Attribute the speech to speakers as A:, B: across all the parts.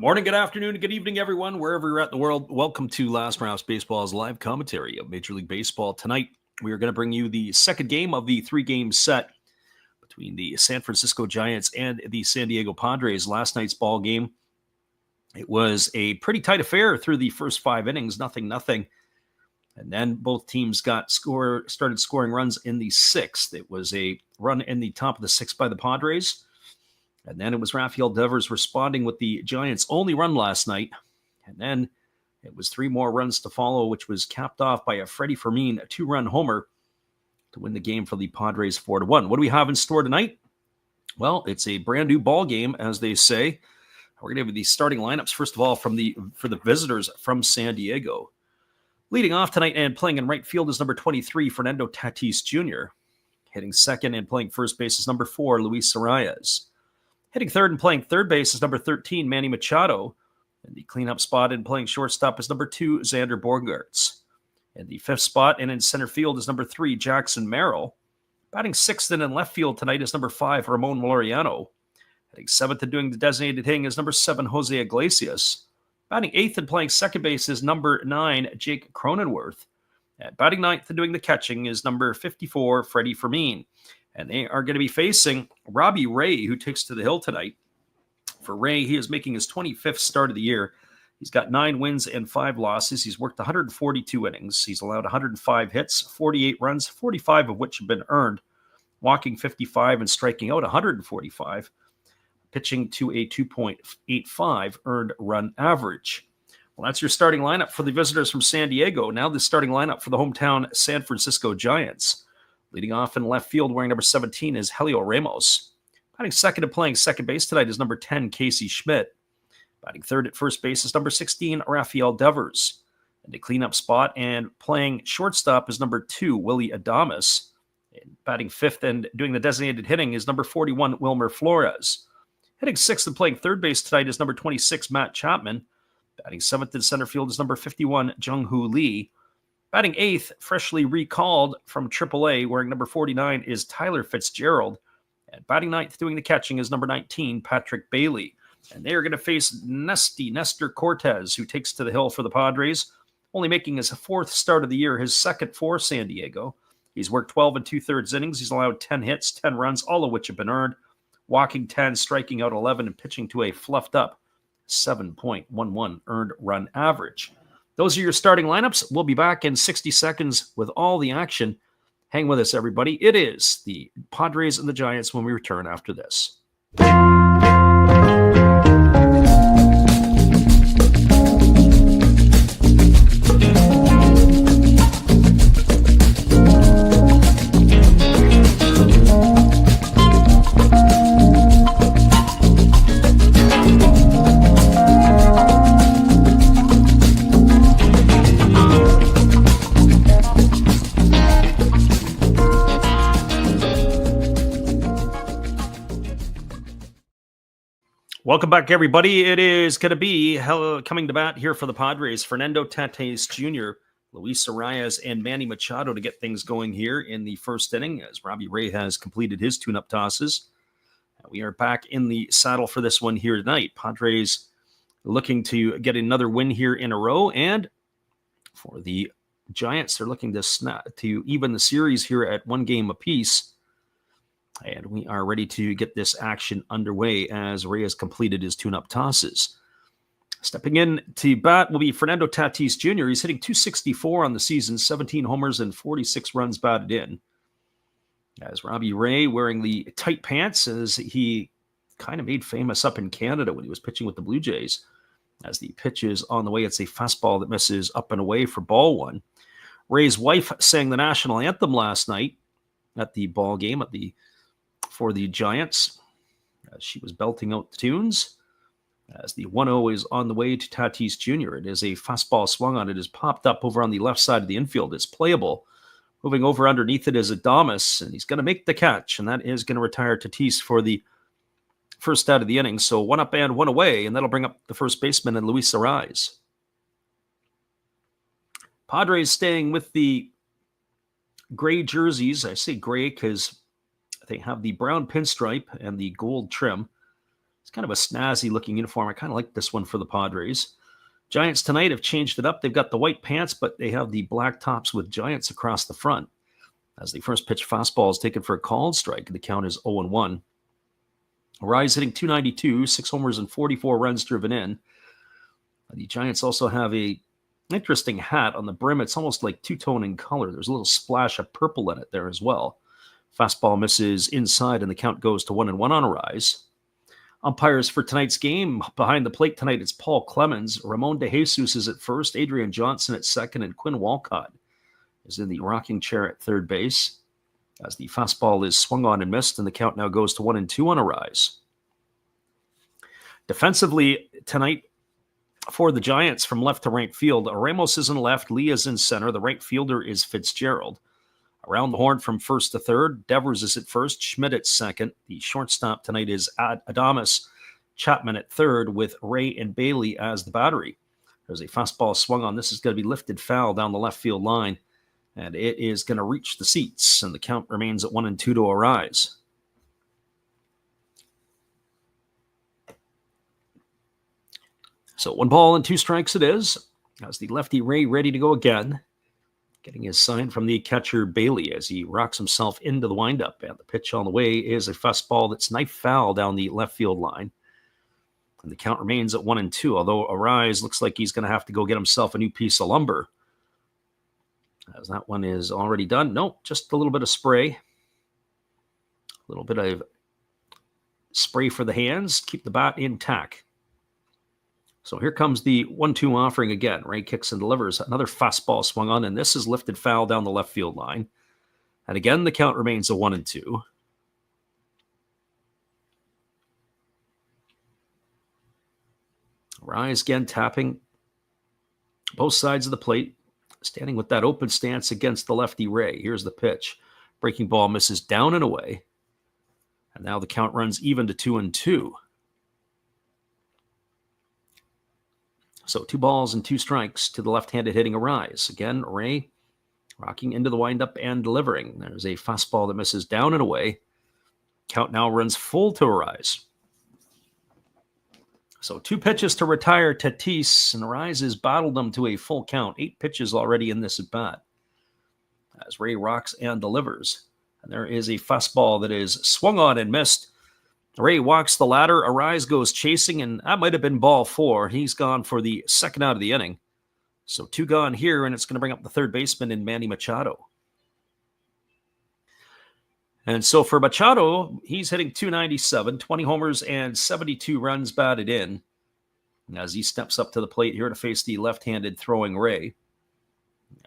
A: morning, good afternoon, good evening, everyone, wherever you're at in the world. Welcome to Last Raps Baseball's live commentary of Major League Baseball. Tonight, we are going to bring you the second game of the three-game set between the San Francisco Giants and the San Diego Padres. Last night's ball game, it was a pretty tight affair through the first 5 innings, 0-0. And then both teams started scoring runs in the 6th. It was a run in the top of the 6th by the Padres. And then it was Rafael Devers responding with the Giants' only run last night. And then it was 3 more runs to follow, which was capped off by a Freddie Fermin 2-run homer to win the game for the Padres 4-1. What do we have in store tonight? Well, it's a brand new ball game, as they say. We're going to have the starting lineups, first of all, for the visitors from San Diego. Leading off tonight and playing in right field is number 23, Fernando Tatis Jr. Hitting second and playing first base is number 4, Luis Arias. Hitting third and playing third base is number 13, Manny Machado. And the cleanup spot and playing shortstop is number 2, Xander Bogaerts. And the 5th spot and in center field is number 3, Jackson Merrill. Batting 6th and in left field tonight is number 5, Ramon Laureano. Hitting 7th and doing the designated hitting is number 7, Jose Iglesias. Batting 8th and playing second base is number 9, Jake Cronenworth. And batting 9th and doing the catching is number 54, Freddie Fermin. And they are going to be facing Robbie Ray, who takes to the hill tonight. For Ray, he is making his 25th start of the year. He's got 9 wins and 5 losses. He's worked 142 innings. He's allowed 105 hits, 48 runs, 45 of which have been earned, walking 55 and striking out 145, pitching to a 2.85 earned run average. Well, that's your starting lineup for the visitors from San Diego. Now the starting lineup for the hometown San Francisco Giants. Leading off in left field, wearing number 17, is Helio Ramos. Batting second and playing second base tonight is number 10, Casey Schmidt. Batting third at first base is number 16, Rafael Devers. And the cleanup spot and playing shortstop is number 2, Willie Adames. And batting fifth and doing the designated hitting is number 41, Wilmer Flores. Hitting sixth and playing third base tonight is number 26, Matt Chapman. Batting seventh in center field is number 51, Jung-Hoo Lee. Batting 8th, freshly recalled from AAA, wearing number 49, is Tyler Fitzgerald. And batting 9th, doing the catching, is number 19, Patrick Bailey. And they are going to face Nestor Cortez, who takes to the hill for the Padres, only making his 4th start of the year, his 2nd for San Diego. He's worked 12 2/3 innings. He's allowed 10 hits, 10 runs, all of which have been earned, walking 10, striking out 11, and pitching to a fluffed-up 7.11 earned run average. Those are your starting lineups. We'll be back in 60 seconds with all the action. Hang with us, everybody. It is the Padres and the Giants when we return after this. Welcome back, everybody. It is going to be coming to bat here for the Padres, Fernando Tatis Jr., Luis Arias, and Manny Machado to get things going here in the first inning as Robbie Ray has completed his tune-up tosses. We are back in the saddle for this one here tonight. Padres looking to get another win here in a row, and for the Giants, they're looking to even the series here at 1 game apiece. And we are ready to get this action underway as Ray has completed his tune-up tosses. Stepping in to bat will be Fernando Tatis Jr. He's hitting .264 on the season, 17 homers and 46 runs batted in. As Robbie Ray wearing the tight pants, as he kind of made famous up in Canada when he was pitching with the Blue Jays. As the pitch is on the way, it's a fastball that misses up and away for ball 1. Ray's wife sang the national anthem last night at the ball game for the Giants. She was belting out the tunes. As the 1-0 is on the way to Tatis Jr. It is a fastball swung on. It is popped up over on the left side of the infield. It's playable. Moving over underneath it is Adames, and he's going to make the catch, and that is going to retire Tatis for the first out of the inning. So 1 up and 1 away, and that'll bring up the first baseman and Luis Arias. Padres staying with the gray jerseys. I say gray because they have the brown pinstripe and the gold trim. It's kind of a snazzy looking uniform. I kind of like this one for the Padres. Giants tonight have changed it up. They've got the white pants, but they have the black tops with Giants across the front. As the first pitch fastball is taken for a called strike, the count is 0-1. Rise hitting .292, 6 homers and 44 runs driven in. The Giants also have a interesting hat on the brim. It's almost like two-tone in color. There's a little splash of purple in it there as well. Fastball misses inside, and the count goes to 1-1 on a rise. Umpires for tonight's game. Behind the plate tonight, it's Paul Clemens. Ramon De Jesus is at first, Adrian Johnson at second, and Quinn Walcott is in the rocking chair at third base. As the fastball is swung on and missed, and the count now goes to 1-2 on a rise. Defensively tonight for the Giants from left to right field, Ramos is in left, Lee is in center. The right fielder is Fitzgerald. Around the horn from first to third, Devers is at first, Schmidt at second. The shortstop tonight is Adames Chapman at third, with Ray and Bailey as the battery. There's a fastball swung on. This is going to be lifted foul down the left field line, and it is going to reach the seats, and the count remains at 1-2 to a rise. So 1 ball and 2 strikes it is, as the lefty Ray ready to go again. Getting his sign from the catcher Bailey as he rocks himself into the windup. And the pitch on the way is a fastball that's knife foul down the left field line. And the count remains at 1-2, although Arise looks like he's going to have to go get himself a new piece of lumber. As that one is already done. Nope, just a little bit of spray. A little bit of spray for the hands. Keep the bat intact. So here comes the 1-2 offering again. Ray kicks and delivers. Another fastball swung on, and this is lifted foul down the left field line. And again, the count remains a 1-2. Rise again tapping both sides of the plate, standing with that open stance against the lefty Ray. Here's the pitch. Breaking ball misses down and away. And now the count runs even to 2-2. So 2 balls and 2 strikes to the left-handed hitting Arise. Again, Ray rocking into the windup and delivering. There's a fastball that misses down and away. Count now runs full to Arise. So 2 pitches to retire Tatis, and Arise has battled them to a full count. 8 pitches already in this at-bat. As Ray rocks and delivers. And there is a fastball that is swung on and missed. Ray walks the ladder. Arise goes chasing, and that might have been ball 4. He's gone for the second out of the inning. So 2 gone here, and it's going to bring up the third baseman in Manny Machado. And so for Machado, he's hitting .297, 20 homers and 72 runs batted in. As he steps up to the plate here to face the left-handed throwing Ray.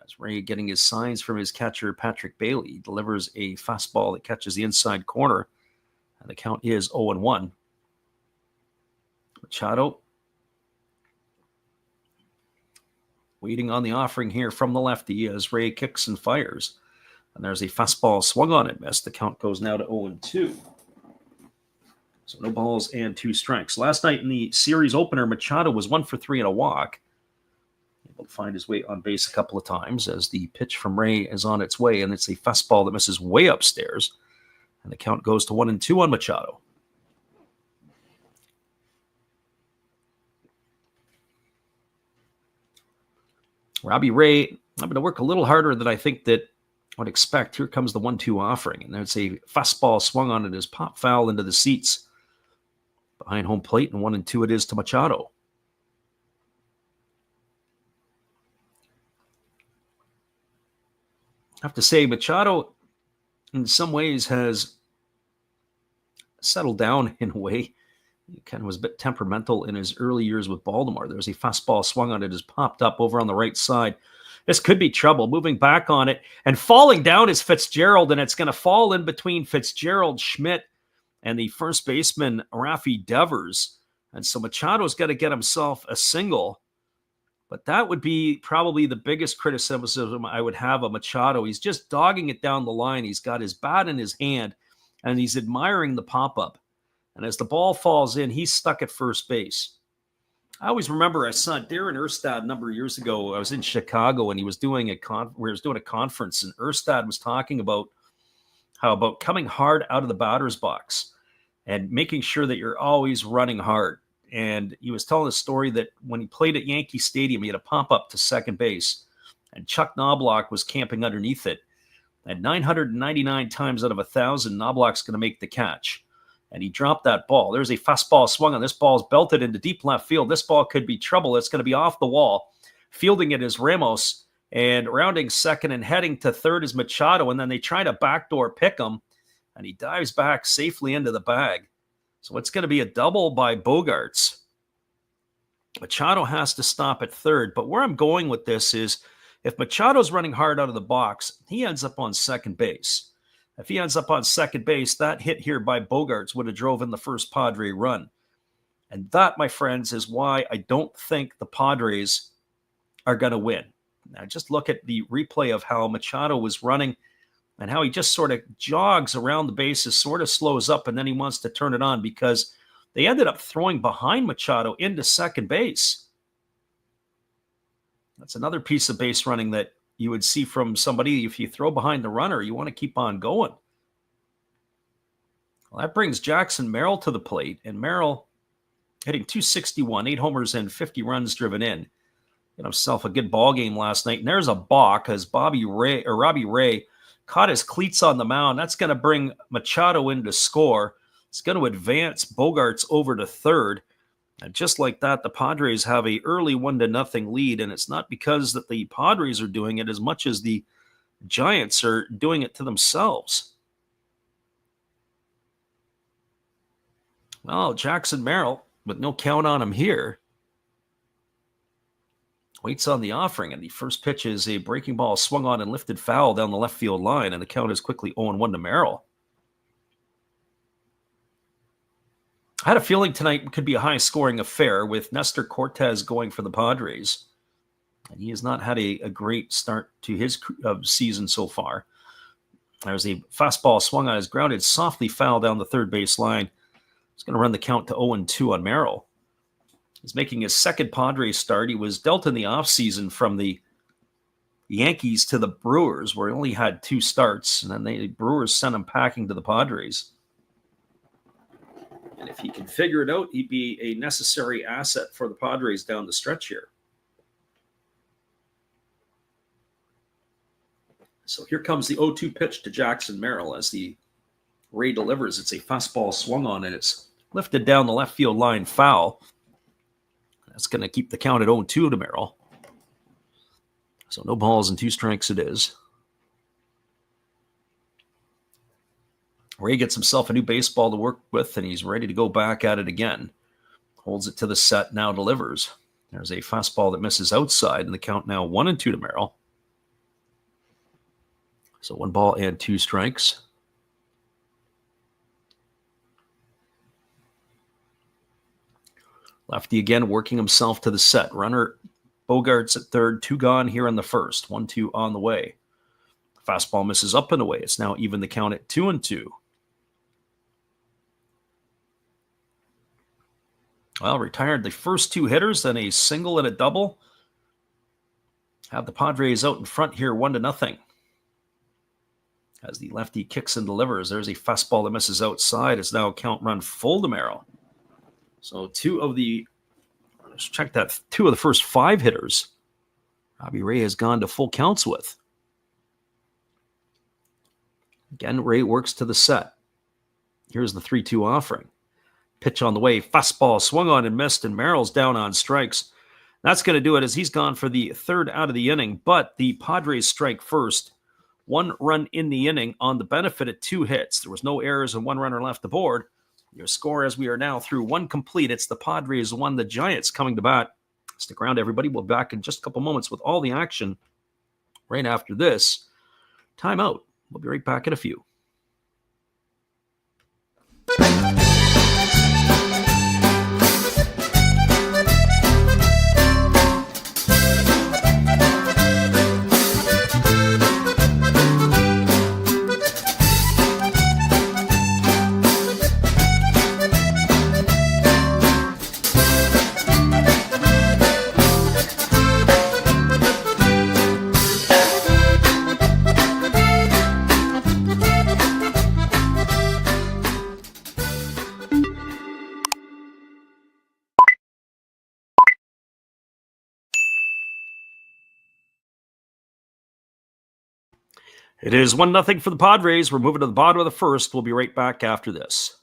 A: As Ray getting his signs from his catcher, Patrick Bailey, delivers a fastball that catches the inside corner. And the count is 0-1. Machado waiting on the offering here from the lefty as Ray kicks and fires. And there's a fastball swung on and missed. The count goes now to 0-2. So no balls and 2 strikes. Last night in the series opener, Machado was 1 for 3 and a walk. Able to find his way on base a couple of times as the pitch from Ray is on its way. And it's a fastball that misses way upstairs. And the count goes to 1-2 on Machado. Robbie Ray, I'm going to work a little harder than I think that I would expect. Here comes the 1-2 offering. And there's a fastball swung on it as pop foul into the seats behind home plate. And 1-2 it is to Machado. I have to say, Machado in some ways has settled down in a way. He kind of was a bit temperamental in his early years with Baltimore. There was a fastball swung on it, has popped up over on the right side. This could be trouble. Moving back on it and falling down is Fitzgerald, and it's going to fall in between Fitzgerald, Schmidt, and the first baseman, Rafi Devers. And so Machado's got to get himself a single. But that would be probably the biggest criticism I would have of Machado. He's just dogging it down the line. He's got his bat in his hand, and he's admiring the pop-up. And as the ball falls in, he's stuck at first base. I always remember I saw Darren Erstad a number of years ago. I was in Chicago, and he was doing a conference, and Erstad was talking about how about coming hard out of the batter's box. and making sure that you're always running hard. And he was telling a story that when he played at Yankee Stadium, he had a pop up to second base, and Chuck Knobloch was camping underneath it. And 999 times out of 1,000, Knobloch's going to make the catch. And he dropped that ball. There's a fastball swung on. This ball's belted into deep left field. This ball could be trouble. It's going to be off the wall. Fielding it is Ramos, and rounding second and heading to third is Machado. And then they try to backdoor pick him, and he dives back safely into the bag. So it's going to be a double by Bogaerts. Machado has to stop at third. But where I'm going with this is, if Machado's running hard out of the box, he ends up on second base. If he ends up on second base, that hit here by Bogaerts would have drove in the first Padre run. And that, my friends, is why I don't think the Padres are going to win. Now, just look at the replay of how Machado was running and how he just sort of jogs around the bases, sort of slows up, and then he wants to turn it on because they ended up throwing behind Machado into second base. That's another piece of base running that you would see from somebody. If you throw behind the runner, you want to keep on going. Well, that brings Jackson Merrill to the plate, and Merrill hitting .261, 8 homers and 50 runs driven in. Got himself a good ball game last night. And there's a balk as Robbie Ray caught his cleats on the mound. That's going to bring Machado in to score. It's going to advance Bogaerts over to third. And just like that, the Padres have a early 1-0 lead, and it's not because that the Padres are doing it as much as the Giants are doing it to themselves. Well, Jackson Merrill, with no count on him here, waits on the offering, and the first pitch is a breaking ball swung on and lifted foul down the left field line, and the count is quickly 0-1 to Merrill. I had a feeling tonight could be a high-scoring affair with Nestor Cortes going for the Padres. And he has not had a great start to his season so far. There's a fastball swung on, his grounded softly foul down the third base line. It's going to run the count to 0-2 on Merrill. He's making his second Padres start. He was dealt in the offseason from the Yankees to the Brewers, where he only had 2 starts, and then the Brewers sent him packing to the Padres. And if he can figure it out, he'd be a necessary asset for the Padres down the stretch here. So here comes the 0-2 pitch to Jackson Merrill as the Ray delivers. It's a fastball swung on, and it's lifted down the left field line foul. That's going to keep the count at 0-2 to Merrill. So no balls and 2 strikes it is. Ray gets himself a new baseball to work with, and he's ready to go back at it again. Holds it to the set, now delivers. There's a fastball that misses outside, and the count now 1-2 to Merrill. So 1 ball and 2 strikes. Lefty again working himself to the set. Runner Bogaerts at third, 2 gone here in the first. 1-2 on the way. Fastball misses up and away. It's now even the count at 2-2. Well, retired the first 2 hitters, then a single and a double. Have the Padres out in front here 1-0. As the lefty kicks and delivers, there's a fastball that misses outside. It's now count run full to Merrill. So 2 of the first 5 hitters Robbie Ray has gone to full counts with. Again, Ray works to the set. Here's the 3-2 offering. Pitch on the way. Fastball swung on and missed, and Merrill's down on strikes. That's going to do it as he's gone for the 3rd out of the inning, but the Padres strike first. 1 run in the inning on the benefit of 2 hits. There was no errors and 1 runner left aboard. Your score as we are now through 1 complete. It's the Padres 1, the Giants coming to bat. Stick around, everybody. We'll be back in just a couple moments with all the action right after this. Timeout. We'll be right back in a few. It is 1-0 for the Padres. We're moving to the bottom of the first. We'll be right back after this.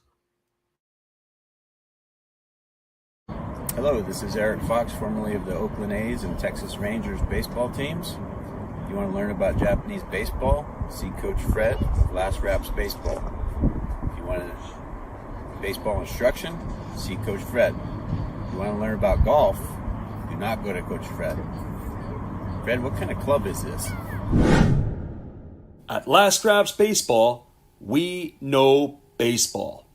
B: Hello, this is Eric Fox, formerly of the Oakland A's and Texas Rangers baseball teams. If you want to learn about Japanese baseball, see Coach Fred of Last Raps Baseball. If you want baseball instruction, see Coach Fred. If you want to learn about golf, do not go to Coach Fred. Fred, what kind of club is this?
A: At Last Raps Baseball, we know baseball.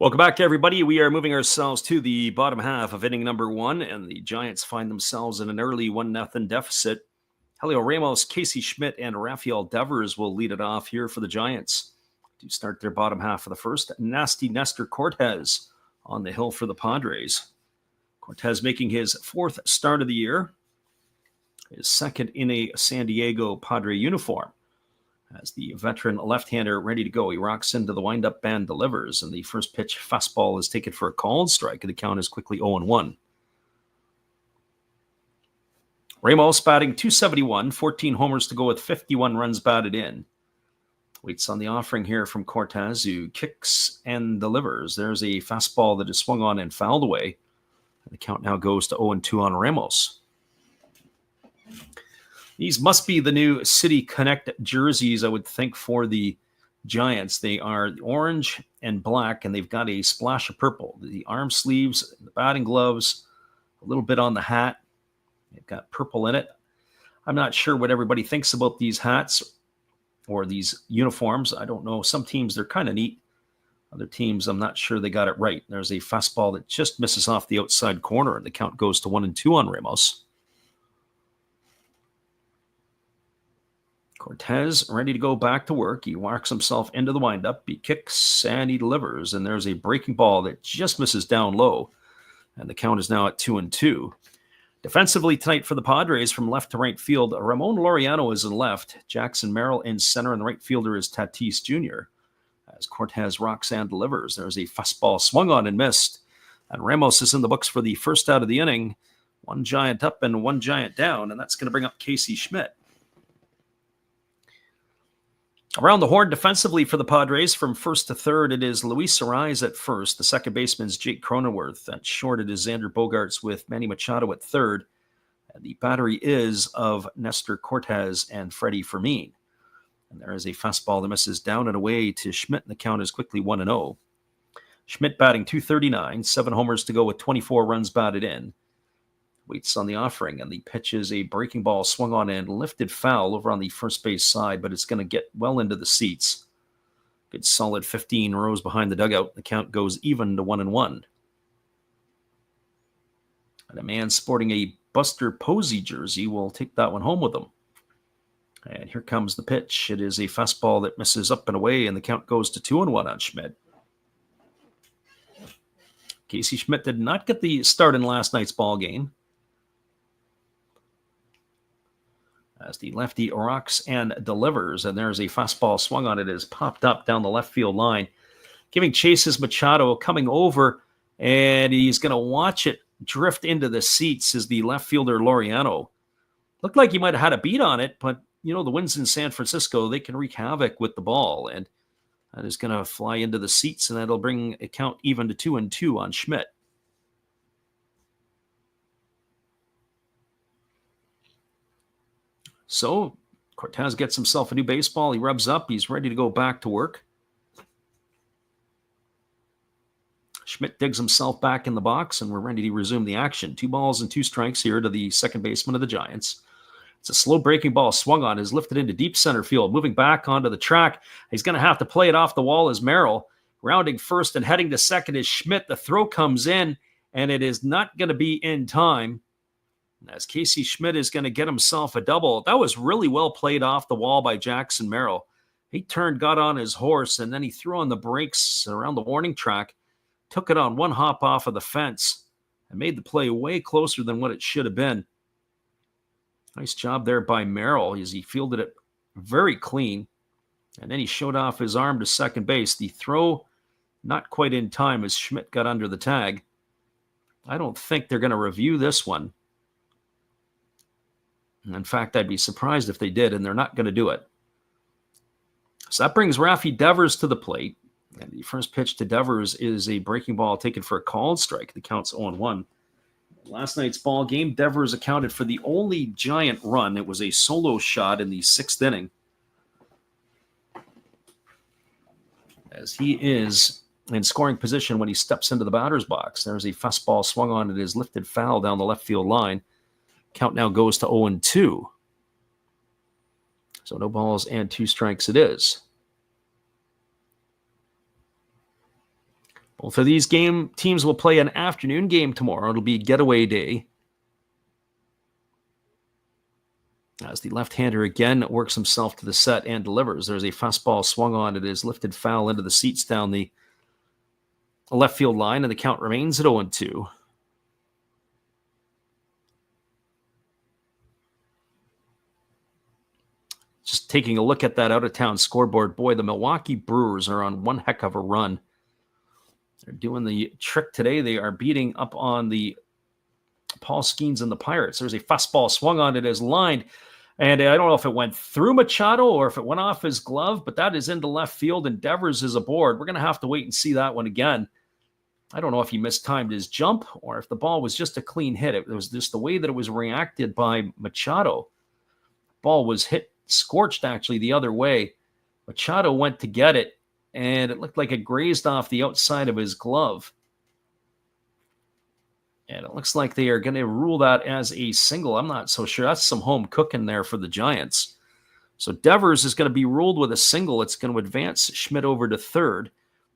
A: Welcome back, everybody. We are moving ourselves to the bottom half of inning number 1, and the Giants find themselves in an early 1-0 deficit. Helio Ramos, Casey Schmidt, and Rafael Devers will lead it off here for the Giants to start their bottom half of the first. Nasty Nestor Cortes on the hill for the Padres. Cortes making his 4th start of the year, his 2nd in a San Diego Padre uniform. As the veteran left-hander ready to go, he rocks into the windup and delivers, and the first pitch fastball is taken for a called strike, and the count is quickly 0-1. Ramos batting .271, 14 homers to go with 51 runs batted in. Waits on the offering here from Cortes, who kicks and delivers. There's a fastball that is swung on and fouled away, and the count now goes to 0-2 on Ramos. These must be the new City Connect jerseys, I would think, for the Giants. They are orange and black, and they've got a splash of purple. The arm sleeves, the batting gloves, a little bit on the hat. They've got purple in it. I'm not sure what everybody thinks about these hats or these uniforms. I don't know. Some teams, they're kind of neat. Other teams, I'm not sure they got it right. There's a fastball that just misses off the outside corner, and the count goes to 1-2 on Ramos. Cortes ready to go back to work. He walks himself into the windup. He kicks and he delivers. And there's a breaking ball that just misses down low. And the count is now at 2-2. Defensively tonight for the Padres from left to right field, Ramon Laureano is in left. Jackson Merrill in center, and the right fielder is Tatis Jr. As Cortes rocks and delivers, there's a fastball swung on and missed. And Ramos is in the books for the first out of the inning. 1 Giant up and 1 Giant down, and that's going to bring up Casey Schmidt. Around the horn defensively for the Padres from first to third, it is Luis Arraez at first. The second baseman's Jake Cronenworth. At short, it is Xander Bogaerts with Manny Machado at third. And the battery is of Nestor Cortes and Freddie Fermin. And there is a fastball that misses down and away to Schmidt, and the count is quickly 1-0. Schmidt batting .239, 7 homers to go with 24 runs batted in. Waits on the offering, and the pitch is a breaking ball swung on and lifted foul over on the first base side, but it's going to get well into the seats. Good solid 15 rows behind the dugout. The count goes even to 1-1. And a man sporting a Buster Posey jersey will take that one home with him. And here comes the pitch. It is a fastball that misses up and away, and the count goes to 2-1 on Schmidt. Casey Schmidt did not get the start in last night's ball game, as the lefty rocks and delivers, and there's a fastball swung on. It is popped up down the left field line. Giving chase is Machado, coming over, and he's going to watch it drift into the seats is the left fielder Laureano. Looked like he might have had a beat on it, but, the winds in San Francisco, they can wreak havoc with the ball, and that is going to fly into the seats, and that'll bring a count even to 2-2 on Schmidt. So Cortes gets himself a new baseball. He rubs up. He's ready to go back to work. Schmidt digs himself back in the box, and we're ready to resume the action. 2 balls and 2 strikes here to the second baseman of the Giants. It's a slow breaking ball swung on, is lifted into deep center field, moving back onto the track. He's going to have to play it off the wall as Merrill. Rounding first and heading to second is Schmidt. The throw comes in, and it is not going to be in time, as Casey Schmidt is going to get himself a double. That was really well played off the wall by Jackson Merrill. He turned, got on his horse, and then he threw on the brakes around the warning track, took it on one hop off of the fence, and made the play way closer than what it should have been. Nice job there by Merrill as he fielded it very clean, and then he showed off his arm to second base. The throw not quite in time as Schmidt got under the tag. I don't think they're going to review this one. In fact, I'd be surprised if they did, and they're not going to do it. So that brings Rafi Devers to the plate. And the first pitch to Devers is a breaking ball taken for a called strike. The count's 0-1. Last night's ball game, Devers accounted for the only Giant run. It was a solo shot in the 6th inning, as he is in scoring position when he steps into the batter's box. There's a fastball swung on. It is lifted foul down the left field line. Count now goes to 0-2. So no balls and 2 strikes it is. Both of these teams will play an afternoon game tomorrow. It'll be getaway day, as the left-hander again works himself to the set and delivers. There's a fastball swung on. It is lifted foul into the seats down the left field line, and the count remains at 0-2. Just taking a look at that out-of-town scoreboard, boy, the Milwaukee Brewers are on one heck of a run. They're doing the trick today. They are beating up on the Paul Skeens and the Pirates. There's a fastball swung on. It is lined, and I don't know if it went through Machado or if it went off his glove, but that is into left field, and Devers is aboard. We're going to have to wait and see that one again. I don't know if he mistimed his jump or if the ball was just a clean hit. It was just the way that it was reacted by Machado. Ball was hit, scorched actually the other way. Machado went to get it, and it looked like it grazed off the outside of his glove. And it looks like they are going to rule that as a single. I'm not so sure. That's some home cooking there for the Giants. So Devers is going to be ruled with a single. It's going to advance Schmidt over to third.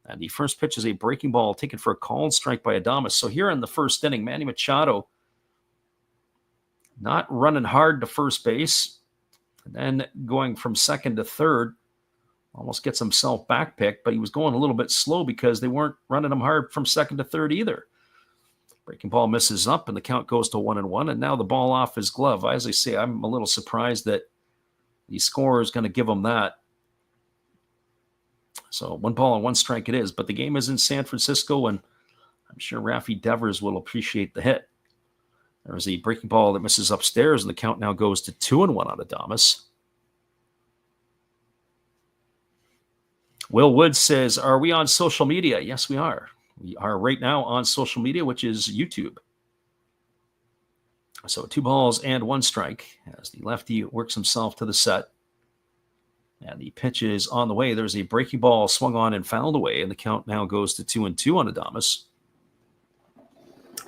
A: And the first pitch is a breaking ball taken for a called strike by Adames. So here in the first inning, Manny Machado not running hard to first base. And then going from second to third. Almost gets himself backpicked, but he was going a little bit slow because they weren't running him hard from second to third either. Breaking ball misses up, and the count goes to 1-1, and now the ball off his glove. As I say, I'm a little surprised that the scorer is going to give him that. So 1 ball and 1 strike it is, but the game is in San Francisco, and I'm sure Rafi Devers will appreciate the hit. There's a breaking ball that misses upstairs, and the count now goes to 2-1 on Adames. Will Wood says, are we on social media? Yes, we are. We are right now on social media, which is YouTube. So 2 balls and 1 strike as the lefty works himself to the set. And the pitch is on the way. There's a breaking ball swung on and fouled away, and the count now goes to 2-2 on Adames.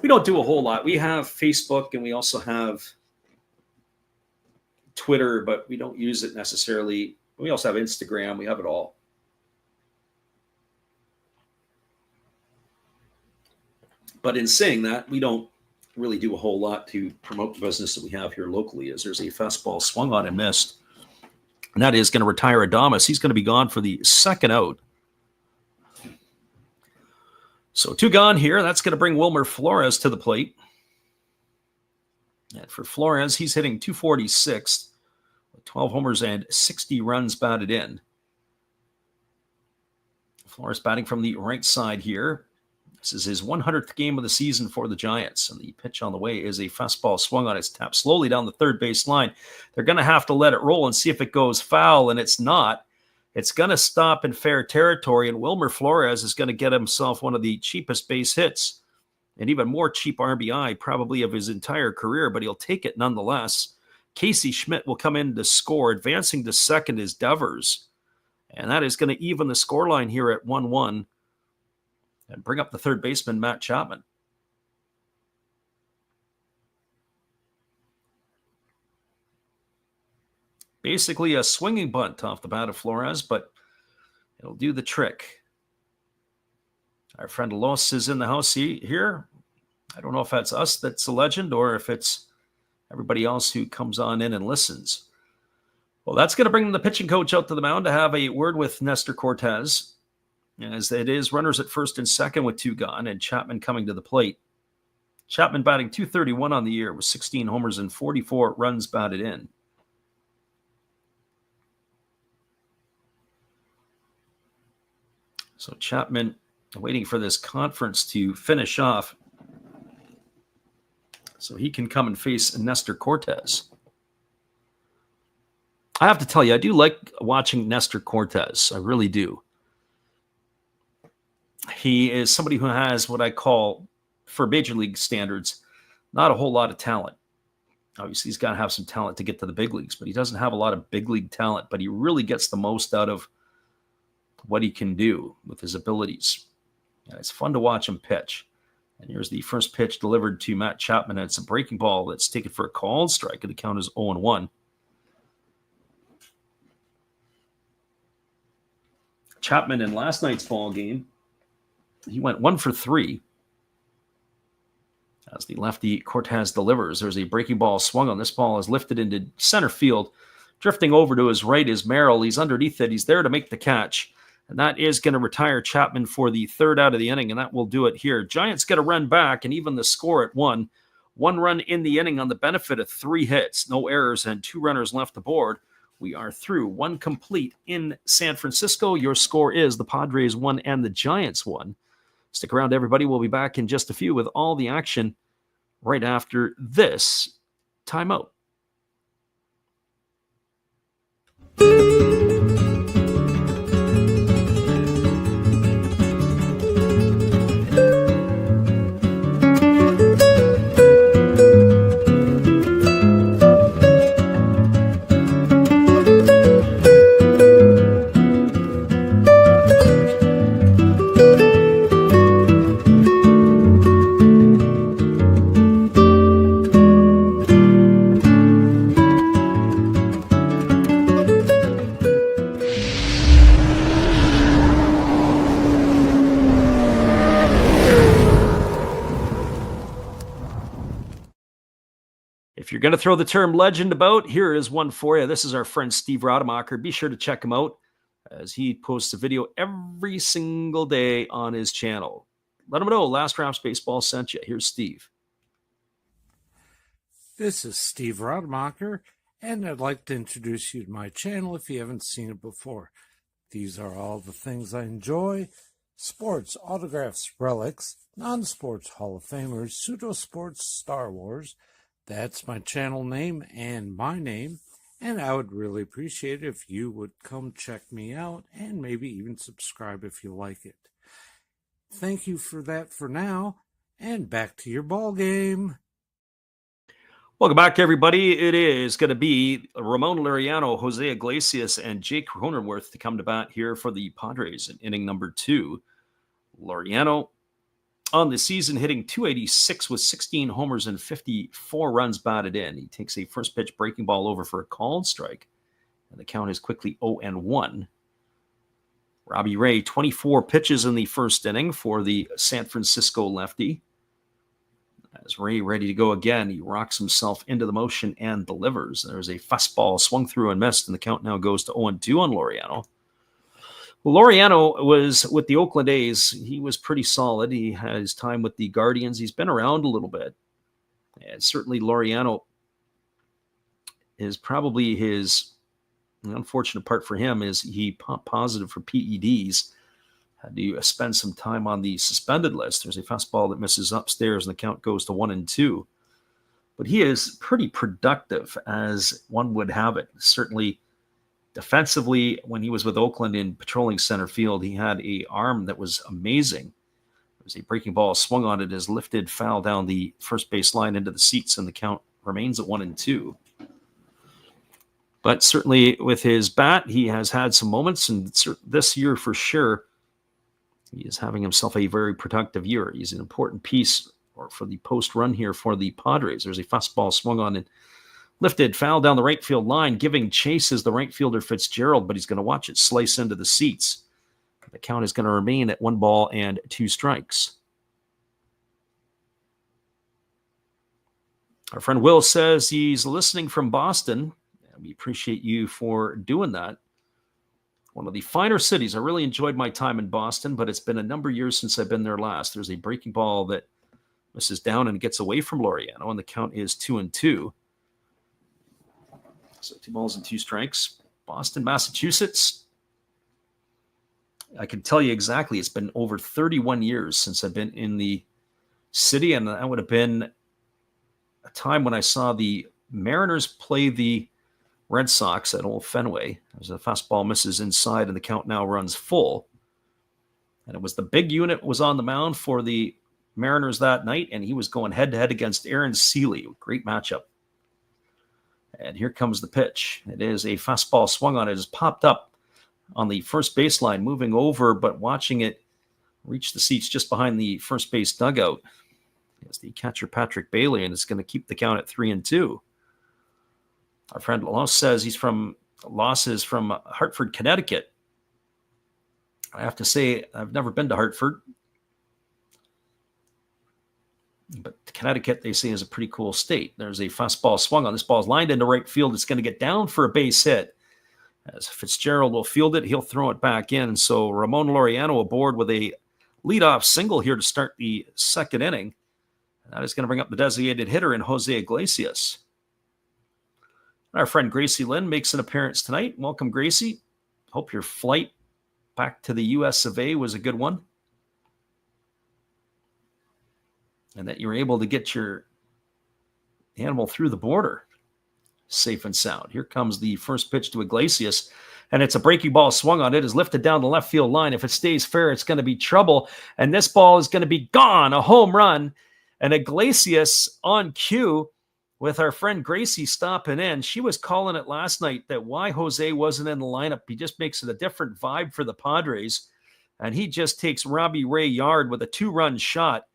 A: We don't do a whole lot. We have Facebook, and we also have Twitter, but we don't use it necessarily. We also have Instagram. We have it all. But in saying that, we don't really do a whole lot to promote the business that we have here locally, as there's a fastball swung on and missed. And that is going to retire Adames. He's going to be gone for the second out. So 2 gone here. That's going to bring Wilmer Flores to the plate. And for Flores, he's hitting .246 with 12 homers and 60 runs batted in. Flores batting from the right side here. This is his 100th game of the season for the Giants, and the pitch on the way is a fastball swung on. It's tapped slowly down the third base line. They're going to have to let it roll and see if it goes foul, and it's not. It's going to stop in fair territory, and Wilmer Flores is going to get himself one of the cheapest base hits, and even more cheap RBI probably of his entire career, but he'll take it nonetheless. Casey Schmidt will come in to score. Advancing to second is Devers, and that is going to even the scoreline here at 1-1. And bring up the third baseman, Matt Chapman. Basically a swinging bunt off the bat of Flores, but it'll do the trick. Our friend Los is in the house here. I don't know if that's us that's a legend or if it's everybody else who comes on in and listens. Well, that's going to bring the pitching coach out to the mound to have a word with Nestor Cortez, as it is runners at first and second with 2 gone, and Chapman coming to the plate. Chapman batting .231 on the year with 16 homers and 44 runs batted in. So Chapman waiting for this conference to finish off so he can come and face Nestor Cortez. I have to tell you, I do like watching Nestor Cortes. I really do. He is somebody who has what I call, for major league standards, not a whole lot of talent. Obviously, he's got to have some talent to get to the big leagues, but he doesn't have a lot of big league talent, but he really gets the most out of what he can do with his abilities. And it's fun to watch him pitch. And here's the first pitch delivered to Matt Chapman, and it's a breaking ball that's taken for a called strike, and the count is 0-1. Chapman in last night's ball game, he went 1 for 3. As the lefty Cortes delivers, there's a breaking ball swung on. This ball is lifted into center field. Drifting over to his right is Merrill. He's underneath it. He's there to make the catch. And that is going to retire Chapman for the third out of the inning, and that will do it here. Giants get a run back, and even the score at 1. 1 run in the inning on the benefit of 3 hits, no errors, and 2 runners left aboard. We are through 1 complete in San Francisco. Your score is the Padres 1 and the Giants 1. Stick around, everybody. We'll be back in just a few with all the action right after this timeout. If you're going to throw the term legend about, here is one for you. This is our friend Steve Rademacher. Be sure to check him out as he posts a video every single day on his channel. Let him know Last Raps Baseball sent you. Here's Steve.
C: This is Steve Rademacher, and I'd like to introduce you to my channel if you haven't seen it before. These are all the things I enjoy: sports, autographs, relics, non-sports Hall of Famers, pseudo-sports, Star Wars. That's my channel name and my name, and I would really appreciate it if you would come check me out and maybe even subscribe if you like it. Thank you for that for now, and back to your ball game.
A: Welcome back, everybody. It is going to be Ramon Laureano, Jose Iglesias, and Jake Cronenworth to come to bat here for the Padres in inning number 2. Laureano on the season hitting .286 with 16 homers and 54 runs batted in. He takes a first pitch breaking ball over for a called strike, and the count is quickly 0-1. Robbie Ray, 24 pitches in the first inning for the San Francisco lefty. As Ray ready to go again, he rocks himself into the motion and delivers. There's a fastball swung through and missed, and the count now goes to 0-2 on Laureano. Well, Laureano was with the Oakland A's. He was pretty solid. He had his time with the Guardians. He's been around a little bit. And certainly Laureano is probably the unfortunate part for him is he positive for PEDs. Had to spend some time on the suspended list. There's a fastball that misses upstairs, and the count goes to 1-2. But he is pretty productive, as one would have it. Certainly defensively, when he was with Oakland in patrolling center field, he had an arm that was amazing. There was a breaking ball swung on it, is lifted foul down the first base line into the seats, and the count remains at 1-2. But certainly with his bat, he has had some moments, and this year for sure, he is having himself a very productive year. He's an important piece for the post run here for the Padres. There's a fastball swung on and lifted foul down the right field line. Giving chase is the right fielder Fitzgerald, but he's going to watch it slice into the seats. The count is going to remain at 1-2 strikes. Our friend Will says he's listening from Boston. We appreciate you for doing that. One of the finer cities. I really enjoyed my time in Boston, but it's been a number of years since I've been there last. There's a breaking ball that misses down and gets away from Laureano, and the count is 2-2. So 2-2 strikes. Boston, Massachusetts. I can tell you exactly, it's been over 31 years since I've been in the city, and that would have been a time when I saw the Mariners play the Red Sox at Old Fenway. As the fastball misses inside, and the count now runs full. And it was the big unit was on the mound for the Mariners that night, and he was going head-to-head against Aaron Seeley. Great matchup. And here comes the pitch. It is a fastball swung on. It has popped up on the first baseline, moving over, but watching it reach the seats just behind the first base dugout. It's the catcher, Patrick Bailey, and it's going to keep the count at 3-2. Our friend Loss says Loss is from Hartford, Connecticut. I have to say, I've never been to Hartford. But Connecticut, they say, is a pretty cool state. There's a fastball swung on. This ball is lined into right field. It's going to get down for a base hit. As Fitzgerald will field it, he'll throw it back in. So Ramon Laureano aboard with a leadoff single here to start the second inning. That is going to bring up the designated hitter in Jose Iglesias. Our friend Gracie Lynn makes an appearance tonight. Welcome, Gracie. Hope your flight back to the U.S. of A. was a good one, and that you were able to get your animal through the border safe and sound. Here comes the first pitch to Iglesias, and it's a breaking ball swung on. It is lifted down the left field line. If it stays fair, it's going to be trouble, and this ball is going to be gone, a home run. And Iglesias on cue with our friend Gracie stopping in. She was calling it last night that why Jose wasn't in the lineup. He just makes it a different vibe for the Padres, and he just takes Robbie Ray Yard with a 2-run shot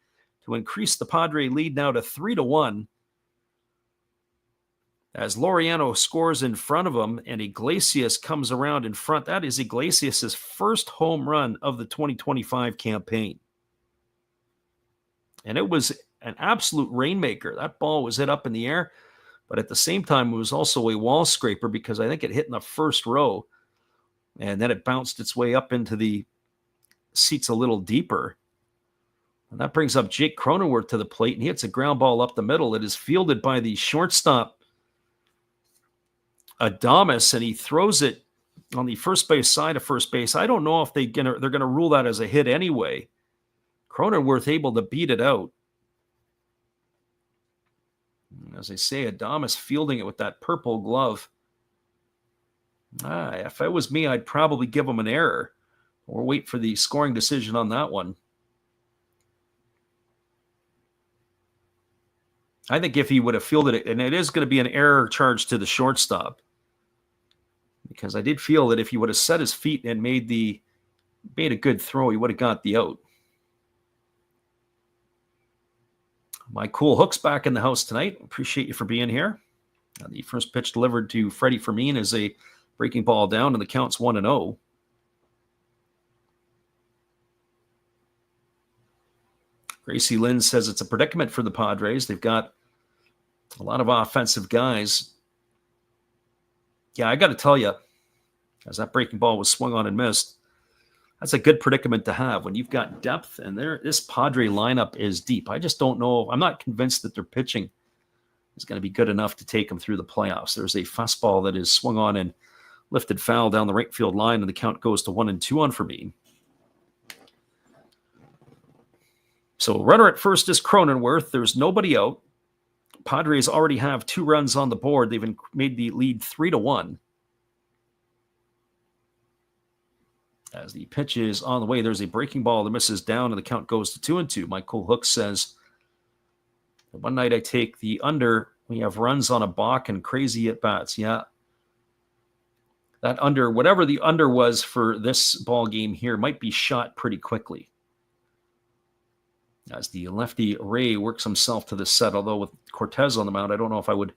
A: to increase the Padre lead now to 3-1. As Laureano scores in front of him and Iglesias comes around in front. That is Iglesias' first home run of the 2025 campaign. And it was an absolute rainmaker. That ball was hit up in the air, but at the same time, it was also a wall scraper because I think it hit in the first row, and then it bounced its way up into the seats a little deeper. And that brings up Jake Cronenworth to the plate, and he hits a ground ball up the middle. It is fielded by the shortstop, Adames, and he throws it on the first base side of first base. I don't know if they're going to rule that as a hit anyway. Cronenworth able to beat it out. As I say, Adames fielding it with that purple glove. If it was me, I'd probably give him an error or wait for the scoring decision on that one. I think if he would have fielded it, and it is going to be an error charge to the shortstop, because I did feel that if he would have set his feet and made a good throw, he would have got the out. My cool Hook's back in the house tonight. Appreciate you for being here. The first pitch delivered to Freddie Fermin is a breaking ball down, and the count's 1-0. Gracie Lynn says it's a predicament for the Padres. They've got a lot of offensive guys. Yeah, I got to tell you, as that breaking ball was swung on and missed, that's a good predicament to have when you've got depth, and this Padre lineup is deep. I just don't know. I'm not convinced that their pitching is going to be good enough to take them through the playoffs. There's a fastball that is swung on and lifted foul down the right field line, and the count goes to 1-2 on Fermin. So runner at first is Cronenworth. There's nobody out. Padres already have 2 runs on the board. They've made the lead 3-1. As the pitch is on the way, there's a breaking ball that misses down, and the count goes to 2-2. Michael Hook says, one night I take the under. We have runs on a balk and crazy at-bats. Yeah. That under, whatever the under was for this ball game here, might be shot pretty quickly. As the lefty Ray works himself to the set, although with Cortez on the mound, I don't know if I would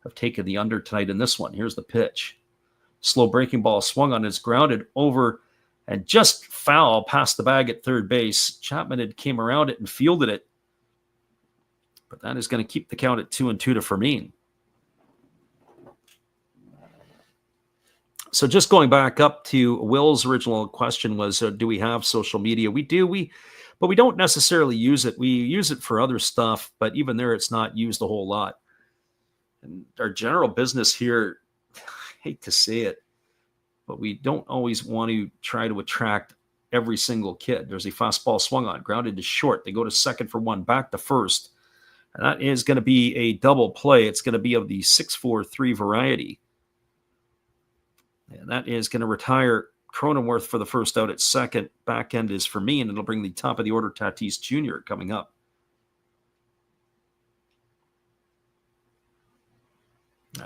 A: have taken the under tonight in this one. Here's the pitch. Slow breaking ball swung on. It's grounded over and just foul past the bag at third base. Chapman had came around it and fielded it. But that is going to keep the count at 2-2 to Fermin. So just going back up to Will's original question was, do we have social media? We do. But we don't necessarily use it. We use it for other stuff, but even there, it's not used a whole lot. And our general business here, I hate to say it, but we don't always want to try to attract every single kid. There's a fastball swung on, grounded to short. They go to second for one, back to first. And that is going to be a double play. It's going to be of the 6-4-3 variety. And that is going to retire Cronenworth for the first out at second. Back end is for me, and it'll bring the top of the order Tatis Jr. coming up.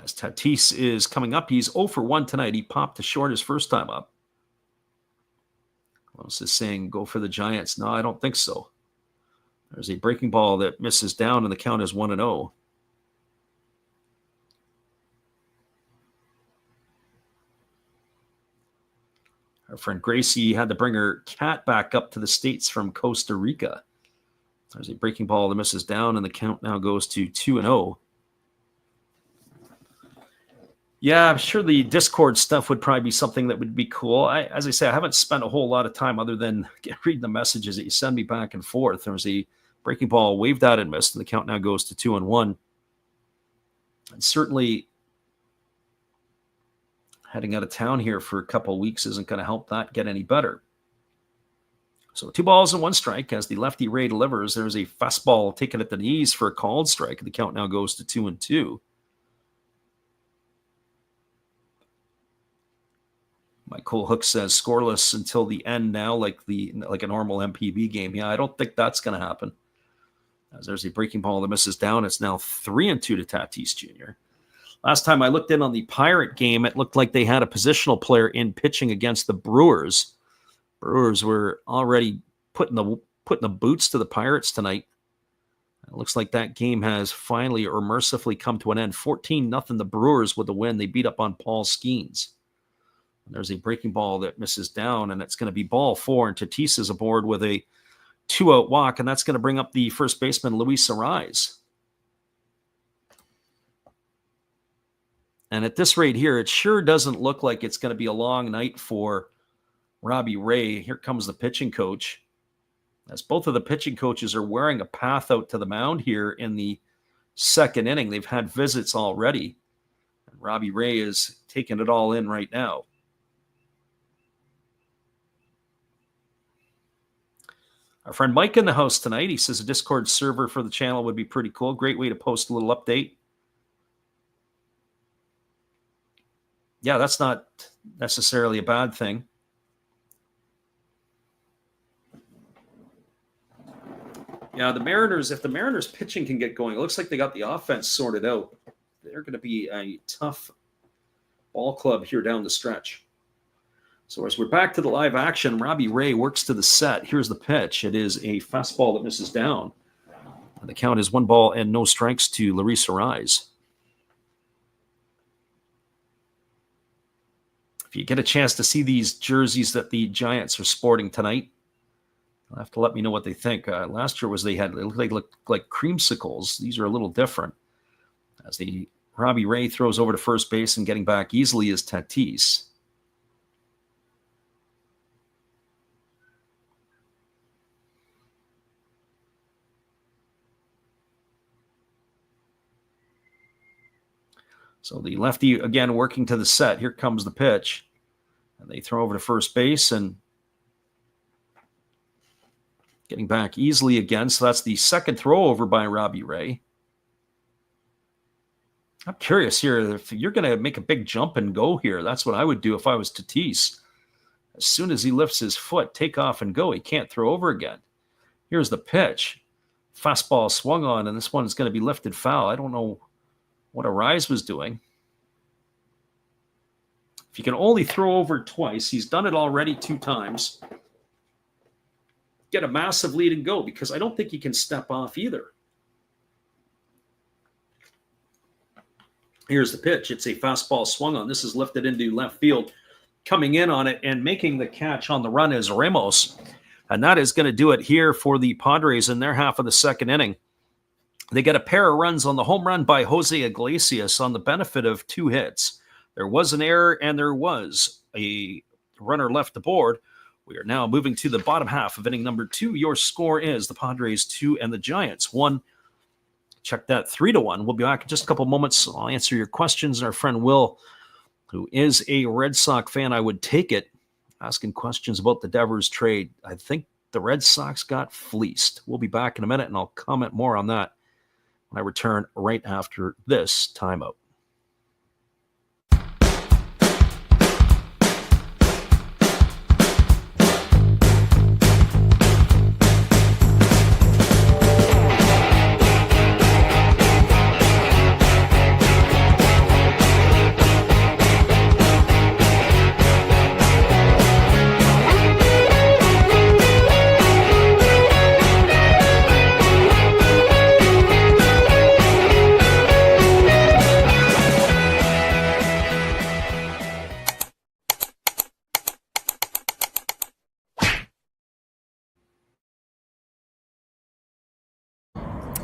A: As Tatis is coming up, he's 0 for 1 tonight. He popped to short his first time up. Close is saying go for the Giants. No, I don't think so. There's a breaking ball that misses down, and the count is 1-0. Our friend Gracie had to bring her cat back up to the States from Costa Rica. There's a breaking ball that misses down, and the count now goes to 2-0. Yeah, I'm sure the Discord stuff would probably be something that would be cool. As I say, I haven't spent a whole lot of time other than reading the messages that you send me back and forth. There was a breaking ball waved out and missed, and the count now goes to 2-1. And certainly heading out of town here for a couple of weeks isn't going to help that get any better. So 2 balls and 1 strike as the lefty Ray delivers. There's a fastball taken at the knees for a called strike, and the count now goes to 2-2. Michael Hook says scoreless until the end now, like a normal MPB game. Yeah, I don't think that's going to happen. As there's a breaking ball that misses down, it's now 3-2 to Tatis Jr. Last time I looked in on the Pirate game, it looked like they had a positional player in pitching against the Brewers. Brewers were already putting the boots to the Pirates tonight. It looks like that game has finally or mercifully come to an end. 14-0 the Brewers with the win. They beat up on Paul Skeens. There's a breaking ball that misses down, and it's going to be ball 4, and Tatis is aboard with a 2-out walk, and that's going to bring up the first baseman, Luis Arraez. And at this rate here, it sure doesn't look like it's going to be a long night for Robbie Ray. Here comes the pitching coach. As both of the pitching coaches are wearing a path out to the mound here in the second inning. They've had visits already. And Robbie Ray is taking it all in right now. Our friend Mike in the house tonight. He says a Discord server for the channel would be pretty cool. Great way to post a little update. Yeah, that's not necessarily a bad thing. Yeah, the Mariners, if the Mariners pitching can get going, it looks like they got the offense sorted out. They're going to be a tough ball club here down the stretch. So as we're back to the live action, Robbie Ray works to the set. Here's the pitch. It is a fastball that misses down. And the count is 1 ball and no strikes to Luis Arraez. If you get a chance to see these jerseys that the Giants are sporting tonight, you'll have to let me know what they think. Last year they looked like creamsicles. These are a little different. As the Robbie Ray throws over to first base and getting back easily is Tatis. So the lefty, again, working to the set. Here comes the pitch. And they throw over to first base and getting back easily again. So that's the second throw over by Robbie Ray. I'm curious here. If you're going to make a big jump and go here, that's what I would do if I was Tatis. As soon as he lifts his foot, take off and go. He can't throw over again. Here's the pitch. Fastball swung on, and this one is going to be lifted foul. I don't know what Arraez was doing. If you can only throw over twice, he's done it already 2 times. Get a massive lead and go, because I don't think he can step off either. Here's the pitch. It's a fastball swung on. This is lifted into left field. Coming in on it and making the catch on the run is Ramos. And that is going to do it here for the Padres in their half of the second inning. They get a pair of runs on the home run by Jose Iglesias on the benefit of 2 hits. There was an error and there was a runner left aboard. We are now moving to the bottom half of inning number 2. Your score is the Padres 2 and the Giants 1. Check that 3-1. We'll be back in just a couple moments. I'll answer your questions. And our friend Will, who is a Red Sox fan, I would take it, asking questions about the Devers trade. I think the Red Sox got fleeced. We'll be back in a minute and I'll comment more on that when I return right after this timeout.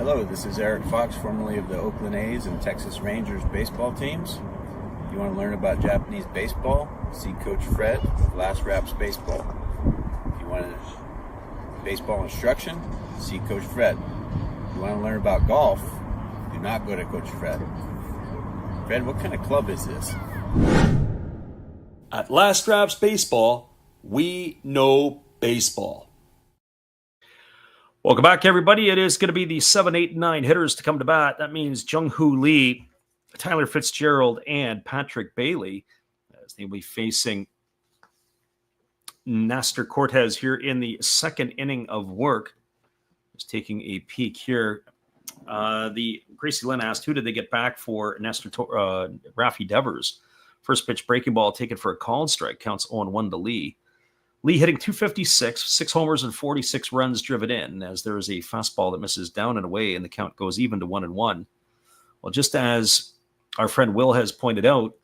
B: Hello, this is Eric Fox, formerly of the Oakland A's and Texas Rangers baseball teams. If you want to learn about Japanese baseball, see Coach Fred of Last Raps Baseball. If you want baseball instruction, see Coach Fred. If you want to learn about golf, do not go to Coach Fred. Fred, what kind of club is this?
A: At Last Raps Baseball, we know baseball. Welcome back, everybody. It is going to be the 7, 8, and 9 hitters to come to bat. That means Jung-Hoo Lee, Tyler Fitzgerald, and Patrick Bailey, as they will be facing Nestor Cortez here in the second inning of work. Just taking a peek here. The Gracie Lynn asked, who did they get back for Rafi Devers? First pitch breaking ball taken for a called strike. Counts 0-1 to Lee. Lee hitting .256, 6 homers and 46 runs driven in, as there is a fastball that misses down and away, and the count goes even to 1-1. Well, just as our friend Will has pointed out,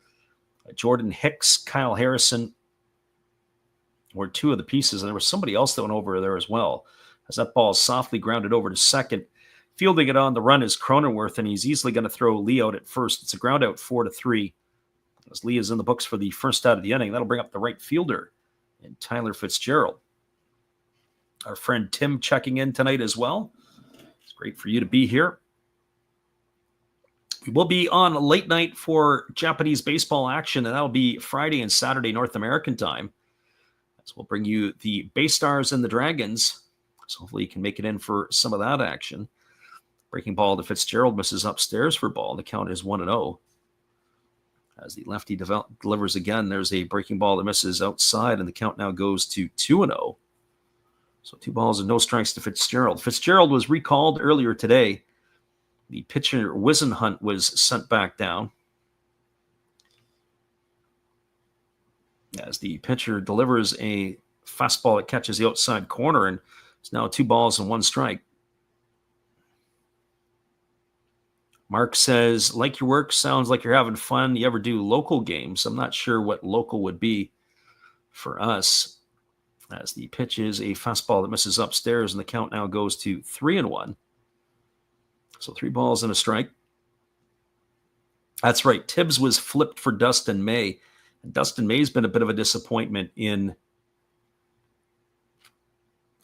A: Jordan Hicks, Kyle Harrison were two of the pieces, and there was somebody else that went over there as well, as that ball is softly grounded over to second. Fielding it on the run is Cronenworth, and he's easily going to throw Lee out at first. It's a ground out 4-3, as Lee is in the books for the first out of the inning. That'll bring up the right fielder and Tyler Fitzgerald. Our friend Tim checking in tonight as well. It's great for you to be here. We will be on late night for Japanese baseball action, and that'll be Friday and Saturday North American time. So we'll bring you the Bay Stars and the Dragons. So hopefully you can make it in for some of that action. Breaking ball to Fitzgerald, misses upstairs for ball. The count is 1-0. As the lefty delivers again, there's a breaking ball that misses outside, and the count now goes to 2-0. So 2 balls and no strikes to Fitzgerald. Fitzgerald was recalled earlier today. The pitcher, Wisenhunt, was sent back down. As the pitcher delivers a fastball that catches the outside corner, and it's now 2 balls and 1 strike. Mark says, like your work, sounds like you're having fun. You ever do local games? I'm not sure what local would be for us, as the pitch is a fastball that misses upstairs, and the count now goes to 3-1. So 3 balls and a strike. That's right. Tibbs was flipped for Dustin May. And Dustin May's been a bit of a disappointment in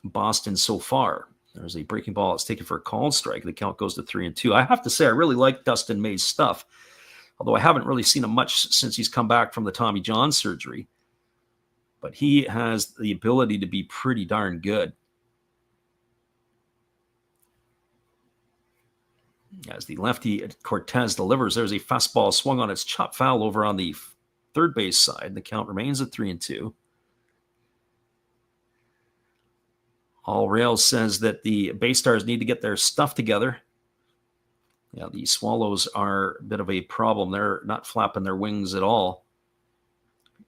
A: Boston so far. There's a breaking ball that's taken for a called strike. The count goes to 3-2. I have to say, I really like Dustin May's stuff, although I haven't really seen him much since he's come back from the Tommy John surgery. But he has the ability to be pretty darn good. As the lefty Cortez delivers, there's a fastball swung on its chop foul over on the third base side. The count remains at 3-2. All Rails says that the Bay Stars need to get their stuff together. Yeah, the Swallows are a bit of a problem. They're not flapping their wings at all.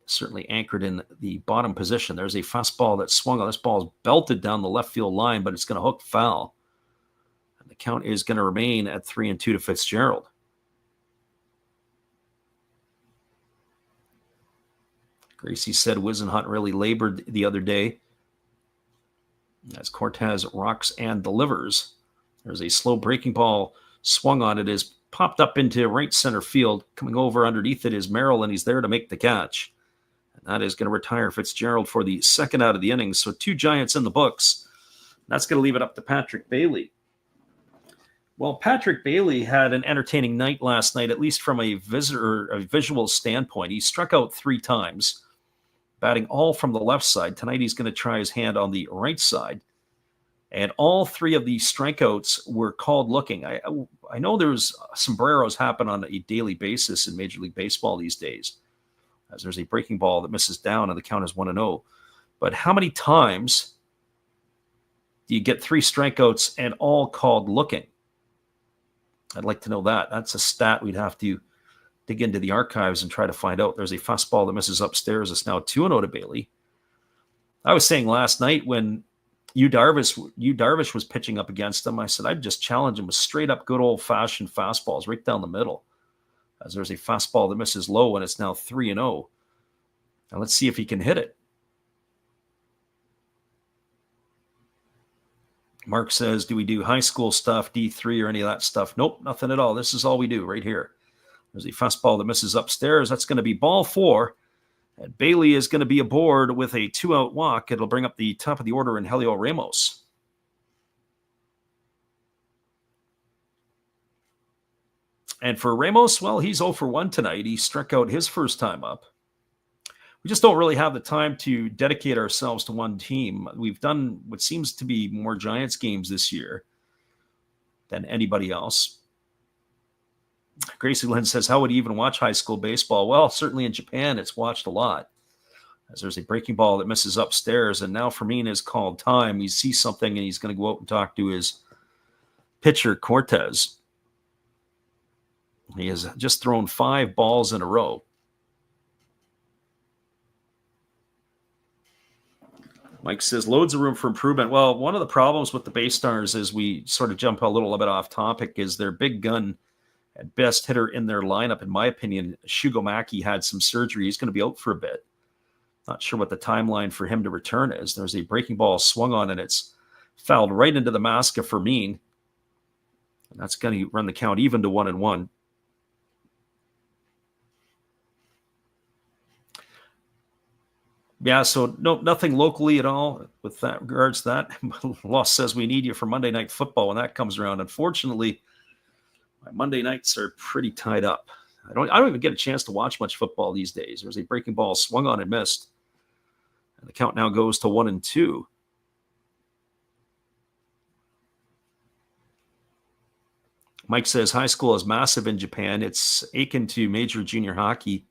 A: Certainly anchored in the bottom position. There's a fastball that swung on. This ball is belted down the left field line, but it's going to hook foul. And the count is going to remain at 3-2 to Fitzgerald. Gracie said Wisenhunt really labored the other day. As Cortez rocks and delivers, there's a slow breaking ball swung on. It is popped up into right center field. Coming over underneath it is Merrill, and he's there to make the catch. And that is going to retire Fitzgerald for the second out of the innings. So 2 Giants in the books. That's going to leave it up to Patrick Bailey. Well, Patrick Bailey had an entertaining night last night, at least from a visual standpoint. He struck out 3 times, batting all from the left side. Tonight he's going to try his hand on the right side. And all 3 of the strikeouts were called looking. I know there's sombreros happen on a daily basis in Major League Baseball these days, as there's a breaking ball that misses down and the count is 1-0. But how many times do you get 3 strikeouts and all called looking? I'd like to know that. That's a stat we'd have to dig into the archives and try to find out. There's a fastball that misses upstairs. It's now 2-0 to Bailey. I was saying last night when Darvish was pitching up against him, I said I'd just challenge him with straight up good old-fashioned fastballs right down the middle, as there's a fastball that misses low, and it's now 3-0. Now let's see if he can hit it. Mark says, do we do high school stuff, D3 or any of that stuff? Nope, nothing at all. This is all we do right here. There's a fastball that misses upstairs. That's going to be ball 4. And Bailey is going to be aboard with a 2-out walk. It'll bring up the top of the order in Helio Ramos. And for Ramos, well, he's 0 for 1 tonight. He struck out his first time up. We just don't really have the time to dedicate ourselves to one team. We've done what seems to be more Giants games this year than anybody else. Gracie Lynn says, how would you even watch high school baseball? Well, certainly in Japan, it's watched a lot. As there's a breaking ball that misses upstairs, and now Fermin has called time. He sees something, and he's going to go out and talk to his pitcher, Cortez. He has just thrown 5 balls in a row. Mike says, loads of room for improvement. Well, one of the problems with the Bay Stars, as we sort of jump a little bit off topic, is their big gun and best hitter in their lineup, in my opinion. Shugo Maki had some surgery. He's going to be out for a bit. Not sure what the timeline for him to return is. There's a breaking ball swung on, and it's fouled right into the mask of Fermin. And that's going to run the count even to 1-1. Yeah, so nothing locally at all with that regards to that. Loss says we need you for Monday Night Football when that comes around. Unfortunately, my Monday nights are pretty tied up. I don't even get a chance to watch much football these days. There's a breaking ball swung on and missed. And the count now goes to 1-2. Mike says high school is massive in Japan. It's akin to major junior hockey.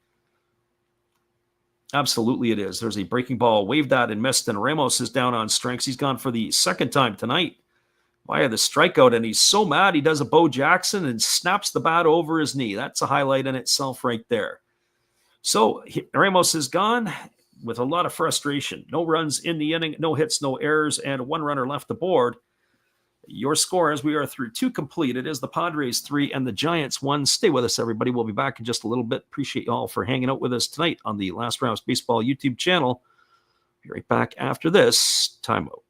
A: Absolutely it is. There's a breaking ball, waved at and missed, and Ramos is down on strikes. He's gone for the second time tonight via the strikeout, and he's so mad he does a Bo Jackson and snaps the bat over his knee. That's a highlight in itself right there. So Ramos is gone with a lot of frustration. No runs in the inning, no hits, no errors, and 1 runner left aboard. Your score, as we are through 2 complete, it is the Padres 3 and the Giants 1. Stay with us, everybody. We'll be back in just a little bit. Appreciate you all for hanging out with us tonight on the Last Raps Baseball YouTube channel. Be right back after this timeout.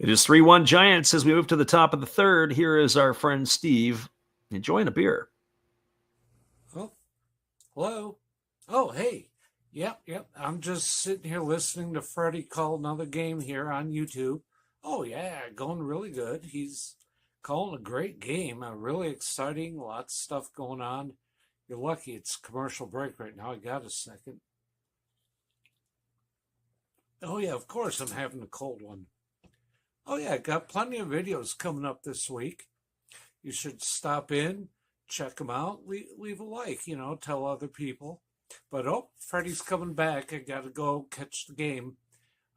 A: It is 3-1 Giants as we move to the top of the third. Here is our friend Steve enjoying a beer.
C: Oh, hello. Oh, hey. Yep. I'm just sitting here listening to Freddie call another game here on YouTube. Oh, yeah, going really good. He's calling a great game. Really exciting. Lots of stuff going on. You're lucky it's commercial break right now. I got a second. Oh, yeah, of course I'm having a cold one. Oh, yeah, got plenty of videos coming up this week. You should stop in, check them out, leave a like, tell other people. But, Freddie's coming back. I got to go catch the game.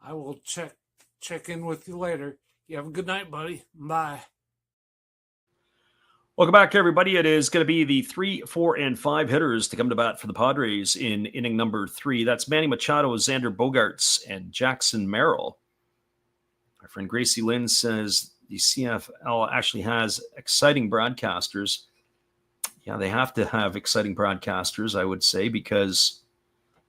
C: I will check in with you later. You have a good night, buddy. Bye.
A: Welcome back, everybody. It is going to be the 3, 4, and 5 hitters to come to bat for the Padres in inning number 3. That's Manny Machado, Xander Bogaerts, and Jackson Merrill. Our friend Gracie Lynn says the CFL actually has exciting broadcasters. Yeah, they have to have exciting broadcasters, I would say, because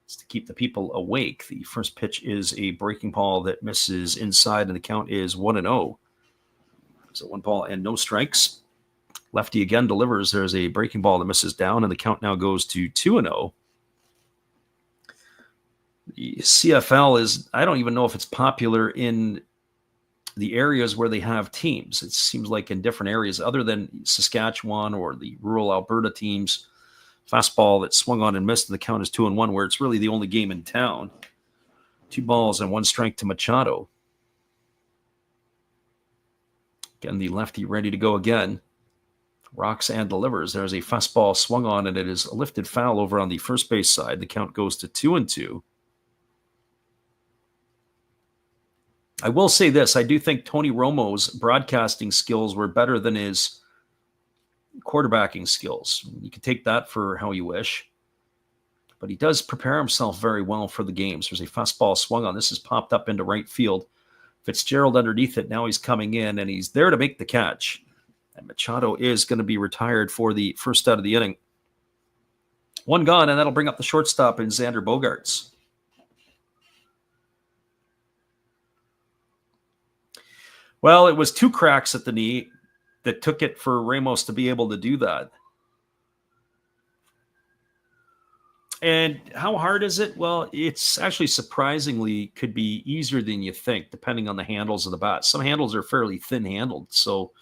A: it's to keep the people awake. The first pitch is a breaking ball that misses inside, and the count is 1-0. So 1 ball and no strikes. Lefty again delivers. There's a breaking ball that misses down, and the count now goes to 2-0. The CFL is, I don't even know if it's popular in the areas where they have teams. It seems like in different areas other than Saskatchewan or the rural Alberta teams, fastball that swung on and missed, and the count is 2-1, where it's really the only game in town. 2 balls and 1 strike to Machado. Again, the lefty ready to go again. Rocks and delivers. There's a fastball swung on, and it is a lifted foul over on the first base side. The count goes to 2-2. I will say this. I do think Tony Romo's broadcasting skills were better than his quarterbacking skills. You can take that for how you wish. But he does prepare himself very well for the games. There's a fastball swung on. This is popped up into right field. Fitzgerald underneath it. Now he's coming in, and he's there to make the catch. And Machado is going to be retired for the first out of the inning. One gone, and that'll bring up the shortstop in Xander Bogaerts. Well, it was 2 cracks at the knee that took it for Ramos to be able to do that. And how hard is it? Well, it's actually surprisingly could be easier than you think, depending on the handles of the bat. Some handles are fairly thin-handled, so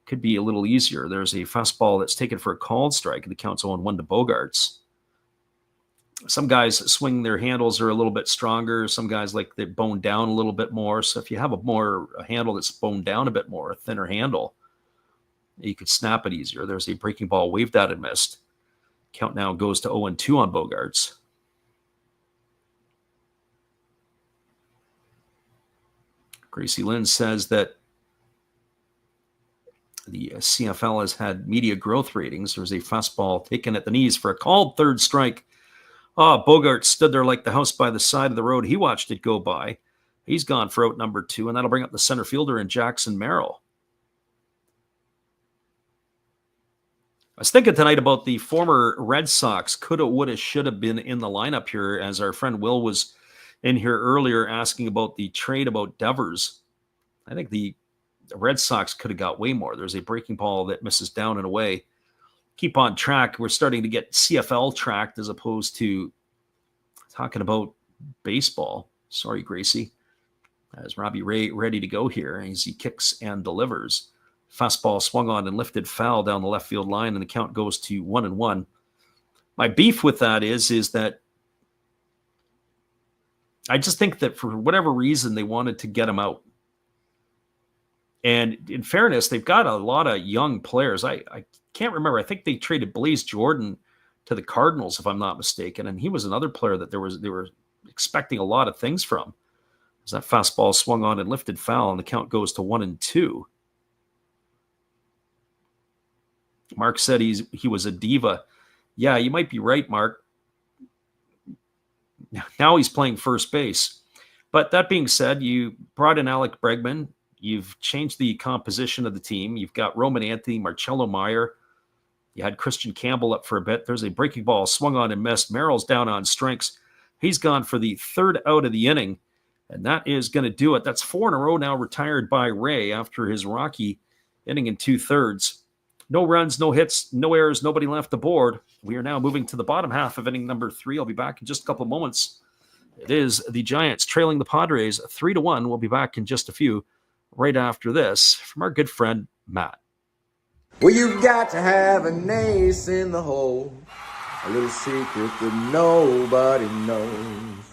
A: could be a little easier. There's a fastball that's taken for a called strike, and the count's 0-1 to Bogaerts. Some guys swing their handles are a little bit stronger. Some guys like they bone down a little bit more. So if you have a handle that's boned down a bit more, a thinner handle, you could snap it easier. There's a breaking ball waved at and missed. Count now goes to 0-2 on Bogaerts. Gracie Lynn says that the CFL has had media growth ratings. There's a fastball taken at the knees for a called third strike. Bogaerts stood there like the house by the side of the road. He watched it go by. He's gone for out number 2, and that'll bring up the center fielder in Jackson Merrill. I was thinking tonight about the former Red Sox coulda, woulda, shoulda been in the lineup here, as our friend Will was in here earlier asking about the trade about Devers. I think the Red Sox could have got way more. There's a breaking ball that misses down and away. Keep on track. We're starting to get CFL tracked as opposed to talking about baseball. Sorry, Gracie. As Robbie Ray ready to go here as he kicks and delivers. Fastball swung on and lifted foul down the left field line, and the count goes to 1-1. My beef with that is that I just think that for whatever reason they wanted to get him out. And in fairness, they've got a lot of young players. I can't remember. I think they traded Blaze Jordan to the Cardinals, if I'm not mistaken. And he was another player that they were expecting a lot of things from. As that fastball swung on and lifted foul, and the count goes to 1-2. Mark said he was a diva. Yeah, you might be right, Mark. Now he's playing first base. But that being said, you brought in Alec Bregman. You've changed the composition of the team. You've got Roman Anthony, Marcello Meyer. You had Christian Campbell up for a bit. There's a breaking ball swung on and missed. Merrill's down on strikes. He's gone for the third out of the inning, and that is going to do it. That's 4 in a row now retired by Ray after his rocky inning in 2/3. No runs, no hits, no errors, nobody left the board. We are now moving to the bottom half of inning number 3. I'll be back in just a couple of moments. It is the Giants trailing the Padres 3-1. We'll be back in just a few right after this from our good friend, Matt.
D: Well, you've got to have an ace in the hole, a little secret that nobody knows.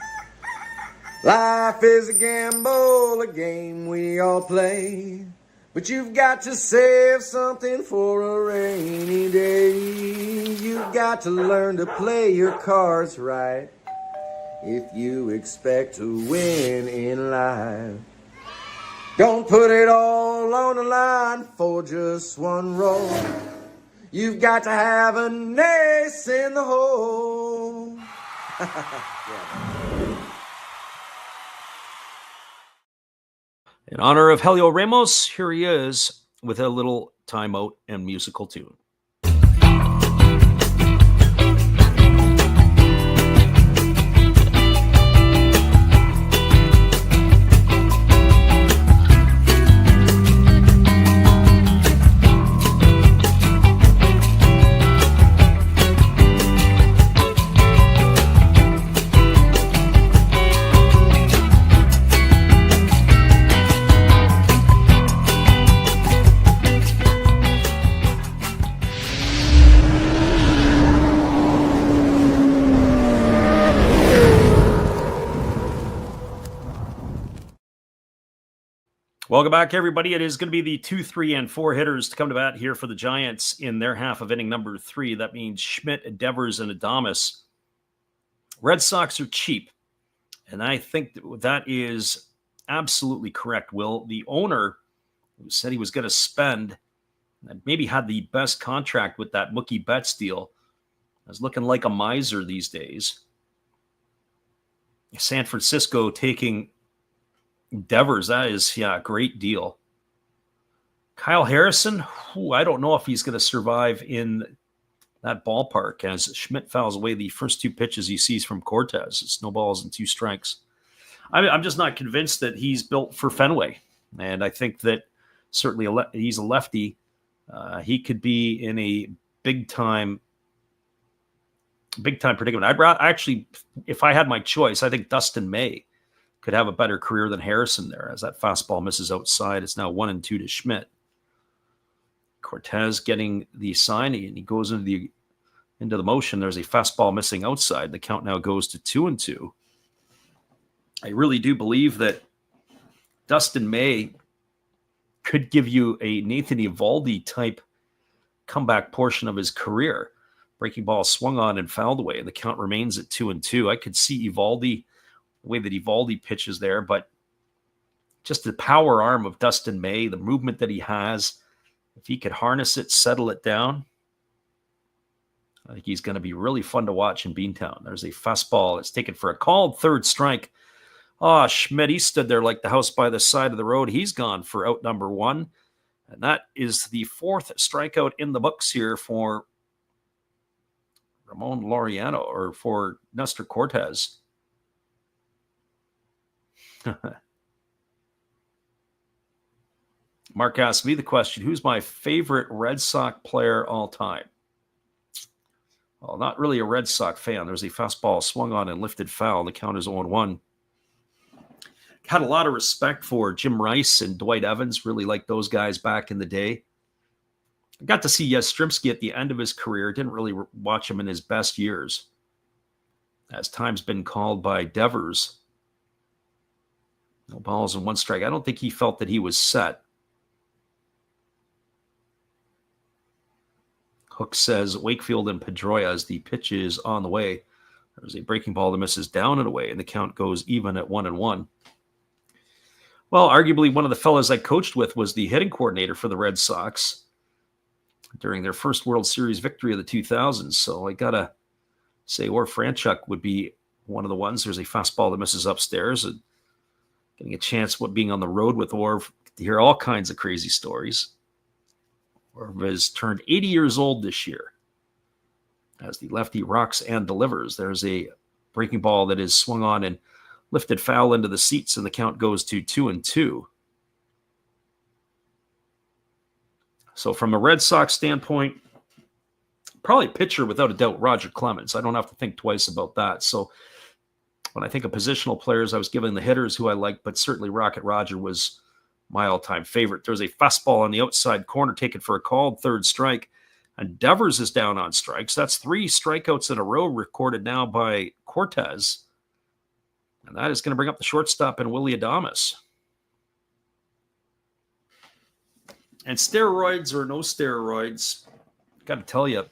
D: Life is a gamble, a game we all play, but you've got to save something for a rainy day. You've got to learn to play your cards right if you expect to win in life. Don't put it all on the line for just one roll. You've got to have an ace in the hole.
A: In honor of Helio Ramos, here he is with a little timeout and musical tune. Welcome back, everybody. It is going to be the 2, 3, and 4 hitters to come to bat here for the Giants in their half of inning number 3. That means Schmidt, Devers, and Adames. Red Sox are cheap, and I think that is absolutely correct, Will. The owner who said he was going to spend and maybe had the best contract with that Mookie Betts deal is looking like a miser these days. San Francisco taking Devers, that is, a great deal. Kyle Harrison, I don't know if he's going to survive in that ballpark as Schmidt fouls away the first 2 pitches he sees from Cortez. It's no balls and 2 strikes. I'm just not convinced that he's built for Fenway. And I think that certainly he's a lefty. He could be in a big-time predicament. Actually, if I had my choice, I think Dustin May could have a better career than Harrison there, as that fastball misses outside. It's now 1-2 to Schmidt. Cortez getting the sign, and he goes into the motion. There's a fastball missing outside. The count now goes to 2-2. I really do believe that Dustin May could give you a Nathan Eovaldi type comeback portion of his career. Breaking ball swung on and fouled away, and the count remains at 2-2. I could see Eovaldi, the way that Eovaldi pitches there, but just the power arm of Dustin May, the movement that he has, if he could harness it, settle it down, I think he's going to be really fun to watch in Beantown. There's a fastball. It's taken for a called third strike. Schmidt, he stood there like the house by the side of the road. He's gone for out number 1. And that is the 4th strikeout in the books here for Ramon Laureano, or for Nestor Cortez. Mark asked me the question, who's my favorite Red Sox player all time? Well, not really a Red Sox fan. There's a fastball swung on and lifted foul. The count is 0-1. Had a lot of respect for Jim Rice and Dwight Evans. Really liked those guys back in the day. I got to see Yastrzemski at the end of his career. Didn't really watch him in his best years, as time's been called by Devers. No balls and 1 strike. I don't think he felt that he was set. Hook says Wakefield and Pedroia as the pitch is on the way. There's a breaking ball that misses down and away, and the count goes even at 1-1. Well, arguably one of the fellas I coached with was the hitting coordinator for the Red Sox during their first World Series victory of the 2000s. So I got to say Orv Franchuk would be one of the ones. There's a fastball that misses upstairs. And getting a chance being on the road with Orv to hear all kinds of crazy stories. Orv has turned 80 years old this year. As the lefty rocks and delivers, there's a breaking ball that is swung on and lifted foul into the seats, and the count goes to 2-2. So from a Red Sox standpoint, probably pitcher without a doubt, Roger Clemens. I don't have to think twice about that. So when I think of positional players, I was giving the hitters who I liked, but certainly Rocket Roger was my all-time favorite. There's a fastball on the outside corner taken for a called third strike, and Devers is down on strikes. That's 3 strikeouts in a row recorded now by Cortez. And that is going to bring up the shortstop and Willie Adames. And steroids or no steroids, got to tell you,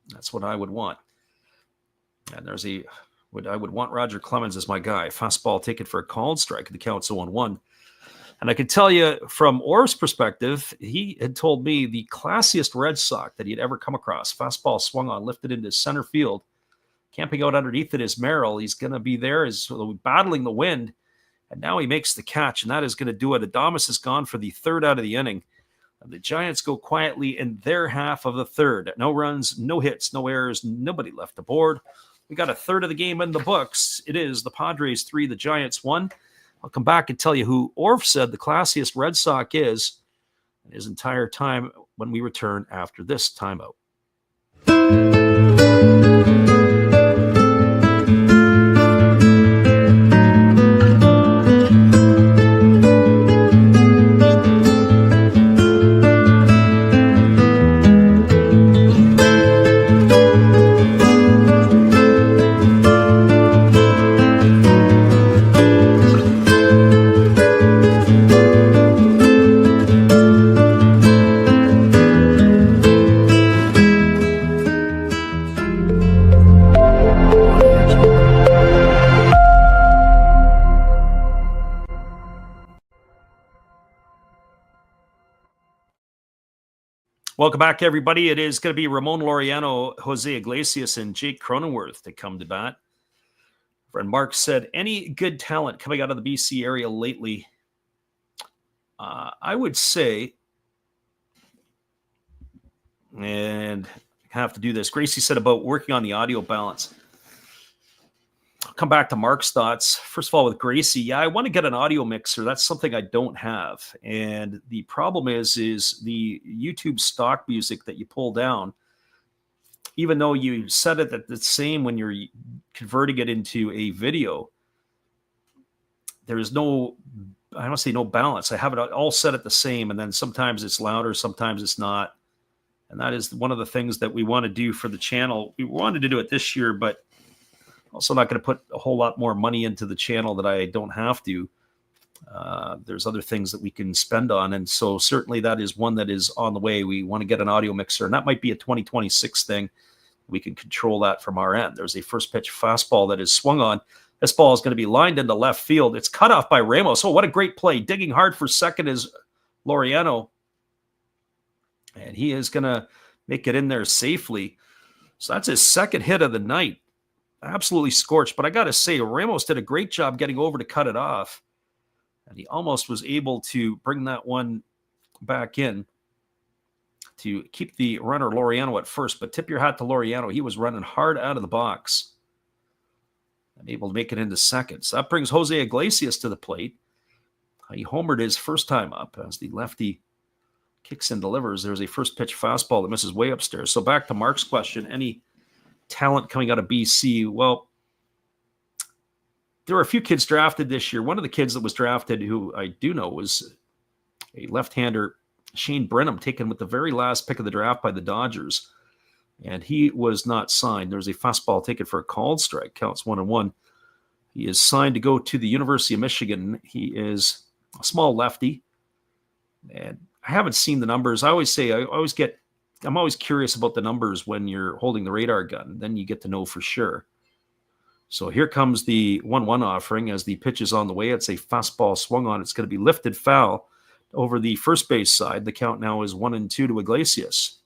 A: that's what I would want. And I would want Roger Clemens as my guy. Fastball taken for a called strike. The count's 0-1. And I can tell you from Orv's perspective, he had told me the classiest Red Sox that he had ever come across. Fastball swung on, lifted into center field. Camping out underneath it is Merrill. He's going to be there, is battling the wind. And now he makes the catch, and that is going to do it. Adames is gone for the 3rd out of the inning. And the Giants go quietly in their half of the 3rd. No runs, no hits, no errors, nobody left the board. We got a 1/3 of the game in the books. It is the Padres 3, the Giants 1. I'll come back and tell you who Orv said the classiest Red Sox is his entire time when we return after this timeout. Welcome back, everybody. It is going to be Ramon Laureano, Jose Iglesias, and Jake Cronenworth to come to bat. Friend Mark said, any good talent coming out of the BC area lately? I would say, and I have to do this. Gracie said about working on the audio balance. I'll come back to Mark's thoughts. First of all, with Gracie, yeah, I want to get an audio mixer. That's something I don't have. And the problem is the YouTube stock music that you pull down, even though you set it at the same when you're converting it into a video, there is no, I don't say no balance. I have it all set at the same, and then sometimes it's louder, sometimes it's not. And that is one of the things that we want to do for the channel. We wanted to do it this year, but also not going to put a whole lot more money into the channel that I don't have to. There's other things that we can spend on. And so certainly that is one that is on the way. We want to get an audio mixer, and that might be a 2026 thing. We can control that from our end. There's a first pitch fastball that is swung on. This ball is going to be lined into left field. It's cut off by Ramos. Oh, what a great play. Digging hard for second is Laureano. And he is going to make it in there safely. So that's his second hit of the night. Absolutely scorched. But I got to say, Ramos did a great job getting over to cut it off. And he almost was able to bring that one back in to keep the runner Laureano at first. But tip your hat to Laureano. He was running hard out of the box and able to make it into second. So that brings Jose Iglesias to the plate. He homered his first time up as the lefty kicks and delivers. There's a first pitch fastball that misses way upstairs. So back to Mark's question, any talent coming out of BC? Well, there were a few kids drafted this year. One of the kids that was drafted, who I do know, was a left-hander, Shane Brenham, taken with the very last pick of the draft by the Dodgers. And he was not signed. There was a fastball taken for a called strike. Counts 1-1. He is signed to go to the University of Michigan. He is a small lefty. And I haven't seen the numbers. I always say, I'm always curious about the numbers when you're holding the radar gun. Then you get to know for sure. So here comes the 1-1 offering as the pitch is on the way. It's a fastball swung on. It's going to be lifted foul over the first base side. The count now is 1-2 to Iglesias.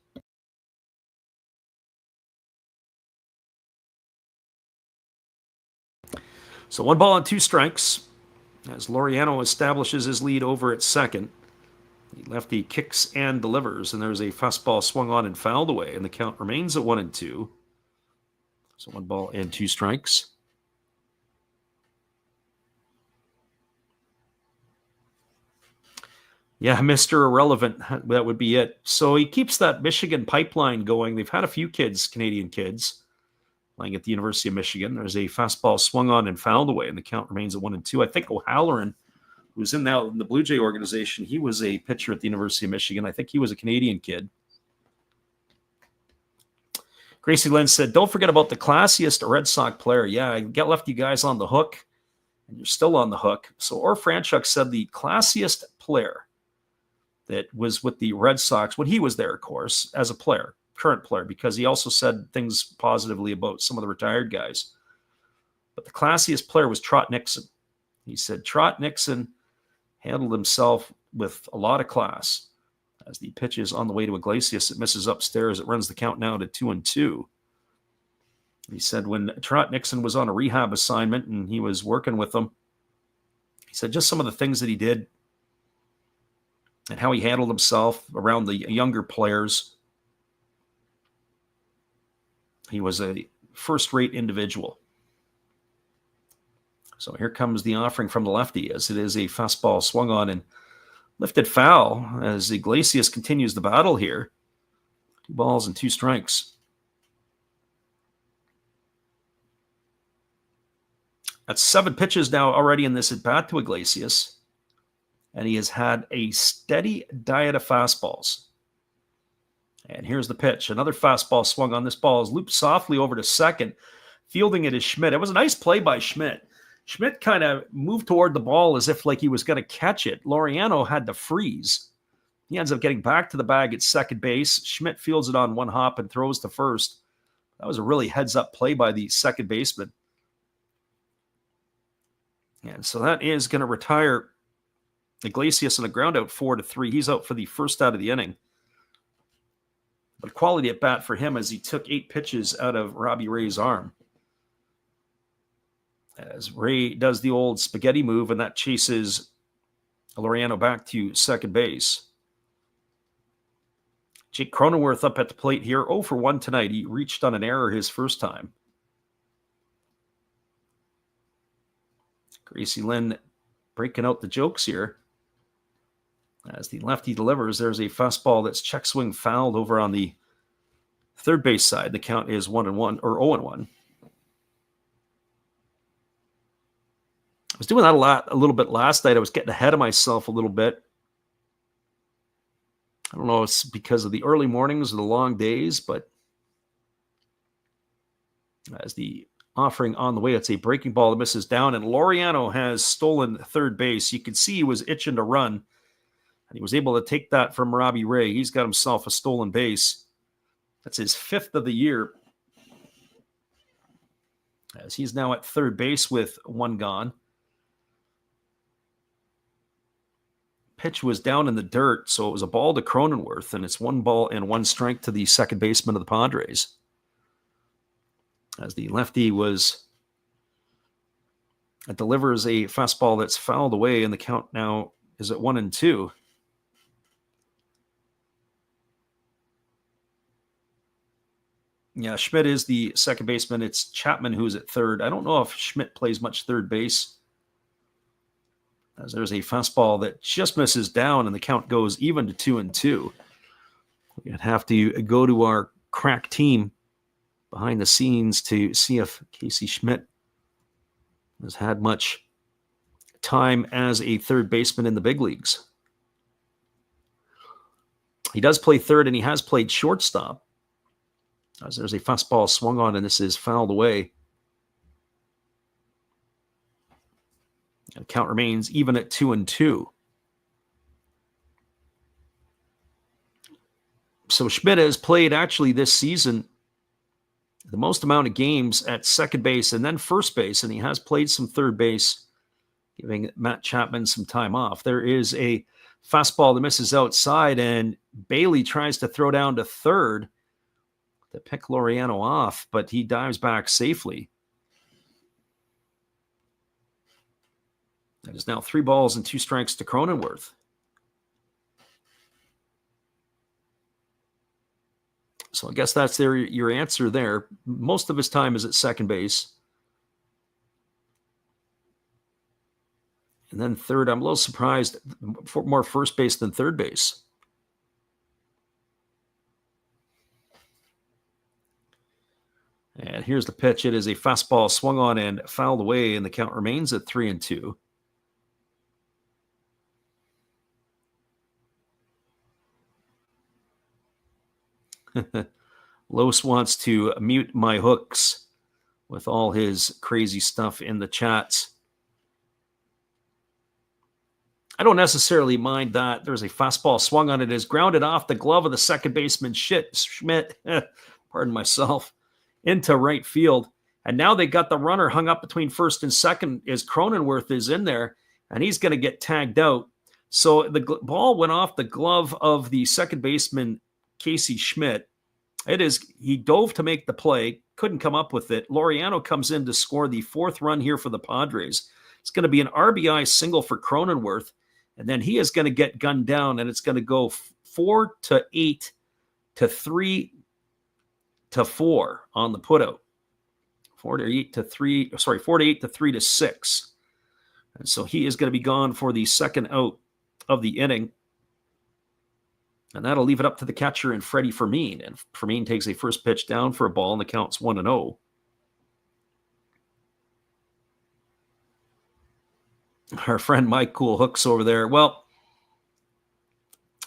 A: So 1 ball and 2 strikes as Laureano establishes his lead over at second. The lefty kicks and delivers, and there's a fastball swung on and fouled away, and the count remains at 1-2. So 1 ball and 2 strikes. Yeah, Mr. Irrelevant, that would be it. So he keeps that Michigan pipeline going. They've had a few kids, Canadian kids, playing at the University of Michigan. There's a fastball swung on and fouled away, and the count remains at 1-2. I think O'Halloran, who's in the Blue Jay organization, he was a pitcher at the University of Michigan. I think he was a Canadian kid. Gracie Lynn said, don't forget about the classiest Red Sox player. Yeah, I left you guys on the hook, and you're still on the hook. So Orr Franchuk said the classiest player that was with the Red Sox, when he was there, of course, as a player, current player, because he also said things positively about some of the retired guys. But the classiest player was Trot Nixon. He said Trot Nixon handled himself with a lot of class. As the pitch is on the way to Iglesias, it misses upstairs. It runs the count now to 2-2. He said when Trot Nixon was on a rehab assignment and he was working with them, he said just some of the things that he did and how he handled himself around the younger players. He was a first-rate individual. So here comes the offering from the lefty as it is a fastball swung on and lifted foul as Iglesias continues the battle here. 2 balls and 2 strikes. That's 7 pitches now already in this at-bat to Iglesias. And he has had a steady diet of fastballs. And here's the pitch. Another fastball swung on. This ball is looped softly over to second. Fielding it is Schmidt. It was a nice play by Schmidt. Schmidt kind of moved toward the ball as if like he was going to catch it. Laureano had to freeze. He ends up getting back to the bag at second base. Schmidt fields it on 1 hop and throws to first. That was a really heads-up play by the second baseman. And so that is going to retire Iglesias on a ground out 4-3. He's out for the first out of the inning. But quality at bat for him as he took 8 pitches out of Robbie Ray's arm. As Ray does the old spaghetti move, and that chases Laureano back to second base. Jake Cronenworth up at the plate here, 0 for 1 tonight. He reached on an error his first time. Gracie Lynn breaking out the jokes here. As the lefty delivers, there's a fastball that's check swing fouled over on the third base side. The count is 1-1 or 0-1. I was doing that a little bit last night. I was getting ahead of myself a little bit. I don't know if it's because of the early mornings or the long days, but as the offering on the way, it's a breaking ball that misses down, and Laureano has stolen third base. You can see he was itching to run, and he was able to take that from Robbie Ray. He's got himself a stolen base. That's his 5th of the year, as he's now at third base with 1 gone. Pitch was down in the dirt, so it was a ball to Cronenworth, and it's 1 ball and 1 strike to the second baseman of the Padres. As the lefty delivers a fastball that's fouled away, and the count now is at 1-2. Yeah, Schmidt is the second baseman. It's Chapman who's at third. I don't know if Schmidt plays much third base, as there's a fastball that just misses down, and the count goes even to 2-2. We'd have to go to our crack team behind the scenes to see if Casey Schmidt has had much time as a third baseman in the big leagues. He does play third, and he has played shortstop, as there's a fastball swung on, and this is fouled away. The count remains even at 2-2. So Schmidt has played actually this season the most amount of games at second base and then first base, and he has played some third base, giving Matt Chapman some time off. There is a fastball that misses outside, and Bailey tries to throw down to third to pick Laureano off, but he dives back safely. That is now 3 balls and 2 strikes to Cronenworth. So I guess that's your answer there. Most of his time is at second base. And then third, I'm a little surprised, more first base than third base. And here's the pitch. It is a fastball swung on and fouled away, and the count remains at 3-2. Los wants to mute my hooks with all his crazy stuff in the chats. I don't necessarily mind that. There's a fastball swung on it, is grounded off the glove of the second baseman Schmidt, pardon myself, into right field. And now they got the runner hung up between first and second as Cronenworth is in there, and he's going to get tagged out. So the ball went off the glove of the second baseman Casey Schmidt. He dove to make the play, couldn't come up with it. Laureano comes in to score the 4th run here for the Padres. It's going to be an RBI single for Cronenworth, and then he is going to get gunned down, and it's going to go 4-8 to 3-4 on the putout. 4-8 to 3-6. And so he is going to be gone for the second out of the inning. And that'll leave it up to the catcher and Freddie Fermin. And Fermin takes a first pitch down for a ball, and the count's 1-0. Our friend Mike Cool Hooks over there. Well,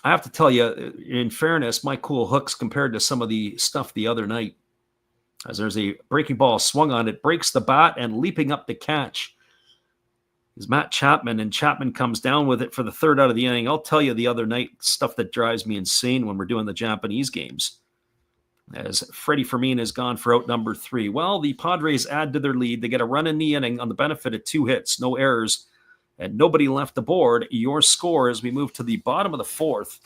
A: I have to tell you, in fairness, Mike Cool Hooks compared to some of the stuff the other night, as there's a breaking ball swung on, it breaks the bat, and leaping up to catch is Matt Chapman, and Chapman comes down with it for the 3rd out of the inning. I'll tell you the other night, stuff that drives me insane when we're doing the Japanese games, as Freddie Fermin has gone for out number 3. Well, the Padres add to their lead. They get a run in the inning on the benefit of 2 hits, no errors, and nobody left the board. Your score as we move to the bottom of the 4th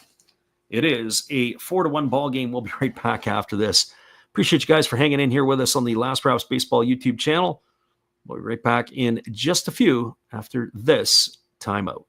A: It is a 4-1 ball game. We'll be right back after this. Appreciate you guys for hanging in here with us on the Last Raps Baseball YouTube channel. We'll be right back in just a few after this timeout.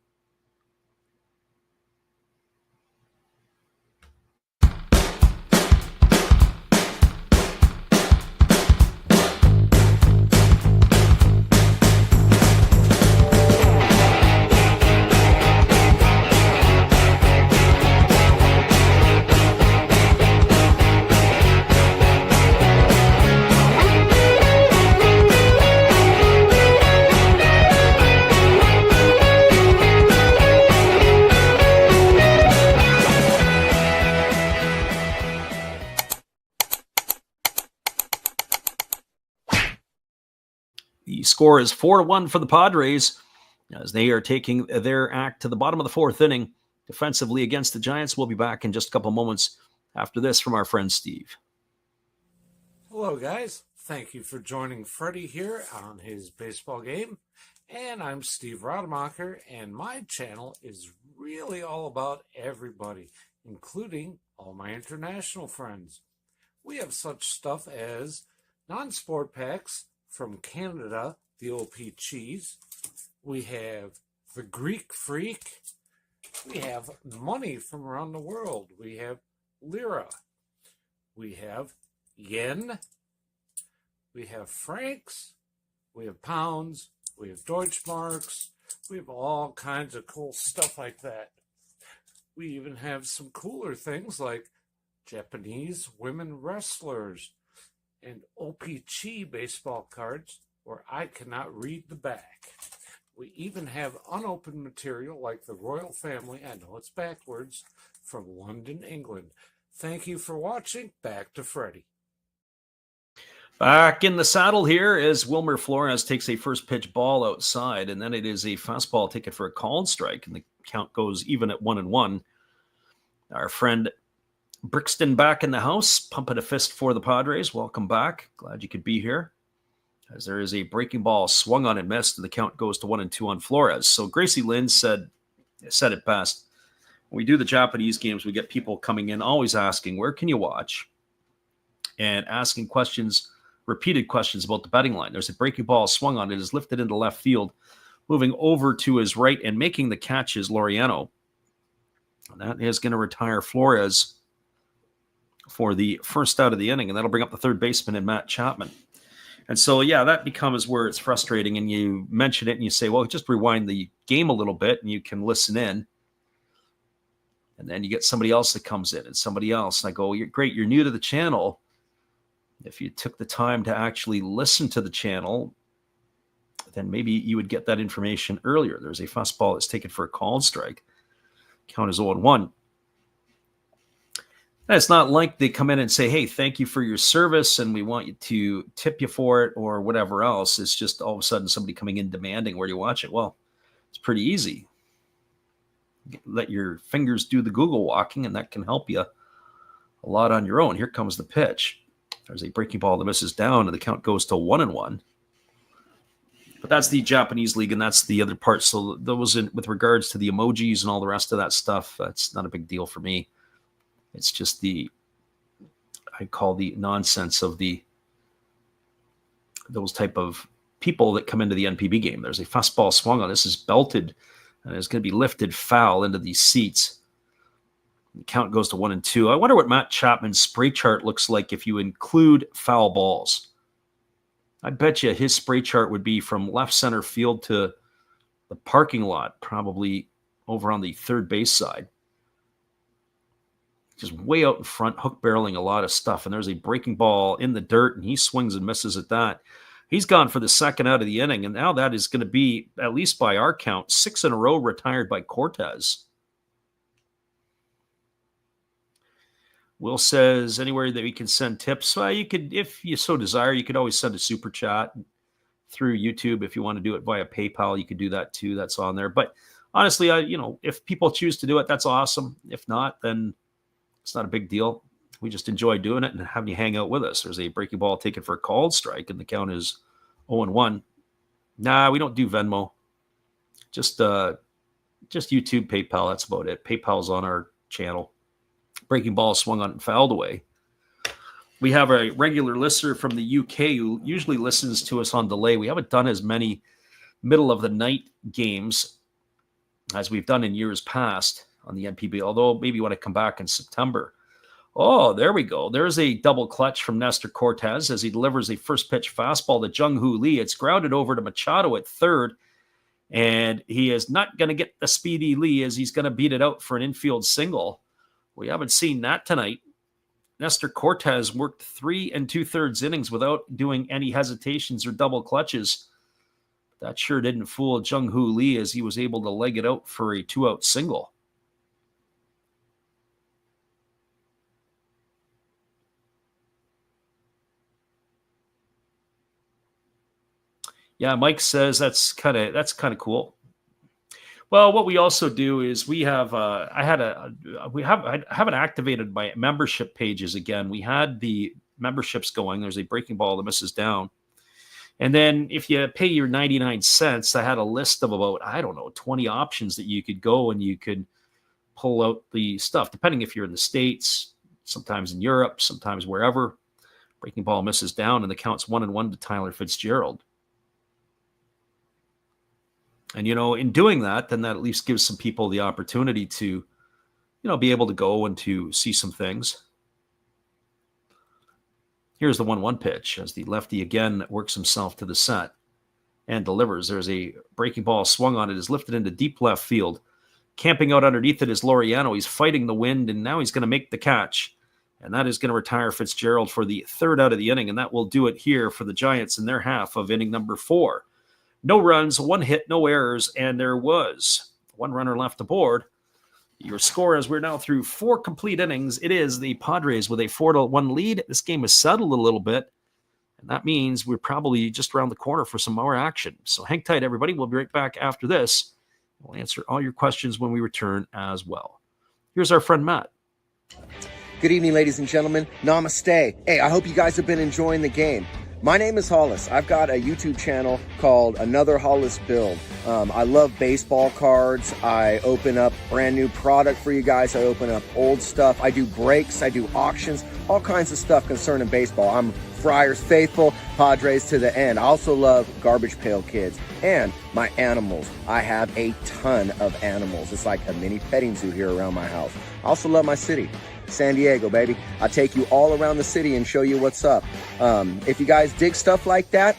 A: The score is 4-1 for the Padres as they are taking their act to the bottom of the fourth inning defensively against the Giants. We'll be back in just a couple moments after this from our friend Steve.
C: Hello, guys. Thank you for joining Freddie here on his baseball game. And I'm Steve Rademacher, and my channel is really all about everybody, including all my international friends. We have such stuff as non-sport packs from Canada, the OP cheese. We have the Greek freak. We have money from around the world. We have lira. We have yen. We have francs. We have pounds. We have Deutschmarks. We have all kinds of cool stuff like that. We even have some cooler things like Japanese women wrestlers and OP-Chi baseball cards where I cannot read the back. We even have unopened material like the royal family, I know it's backwards, from London, England. Thank you for watching. Back to Freddie.
A: Back in the saddle here as Wilmer Flores takes a first pitch ball outside, and then it is a fastball ticket for a called strike, and the count goes even at 1-1. Our friend Brixton back in the house, pumping a fist for the Padres. Welcome back. Glad you could be here. As there is a breaking ball swung on and missed, and the count goes to 1-2 on Flores. So Gracie Lynn said it best. When we do the Japanese games, we get people coming in always asking, where can you watch? And asking questions, repeated questions about the betting line. There's a breaking ball swung on. It is lifted into left field. Moving over to his right and making the catch is Laureano. And that is going to retire Flores for the first out of the inning, and that'll bring up the third baseman and Matt Chapman. And so, yeah, that becomes where it's frustrating, and you mention it and you say, well, just rewind the game a little bit and you can listen in. And then you get somebody else that comes in and somebody else. And I go, you're great, you're new to the channel. If you took the time to actually listen to the channel, then maybe you would get that information earlier. There's a fastball that's taken for a called strike. Count is 0-1. And it's not like they come in and say, hey, thank you for your service, and we want you to tip you for it or whatever else. It's just all of a sudden somebody coming in demanding, where do you watch it? Well, it's pretty easy. Let your fingers do the Google walking, and that can help you a lot on your own. Here comes the pitch. There's a breaking ball that misses down, and the count goes to 1-1. But that's the Japanese league, and that's the other part. So those with regards to the emojis and all the rest of that stuff, that's not a big deal for me. It's just I call the nonsense of those type of people that come into the NPB game. There's a fastball swung on. This is belted, and it's going to be lifted foul into these seats. The count goes to 1-2. I wonder what Matt Chapman's spray chart looks like if you include foul balls. I bet you his spray chart would be from left center field to the parking lot, probably over on the third base side. Just way out in front, hook barreling a lot of stuff. And there's a breaking ball in the dirt, and he swings and misses at that. He's gone for the second out of the inning, and now that is going to be, at least by our count, 6 in a row retired by Cortez. Will says, anywhere that we can send tips, well, you could, if you so desire, you could always send a super chat through YouTube. If you want to do it via PayPal, you could do that too. That's on there. But honestly, if people choose to do it, that's awesome. If not, then it's not a big deal. We just enjoy doing it and having you hang out with us. There's a breaking ball taken for a called strike, and the count is 0-1. Nah, we don't do Venmo. Just YouTube, PayPal. That's about it. PayPal's on our channel. Breaking ball swung on and fouled away. We have a regular listener from the UK who usually listens to us on delay. We haven't done as many middle of the night games as we've done in years past on the NPB, although maybe when I come back in September. Oh, there we go. There's a double clutch from Nestor Cortez as he delivers a first pitch fastball to Jung-Hoo Lee. It's grounded over to Machado at third, and he is not going to get the speedy Lee as he's going to beat it out for an infield single. We haven't seen that tonight. Nestor Cortez worked 3 2/3 innings without doing any hesitations or double clutches. That sure didn't fool Jung-Hoo Lee as he was able to leg it out for a 2-out single. Yeah, Mike says that's kind of cool. Well, what we also do is we have I haven't activated my membership pages again. We had the memberships going. There's a breaking ball that misses down. And then if you pay your 99 cents, I had a list of about, 20 options that you could go and you could pull out the stuff, depending if you're in the States, sometimes in Europe, sometimes wherever. Breaking ball misses down and the count's 1-1 to Tyler Fitzgerald. And, in doing that, then that at least gives some people the opportunity to, be able to go and to see some things. Here's the 1-1 pitch as the lefty again works himself to the set and delivers. There's a breaking ball swung on it, is lifted into deep left field. Camping out underneath it is Laureano. He's fighting the wind, and now he's going to make the catch. And that is going to retire Fitzgerald for the third out of the inning, and that will do it here for the Giants in their half of inning number 4. No runs, 1 hit, no errors, and there was 1 runner left aboard. Your score, as we're now through 4 complete innings, it is the Padres with a 4-1 lead. This game has settled a little bit, and that means we're probably just around the corner for some more action. So hang tight, everybody. We'll be right back after this. We'll answer all your questions when we return as well. Here's our friend Matt.
E: Good evening, ladies and gentlemen. Namaste. Hey, I hope you guys have been enjoying the game. My name is Hollis. I've got a YouTube channel called Another Hollis Build. I love baseball cards. I open up brand new product for you guys. I open up old stuff. I do breaks. I do auctions. All kinds of stuff concerning baseball. I'm Friars faithful, Padres to the end. I also love Garbage Pail Kids and my animals. I have a ton of animals. It's like a mini petting zoo here around my house. I also love my city. San Diego, baby. I'll take you all around the city and show you what's up. If you guys dig stuff like that,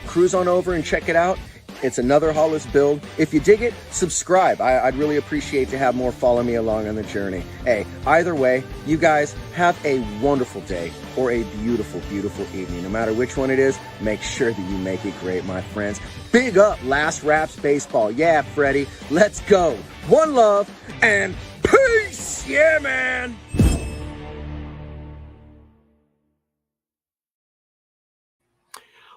E: cruise on over and check it out. It's Another Hollis Build. If you dig it, subscribe. I'd really appreciate to have more follow me along on the journey. Hey, either way, you guys have a wonderful day or a beautiful, beautiful evening. No matter which one it is, make sure that you make it great, my friends. Big up Last Raps Baseball. Yeah, Freddie, let's go. One love and peace. Yeah, man.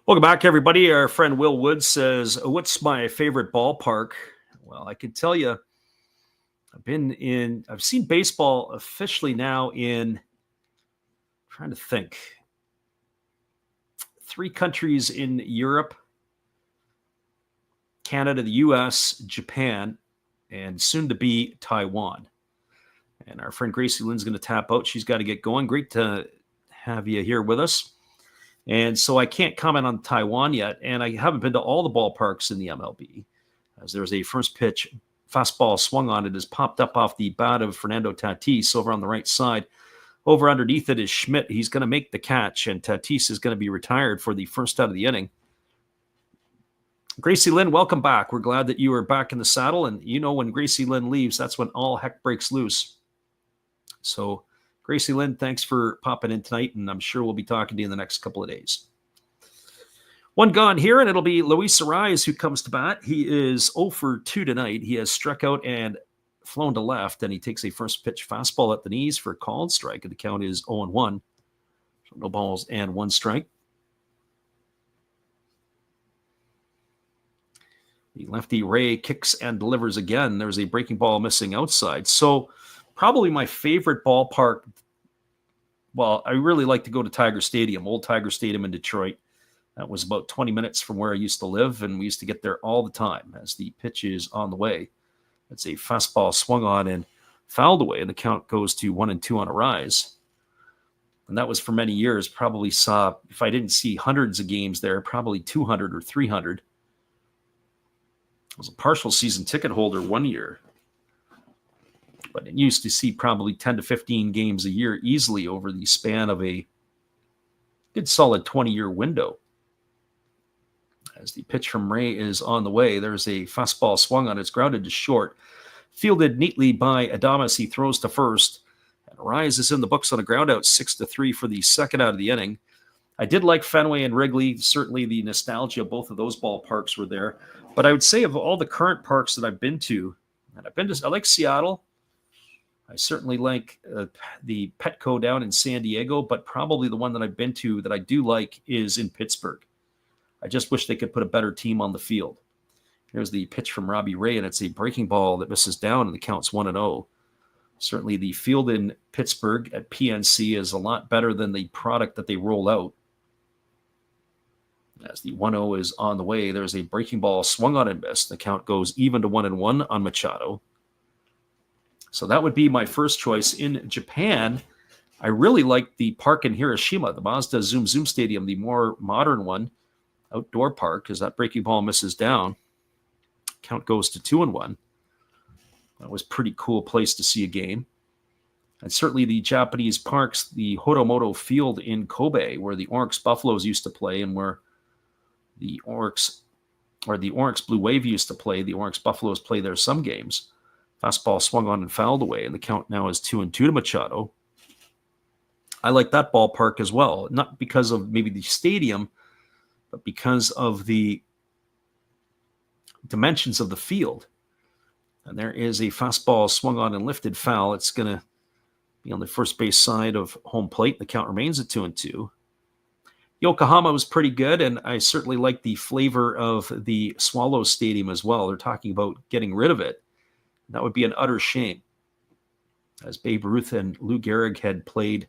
A: Welcome back, everybody. Our friend Will Wood says, what's my favorite ballpark? Well, I can tell you, I've seen baseball officially now in, trying to think, 3 countries in Europe, Canada, the US, Japan, and soon to be Taiwan. And our friend Gracie Lynn's going to tap out. She's got to get going. Great to have you here with us. And so I can't comment on Taiwan yet, and I haven't been to all the ballparks in the MLB, as there's a first pitch fastball swung on it, has popped up off the bat of Fernando Tatis over on the right side. Over underneath it is Schmidt. He's going to make the catch, and Tatis is going to be retired for the first out of the inning. Gracie Lynn, welcome back. We're glad that you are back in the saddle, and when Gracie Lynn leaves, that's when all heck breaks loose. So Gracie Lynn, thanks for popping in tonight, and I'm sure we'll be talking to you in the next couple of days. One gone here, and it'll be Luis Arraez who comes to bat. He is 0 for 2 tonight. He has struck out and flown to left, and he takes a first pitch fastball at the knees for a called strike, and the count is 0-1. So no balls and 1 strike. The lefty Ray kicks and delivers again. There's a breaking ball missing outside. So probably my favorite ballpark, well, I really like to go to Tiger Stadium, old Tiger Stadium in Detroit. That was about 20 minutes from where I used to live, and we used to get there all the time as the pitch is on the way. It's a fastball swung on and fouled away, and the count goes to 1-2 on a rise. And that was for many years. Probably saw, if I didn't see hundreds of games there, probably 200 or 300. I was a partial season ticket holder one year, but it used to see probably 10 to 15 games a year easily over the span of a good solid 20-year window. As the pitch from Ray is on the way, there's a fastball swung on. It's grounded to short. Fielded neatly by Adames. He throws to first. And Rise is in the books on a ground out, 6-3 for the second out of the inning. I did like Fenway and Wrigley. Certainly the nostalgia of both of those ballparks were there. But I would say of all the current parks that I've been to, and I like Seattle. I certainly like the Petco down in San Diego, but probably the one that I've been to that I do like is in Pittsburgh. I just wish they could put a better team on the field. Here's the pitch from Robbie Ray, and it's a breaking ball that misses down, and the count's 1-0. Certainly the field in Pittsburgh at PNC is a lot better than the product that they roll out. As the 1-0 is on the way, there's a breaking ball swung on and missed. The count goes even to 1-1 on Machado. So that would be my first choice. In Japan, I really like the park in Hiroshima, the Mazda Zoom Stadium, the more modern one, outdoor park, because that breaking ball misses down. Count goes to 2-1. That was a pretty cool place to see a game. And certainly the Japanese parks, the Horomoto Field in Kobe, where the Oryx Buffaloes used to play and where the Oryx Blue Wave used to play. The Oryx Buffaloes play there some games. Fastball swung on and fouled away, and the count now is 2-2 to Machado. I like that ballpark as well, not because of maybe the stadium, but because of the dimensions of the field. And there is a fastball swung on and lifted foul. It's going to be on the first base side of home plate. The count remains at 2-2. Yokohama was pretty good, and I certainly like the flavor of the Swallows Stadium as well. They're talking about getting rid of it. That would be an utter shame, as Babe Ruth and Lou Gehrig had played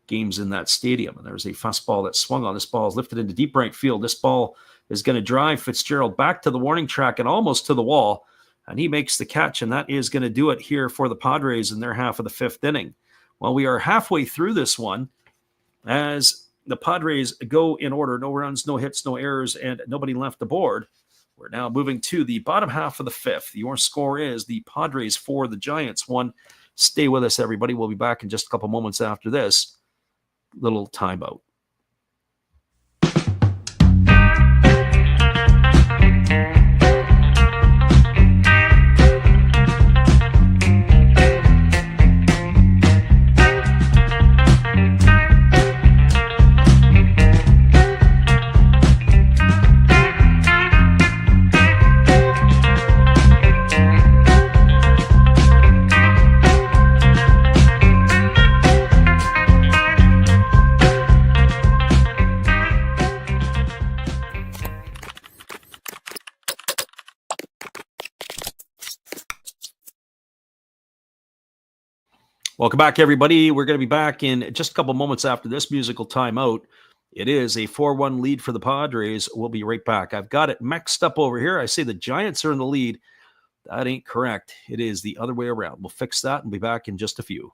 A: games in that stadium. And there's a fastball that swung on. This ball is lifted into deep right field. This ball is going to drive Fitzgerald back to the warning track and almost to the wall. And he makes the catch, and that is going to do it here for the Padres in their half of the fifth inning. Well, we are halfway through this one as the Padres go in order. No runs, no hits, no errors, and nobody left the board. We're now moving to the bottom half of the fifth. Your score is the Padres 4, the Giants 1. Stay with us, everybody. We'll be back in just a couple moments after this little timeout. Welcome back, everybody. We're going to be back in just a couple moments after this musical timeout. It is a 4-1 lead for the Padres. We'll be right back. I've got it mixed up over here. I say the Giants are in the lead. That ain't correct. It is the other way around. We'll fix that and be back in just a few.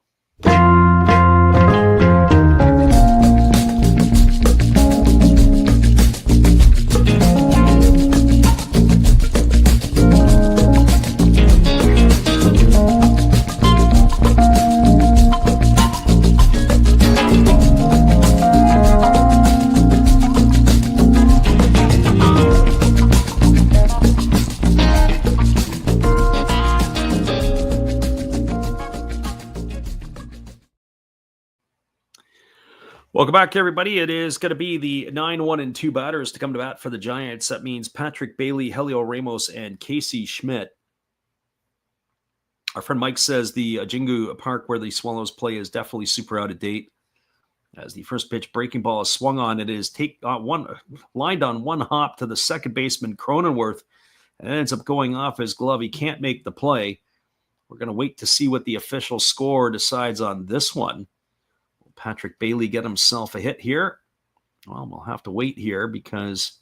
A: Welcome back, everybody. It is going to be the 9-1-2 batters to come to bat for the Giants. That means Patrick Bailey, Helio Ramos, and Casey Schmidt. Our friend Mike says the Jingu Park where the Swallows play is definitely super out of date. As the first pitch breaking ball is swung on, it is lined on one hop to the second baseman, Cronenworth, and it ends up going off his glove. He can't make the play. We're going to wait to see what the official score decides on this one. Patrick Bailey get himself a hit here? Well, we'll have to wait here because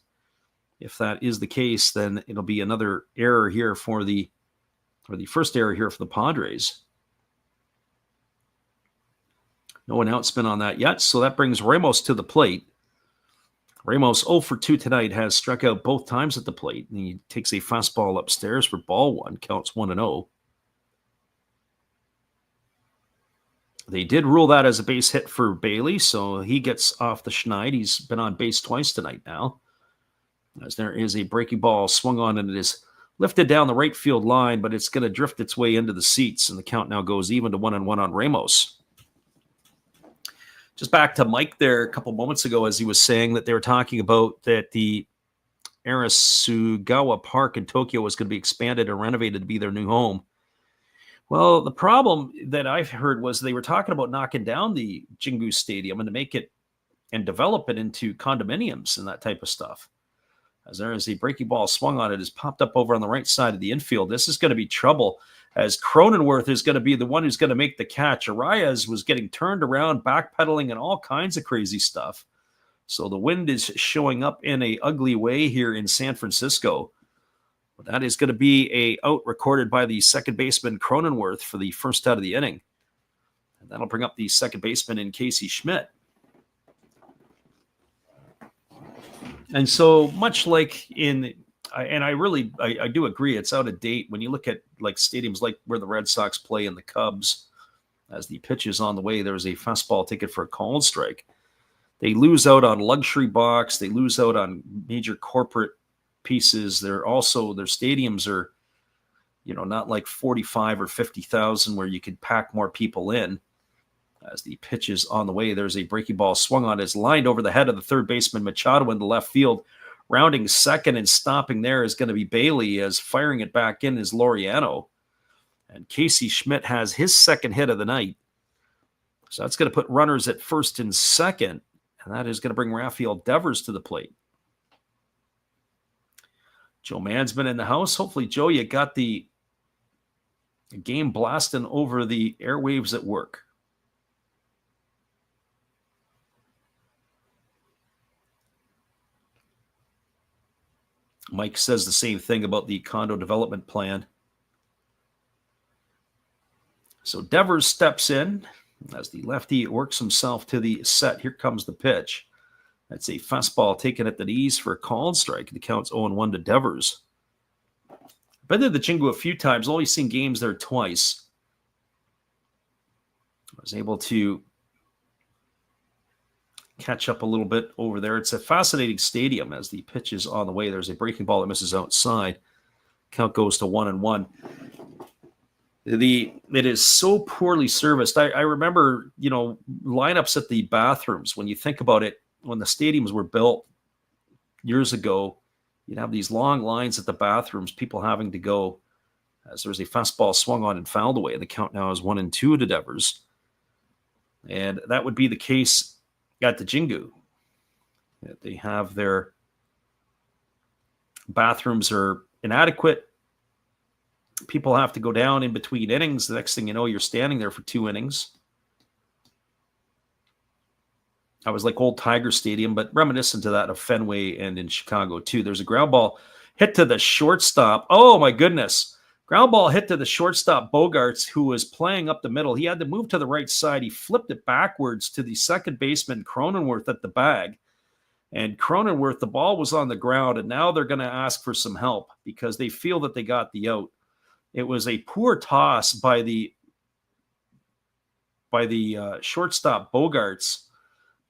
A: if that is the case, then it'll be another error here for the first error here for the Padres. No announcement on that yet, so that brings Ramos to the plate. Ramos 0 for 2 tonight, has struck out both times at the plate, and he takes a fastball upstairs for ball one, counts 1-0. They did rule that as a base hit for Bailey, so he gets off the schneid. He's been on base twice tonight now. As there is a breaking ball swung on, and it is lifted down the right field line, but it's going to drift its way into the seats, and the count now goes even to 1-1 on Ramos. Just back to Mike there a couple moments ago, as he was saying that they were talking about that the Arasugawa Park in Tokyo was going to be expanded and renovated to be their new home. Well, the problem that I've heard was they were talking about knocking down the Jingu Stadium and to make it and develop it into condominiums and that type of stuff. As there is a breaking ball swung on, it has popped up over on the right side of the infield. This is going to be trouble, as Cronenworth is going to be the one who's going to make the catch. Arias was getting turned around, backpedaling, and all kinds of crazy stuff. So the wind is showing up in an ugly way here in San Francisco. But that is going to be a out recorded by the second baseman Cronenworth for the first out of the inning. And that'll bring up the second baseman in Casey Schmidt. And so much like in, and I do agree, it's out of date when you look at like stadiums like where the Red Sox play and the Cubs. As the pitch is on the way, there's a fastball ticket for a called strike. They lose out on luxury box. They lose out on major corporate pieces. Their stadiums are, not like 45 or 50,000 where you could pack more people in. As the pitch is on the way, there's a breaking ball swung on. It's lined over the head of the third baseman, Machado, into left field. Rounding second and stopping there is going to be Bailey, as firing it back in is Laureano. And Casey Schmidt has his second hit of the night. So that's going to put runners at first and second, and that is going to bring Rafael Devers to the plate. Joe Mansman in the house. Hopefully, Joe, you got the game blasting over the airwaves at work. Mike says the same thing about the condo development plan. So Devers steps in as the lefty works himself to the set. Here comes the pitch. That's a fastball taken at the knees for a called strike. The count's 0-1 to Devers. Been to the Jingu a few times. Only seen games there twice. I was able to catch up a little bit over there. It's a fascinating stadium. As the pitch is on the way, there's a breaking ball that misses outside. Count goes to 1-1. It is so poorly serviced. I remember, lineups at the bathrooms. When you think about it, when the stadiums were built years ago, you'd have these long lines at the bathrooms, people having to go. As there's a fastball swung on and fouled away. The count now is 1-2 to Devers. And that would be the case at the Jingu. They have their bathrooms are inadequate. People have to go down in between innings. The next thing you know, you're standing there for 2 innings. I was like old Tiger Stadium, but reminiscent to that of Fenway and in Chicago too. There's a ground ball hit to the shortstop. Oh my goodness. Ground ball hit to the shortstop Bogarts, who was playing up the middle. He had to move to the right side. He flipped it backwards to the second baseman, Cronenworth, at the bag. And Cronenworth, the ball was on the ground, and now they're going to ask for some help because they feel that they got the out. It was a poor toss by the shortstop Bogarts,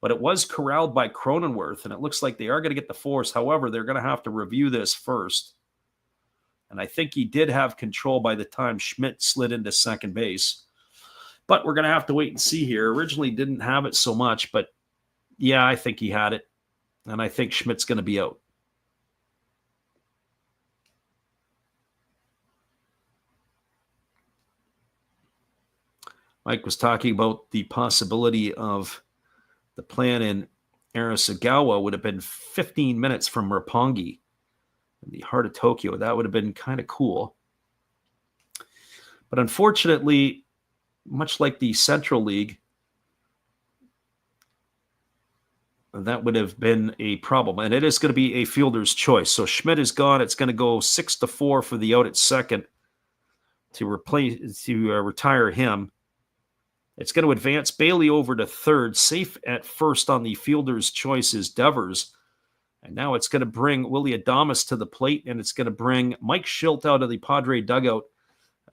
A: but it was corralled by Cronenworth, and it looks like they are going to get the force. However, they're going to have to review this first. And I think he did have control by the time Schmidt slid into second base. But we're going to have to wait and see here. Originally didn't have it so much, but yeah, I think he had it. And I think Schmidt's going to be out. Mike was talking about the possibility of the plan in Arasugawa would have been 15 minutes from Roppongi in the heart of Tokyo. That would have been kind of cool. But unfortunately, much like the Central League, that would have been a problem. And it is going to be a fielder's choice. So Schmidt is gone. It's going to go 6-4 for the out at second to retire him. It's going to advance Bailey over to third. Safe at first on the fielder's choice is Devers. And now it's going to bring Willie Adames to the plate, and it's going to bring Mike Schilt out of the Padre dugout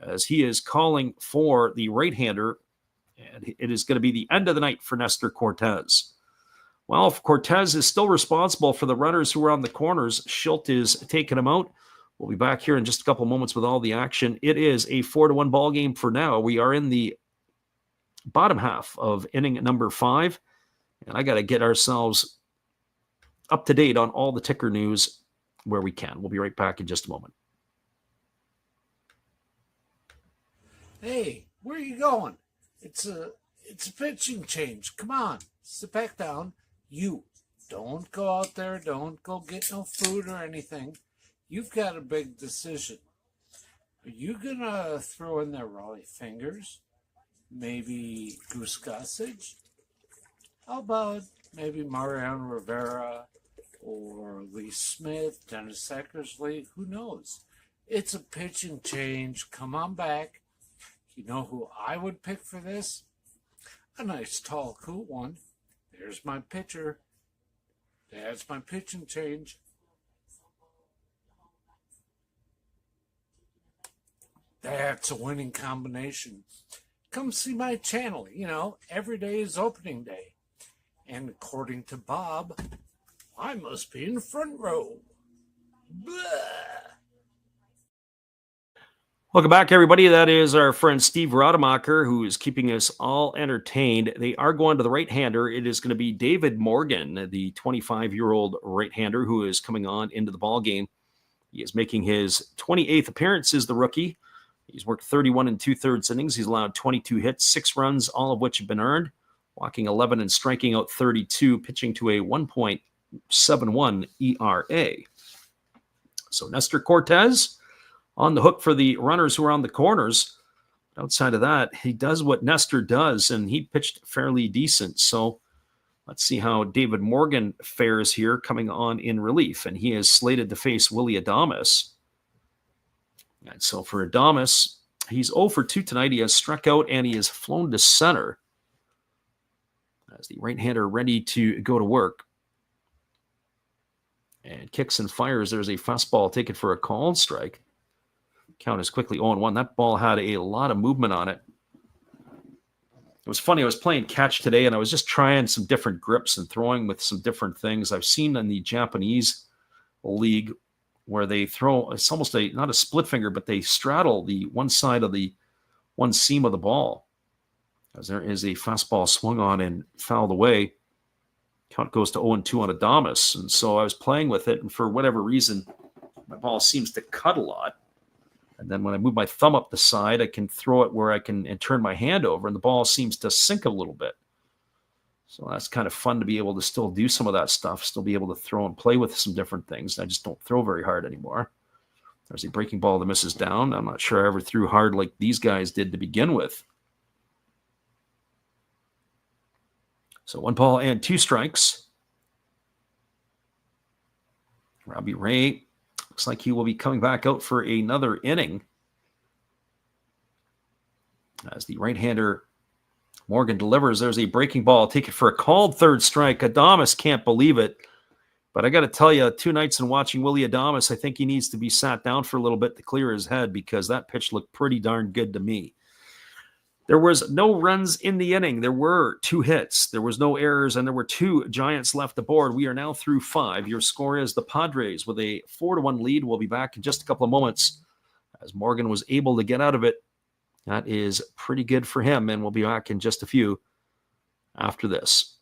A: as he is calling for the right-hander. And it is going to be the end of the night for Nestor Cortes. Well, Cortes is still responsible for the runners who are on the corners. Schilt is taking them out. We'll be back here in just a couple moments with all the action. It is a 4-1 ball game for now. We are in the bottom half of inning number 5, and I got to get ourselves up to date on all the ticker news where we can. We'll be right back in just a moment.
C: Hey, where are you going? It's a pitching change. Come on, sit back down. You don't go out there. Don't go get no food or anything. You've got a big decision. Are you gonna throw in there Raleigh Fingers? Maybe Goose Gossage? How about maybe Mariano Rivera or Lee Smith, Dennis Eckersley? Who knows? It's a pitching change. Come on back. You know who I would pick for this? A nice tall coot one. There's my pitcher. That's my pitching change. That's a winning combination. Come see my channel. You know, every day is opening day. And according to Bob, I must be in the front row. Blah.
A: Welcome back, everybody. That is our friend Steve Rademacher, who is keeping us all entertained. They are going to the right-hander. It is going to be David Morgan, the 25-year-old right-hander who is coming on into the ball game. He is making his 28th appearance as the rookie. He's worked 31 and 2/3 innings. He's allowed 22 hits, 6 runs, all of which have been earned, walking 11 and striking out 32, pitching to a 1.71 ERA. So Nestor Cortes on the hook for the runners who are on the corners. Outside of that, he does what Nestor does, and he pitched fairly decent. So let's see how David Morgan fares here coming on in relief. And he is slated to face Willie Adames. And so for Adames, he's 0 for 2 tonight. He has struck out, and he has flown to center as the right-hander ready to go to work. And kicks and fires. There's a fastball taken for a called strike. Count is quickly 0-1. That ball had a lot of movement on it. It was funny. I was playing catch today, and I was just trying some different grips and throwing with some different things. I've seen in the Japanese league where they throw, it's almost not a split finger, but they straddle the one side of the one seam of the ball. As there is a fastball swung on and fouled away. Count goes to 0-2 on Adames. And so I was playing with it, and for whatever reason, my ball seems to cut a lot. And then when I move my thumb up the side, I can throw it where I can and turn my hand over, and the ball seems to sink a little bit. So that's kind of fun to be able to still do some of that stuff, still be able to throw and play with some different things. I just don't throw very hard anymore. There's a breaking ball that misses down. I'm not sure I ever threw hard like these guys did to begin with. So 1 ball and 2 strikes. Robbie Ray looks like he will be coming back out for another inning. As the right-hander Morgan delivers, there's a breaking ball. Take it for a called third strike. Adames can't believe it. But I got to tell you, 2 nights in watching Willie Adames, I think he needs to be sat down for a little bit to clear his head because that pitch looked pretty darn good to me. There was no runs in the inning. There were 2 hits. There was no errors, and there were 2 Giants left aboard. We are now through 5. Your score is the Padres with a 4-1 lead. We'll be back in just a couple of moments as Morgan was able to get out of it. That is pretty good for him, and we'll be back in just a few after this.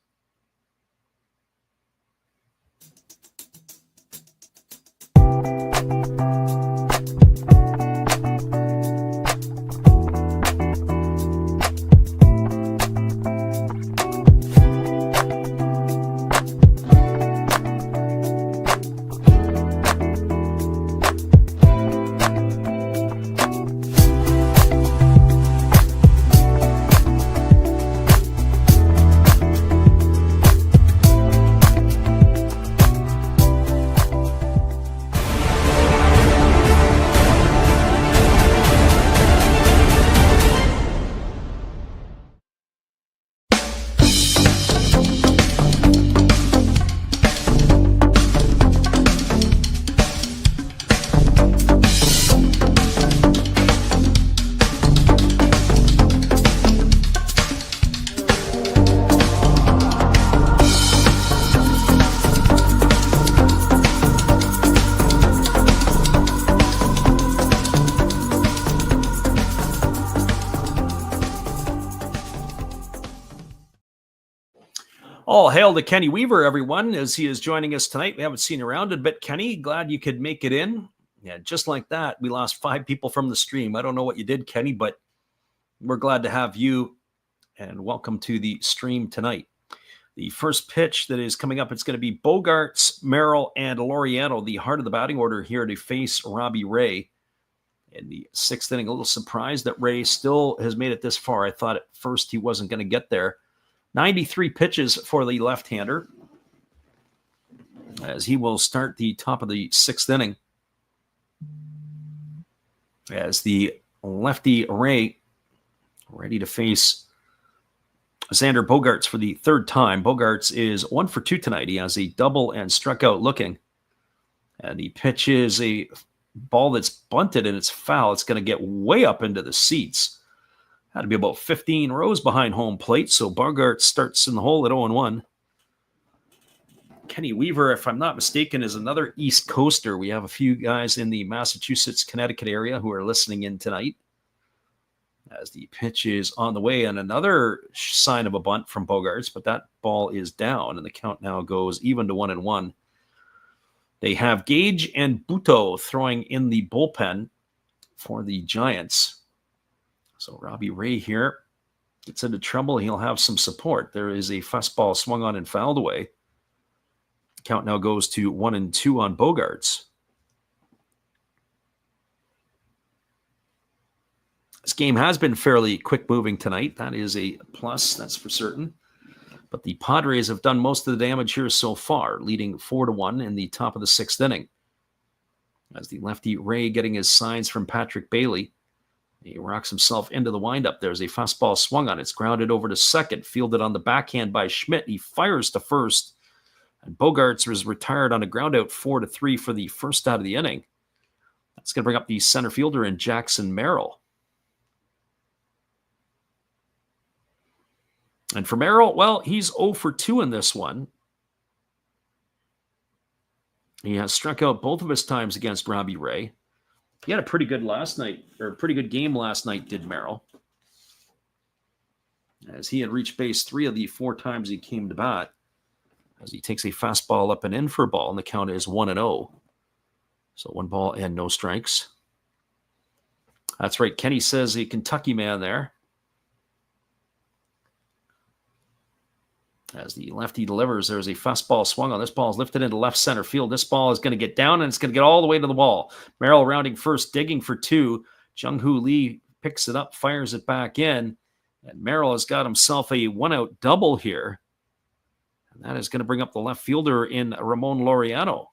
A: All hail to Kenny Weaver, everyone, as he is joining us tonight. We haven't seen you around a bit, Kenny. Glad you could make it in. Yeah, just like that, we lost 5 people from the stream. I don't know what you did, Kenny, but we're glad to have you, and welcome to the stream tonight. The first pitch that is coming up, it's going to be Bogaerts, Merrill, and Laureano, the heart of the batting order here to face Robbie Ray. In the 6th inning, a little surprised that Ray still has made it this far. I thought at first he wasn't going to get there. 93 pitches for the left-hander, as he will start the top of the 6th inning. As the lefty Ray ready to face Xander Bogaerts for the 3rd time. Bogaerts is 1 for 2 tonight. He has a double and struck out looking. And the pitch is a ball that's bunted and it's foul. It's going to get way up into the seats. Had to be about 15 rows behind home plate, so Bogaerts starts in the hole at 0-1. Kenny Weaver, if I'm not mistaken, is another East Coaster. We have a few guys in the Massachusetts, Connecticut area who are listening in tonight. As the pitch is on the way, and another sign of a bunt from Bogaerts, but that ball is down, and the count now goes even to 1-1. They have Gage and Buto throwing in the bullpen for the Giants. So Robbie Ray here gets into trouble. He'll have some support. There is a fastball swung on and fouled away. Count now goes to 1-2 on Bogaerts. This game has been fairly quick moving tonight. That is a plus, that's for certain. But the Padres have done most of the damage here so far, leading 4-1 in the top of the 6th inning. As the lefty Ray getting his signs from Patrick Bailey. He rocks himself into the windup. There's a fastball swung on. It's grounded over to second, fielded on the backhand by Schmidt. He fires to first, and Bogaerts was retired on a groundout 4-3 for the first out of the inning. That's going to bring up the center fielder in Jackson Merrill. And for Merrill, well, he's 0 for 2 in this one. He has struck out both of his times against Robbie Ray. He had a pretty good game last night, did Merrill. As he had reached base 3 of the 4 times he came to bat. As he takes a fastball up and in for a ball, and the count is 1-0. So 1 ball and no strikes. That's right. Kenny says a Kentucky man there. As the lefty delivers, there's a fastball swung on. This ball is lifted into left center field. This ball is going to get down, and it's going to get all the way to the wall. Merrill rounding first, digging for 2. Jung-Hoo Lee picks it up, fires it back in. And Merrill has got himself a 1-out double here. And that is going to bring up the left fielder in Ramon Laureano.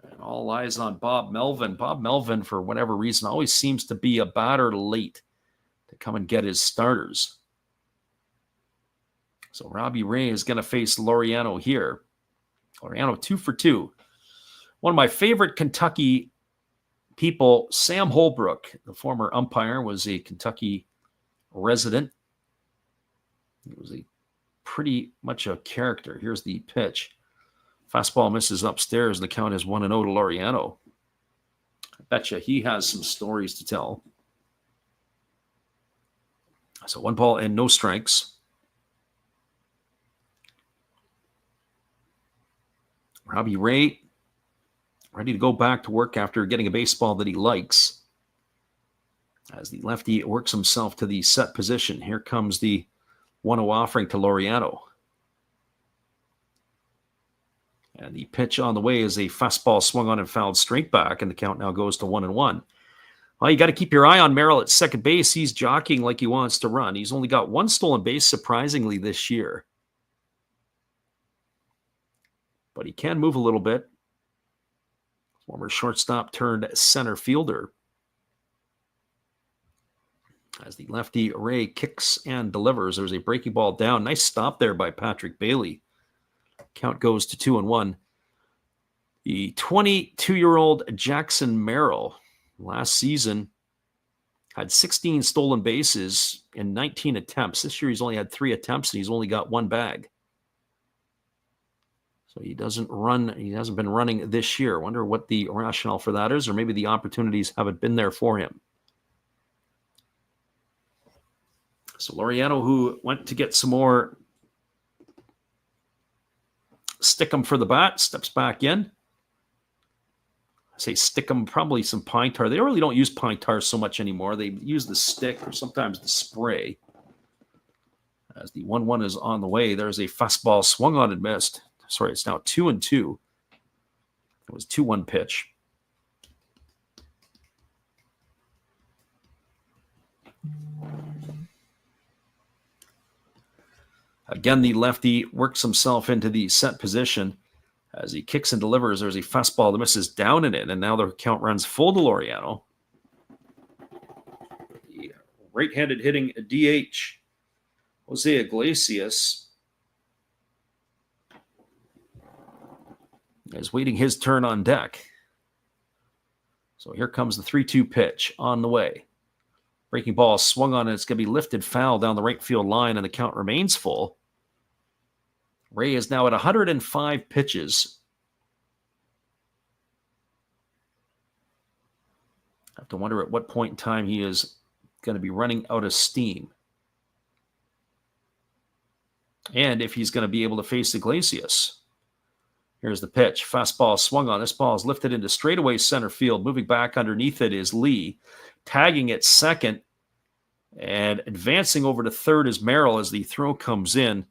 A: And all eyes on Bob Melvin. Bob Melvin, for whatever reason, always seems to be a batter late to come and get his starters. So Robbie Ray is going to face Laureano here. Laureano 2 for 2. One of my favorite Kentucky people, Sam Holbrook, the former umpire, was a Kentucky resident. He was pretty much a character. Here's the pitch. Fastball misses upstairs. The count is 1-0 to Laureano. I betcha he has some stories to tell. So 1 ball and no strikes. Robbie Ray ready to go back to work after getting a baseball that he likes. As the lefty works himself to the set position. Here comes the 1-0 offering to Laureano. And the pitch on the way is a fastball swung on and fouled straight back, and the count now goes to 1-1. Well, you got to keep your eye on Merrill at second base. He's jockeying like he wants to run. He's only got 1 stolen base, surprisingly, this year. But he can move a little bit. Former shortstop turned center fielder. As the lefty Ray kicks and delivers, there's a breaking ball down. Nice stop there by Patrick Bailey. Count goes to 2-1. The 22-year-old Jackson Merrill last season had 16 stolen bases in 19 attempts. This year he's only had 3 attempts and he's only got 1 bag. So he hasn't been running this year. Wonder what the rationale for that is, or maybe the opportunities haven't been there for him. So Laureano, who went to get some more Stickum for the bat, steps back in. I say Stickum, probably some pine tar. They really don't use pine tar so much anymore. They use the stick or sometimes the spray. As the 1-1 is on the way, there's a fastball swung on and missed. Sorry, it's now 2-2. It was 2-1 pitch. Again, the lefty works himself into the set position. As he kicks and delivers, there's a fastball that misses down and in, and now the count runs full to Laureano. The right-handed hitting DH, Jose Iglesias, is waiting his turn on deck. So here comes the 3-2 pitch on the way. Breaking ball swung on, and it's going to be lifted foul down the right field line, and the count remains full. Ray is now at 105 pitches. I have to wonder at what point in time he is going to be running out of steam. And if he's going to be able to face Iglesias. Here's the pitch. Fastball swung on. This ball is lifted into straightaway center field. Moving back underneath it is Lee. Tagging at second. And advancing over to third is Merrill as the throw comes in.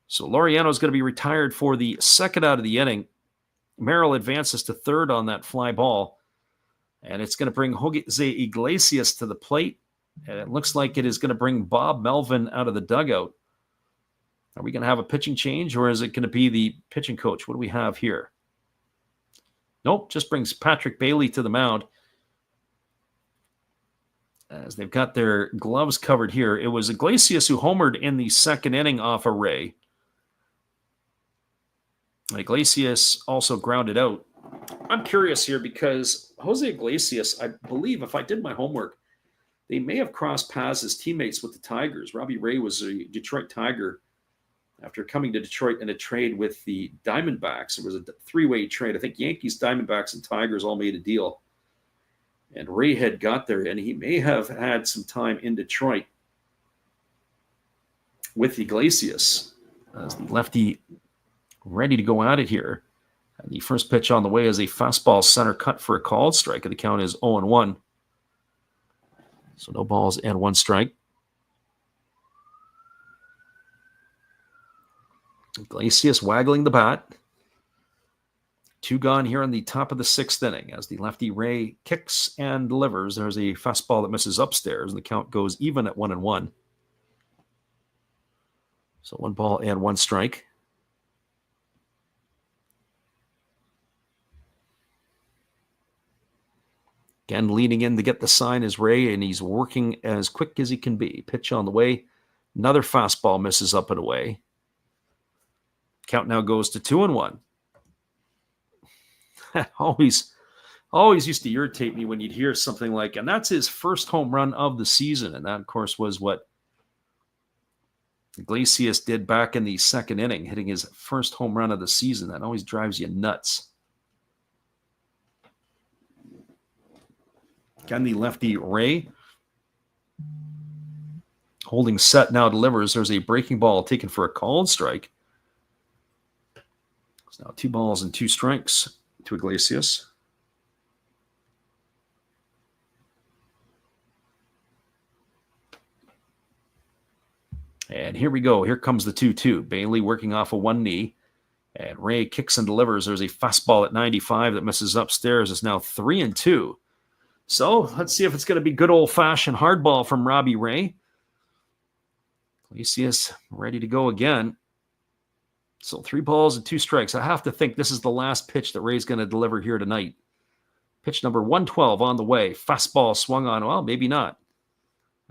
A: So Laureano is going to be retired for the second out of the inning. Merrill advances to third on that fly ball. And it's going to bring Jose Iglesias to the plate. And it looks like it is going to bring Bob Melvin out of the dugout. Are we going to have a pitching change, or is it going to be the pitching coach? What do we have here? Nope, just brings Patrick Bailey to the mound. As they've got their gloves covered here. It was Iglesias who homered in the second inning off a Ray. Iglesias also grounded out. I'm curious here because Jose Iglesias, I believe, if I did my homework, they may have crossed paths as teammates with the Tigers. Robbie Ray was a Detroit Tiger after coming to Detroit in a trade with the Diamondbacks. It was a three-way trade. I think Yankees, Diamondbacks, and Tigers all made a deal. And Ray had got there, and he may have had some time in Detroit with Iglesias as the lefty ready to go at it here. And the first pitch on the way is a fastball center cut for a called strike, and the count is 0-1. So no balls and one strike. Iglesias waggling the bat. 2 gone here on the top of the 6th inning as the lefty Ray kicks and delivers. There's a fastball that misses upstairs, and the count goes even at 1-1. So 1 ball and 1 strike. Again, leaning in to get the sign is Ray, and he's working as quick as he can be. Pitch on the way. Another fastball misses up and away. Count now goes to 2-1. always used to irritate me when you'd hear something like, and that's his first home run of the season. And that, of course, was what Iglesias did back in the second inning, hitting his first home run of the season. That always drives you nuts. Again, the lefty Ray holding set now delivers. There's a breaking ball taken for a called strike. It's now 2 balls and 2 strikes to Iglesias. And here we go. Here comes the 2-2. Bailey working off of one knee. And Ray kicks and delivers. There's a fastball at 95 that misses upstairs. It's now 3-2. So let's see if it's going to be good old-fashioned hardball from Robbie Ray. Iglesias ready to go again. So 3 balls and 2 strikes. I have to think this is the last pitch that Ray's going to deliver here tonight. Pitch number 112 on the way. Fastball swung on. Well, maybe not.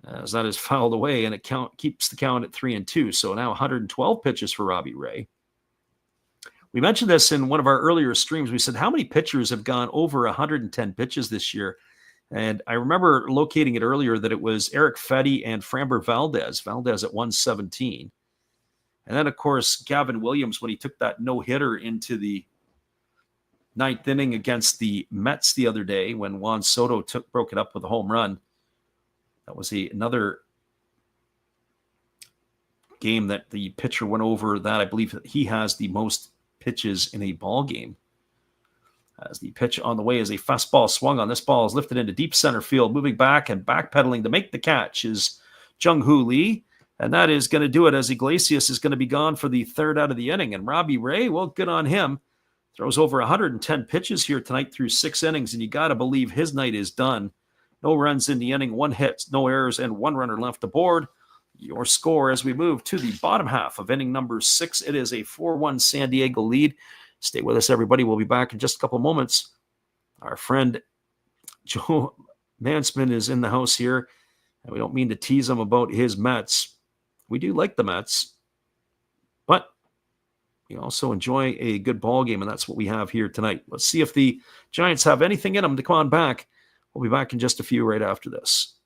A: As that is fouled away, and it keeps the count at 3-2. So now 112 pitches for Robbie Ray. We mentioned this in one of our earlier streams. We said, how many pitchers have gone over 110 pitches this year? And I remember locating it earlier that it was Eric Fetty and Framber Valdez. Valdez at 117. And then, of course, Gavin Williams, when he took that no-hitter into the 9th inning against the Mets the other day when Juan Soto broke it up with a home run. That was another game that the pitcher went over that. I believe he has the most pitches in a ball game. As the pitch on the way is a fastball swung on. This ball is lifted into deep center field. Moving back and backpedaling to make the catch is Jung-Hoo Lee. And that is going to do it, as Iglesias is going to be gone for the third out of the inning. And Robbie Ray, well, good on him. Throws over 110 pitches here tonight through 6 innings. And you got to believe his night is done. No runs in the inning, 1 hit, no errors, and 1 runner left aboard. Your score as we move to the bottom half of inning number 6. It is a 4-1 San Diego lead. Stay with us, everybody. We'll be back in just a couple moments. Our friend Joe Mansman is in the house here, and we don't mean to tease him about his Mets. We do like the Mets, but we also enjoy a good ball game, and that's what we have here tonight. Let's see if the Giants have anything in them to come on back. We'll be back in just a few right after this.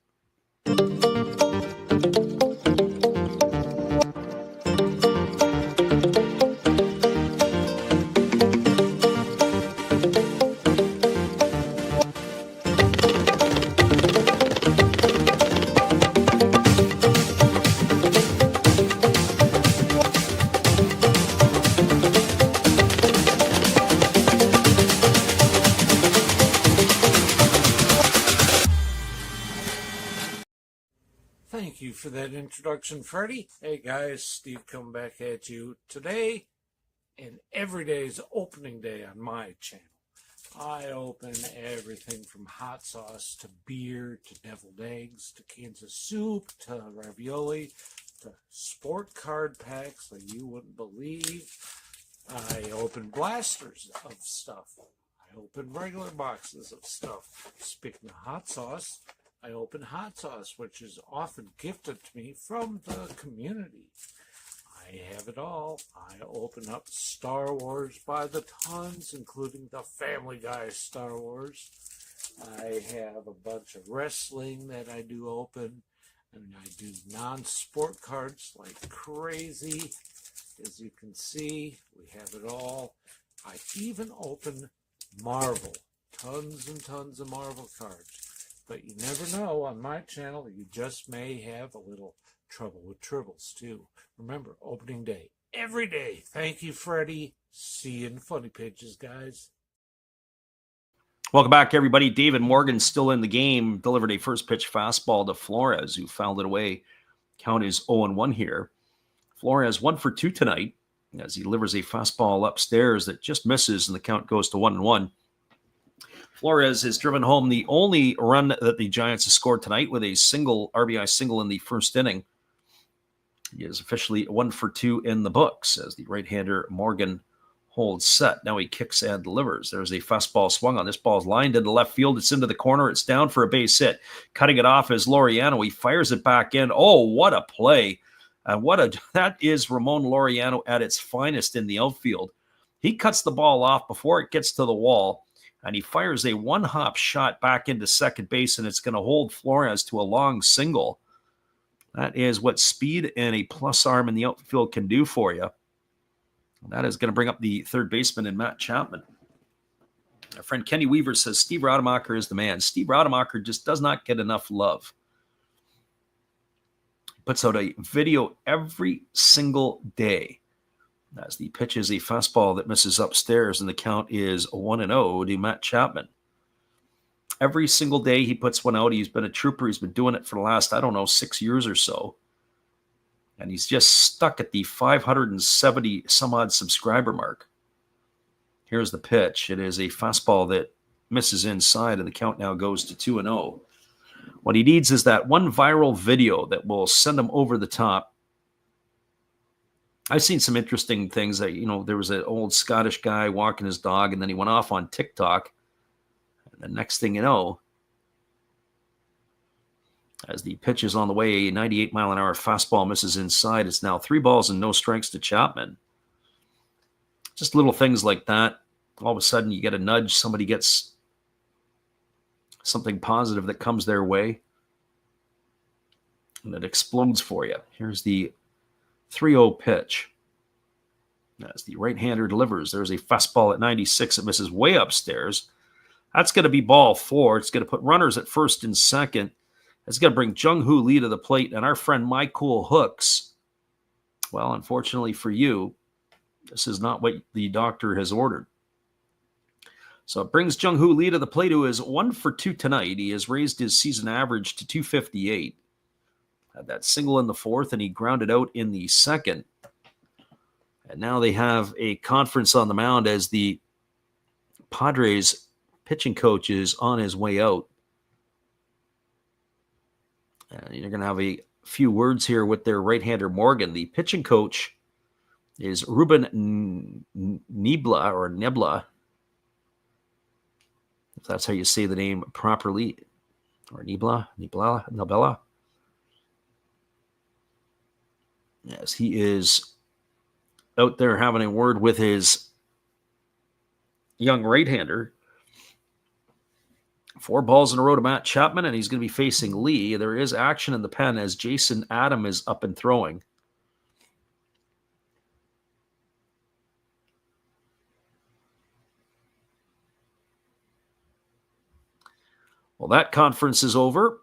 C: Thank you for that introduction, Freddie. Hey guys, Steve coming back at you today, and every day is opening day on my channel. I open everything from hot sauce to beer to deviled eggs to Kansas soup to ravioli to sport card packs like you wouldn't believe. I open blasters of stuff. I open regular boxes of stuff. Speaking of hot sauce, I open hot sauce, which is often gifted to me from the community. I have it all. I open up Star Wars by the tons, including the Family Guy Star Wars. I have a bunch of wrestling that I do open, and I do non-sport cards like crazy. As you can see, we have it all. I even open Marvel, tons and tons of Marvel cards. But you never know, on my channel, you just may have a little trouble with tribbles, too. Remember, opening day, every day. Thank you, Freddie. See you in Funny Pages, guys.
A: Welcome back, everybody. David Morgan still in the game. Delivered a first pitch fastball to Flores, who fouled it away. Count is 0-1 here. Flores 1 for 2 tonight, as he delivers a fastball upstairs that just misses, and the count goes to 1-1. Flores has driven home the only run that the Giants have scored tonight with a single RBI single in the first inning. He is officially 1 for 2 in the books as the right-hander Morgan holds set. Now he kicks and delivers. There's a fastball swung on. This ball is lined into left field. It's into the corner. It's down for a base hit. Cutting it off is Laureano. He fires it back in. Oh, what a play. That is Ramon Laureano at its finest in the outfield. He cuts the ball off before it gets to the wall, and he fires a one-hop shot back into second base, and it's going to hold Flores to a long single. That is what speed and a plus arm in the outfield can do for you. And that is going to bring up the third baseman in Matt Chapman. Our friend Kenny Weaver says Steve Rademacher is the man. Steve Rademacher just does not get enough love. He puts out a video every single day, as the pitch is a fastball that misses upstairs, and the count is 1-0 to Matt Chapman. Every single day he puts one out. He's been a trooper. He's been doing it for the last, 6 years or so. And he's just stuck at the 570 some odd subscriber mark. Here's the pitch. It is a fastball that misses inside, and the count now goes to 2-0. What he needs is that one viral video that will send him over the top. I've seen some interesting things that, there was an old Scottish guy walking his dog, and then he went off on TikTok. And the next thing you know, as the pitch is on the way, a 98-mile-an-hour fastball misses inside. It's now 3 balls and no strikes to Chapman. Just little things like that. All of a sudden, you get a nudge. Somebody gets something positive that comes their way, and it explodes for you. Here's the 3-0 pitch. As the right-hander delivers, there's a fastball at 96. It misses way upstairs. That's going to be ball 4. It's going to put runners at first and second. It's going to bring Jung-Hoo Lee to the plate. And our friend My Cool Hooks, well, unfortunately for you, This is not what the doctor has ordered. So it brings Jung-Hoo Lee to the plate, who is 1 for 2 tonight. He has raised his season average to 258. Had that single in the fourth, and he grounded out in the second. And now they have a conference on the mound as the Padres pitching coach is on his way out. And you're going to have a few words here with their right-hander Morgan. The pitching coach is Ruben Nebla, if that's how you say the name properly, or Nebla. Yes, he is out there having a word with his young right-hander. 4 balls in a row to Matt Chapman, and he's going to be facing Lee. There is action in the pen as Jason Adam is up and throwing. Well, that conference is over,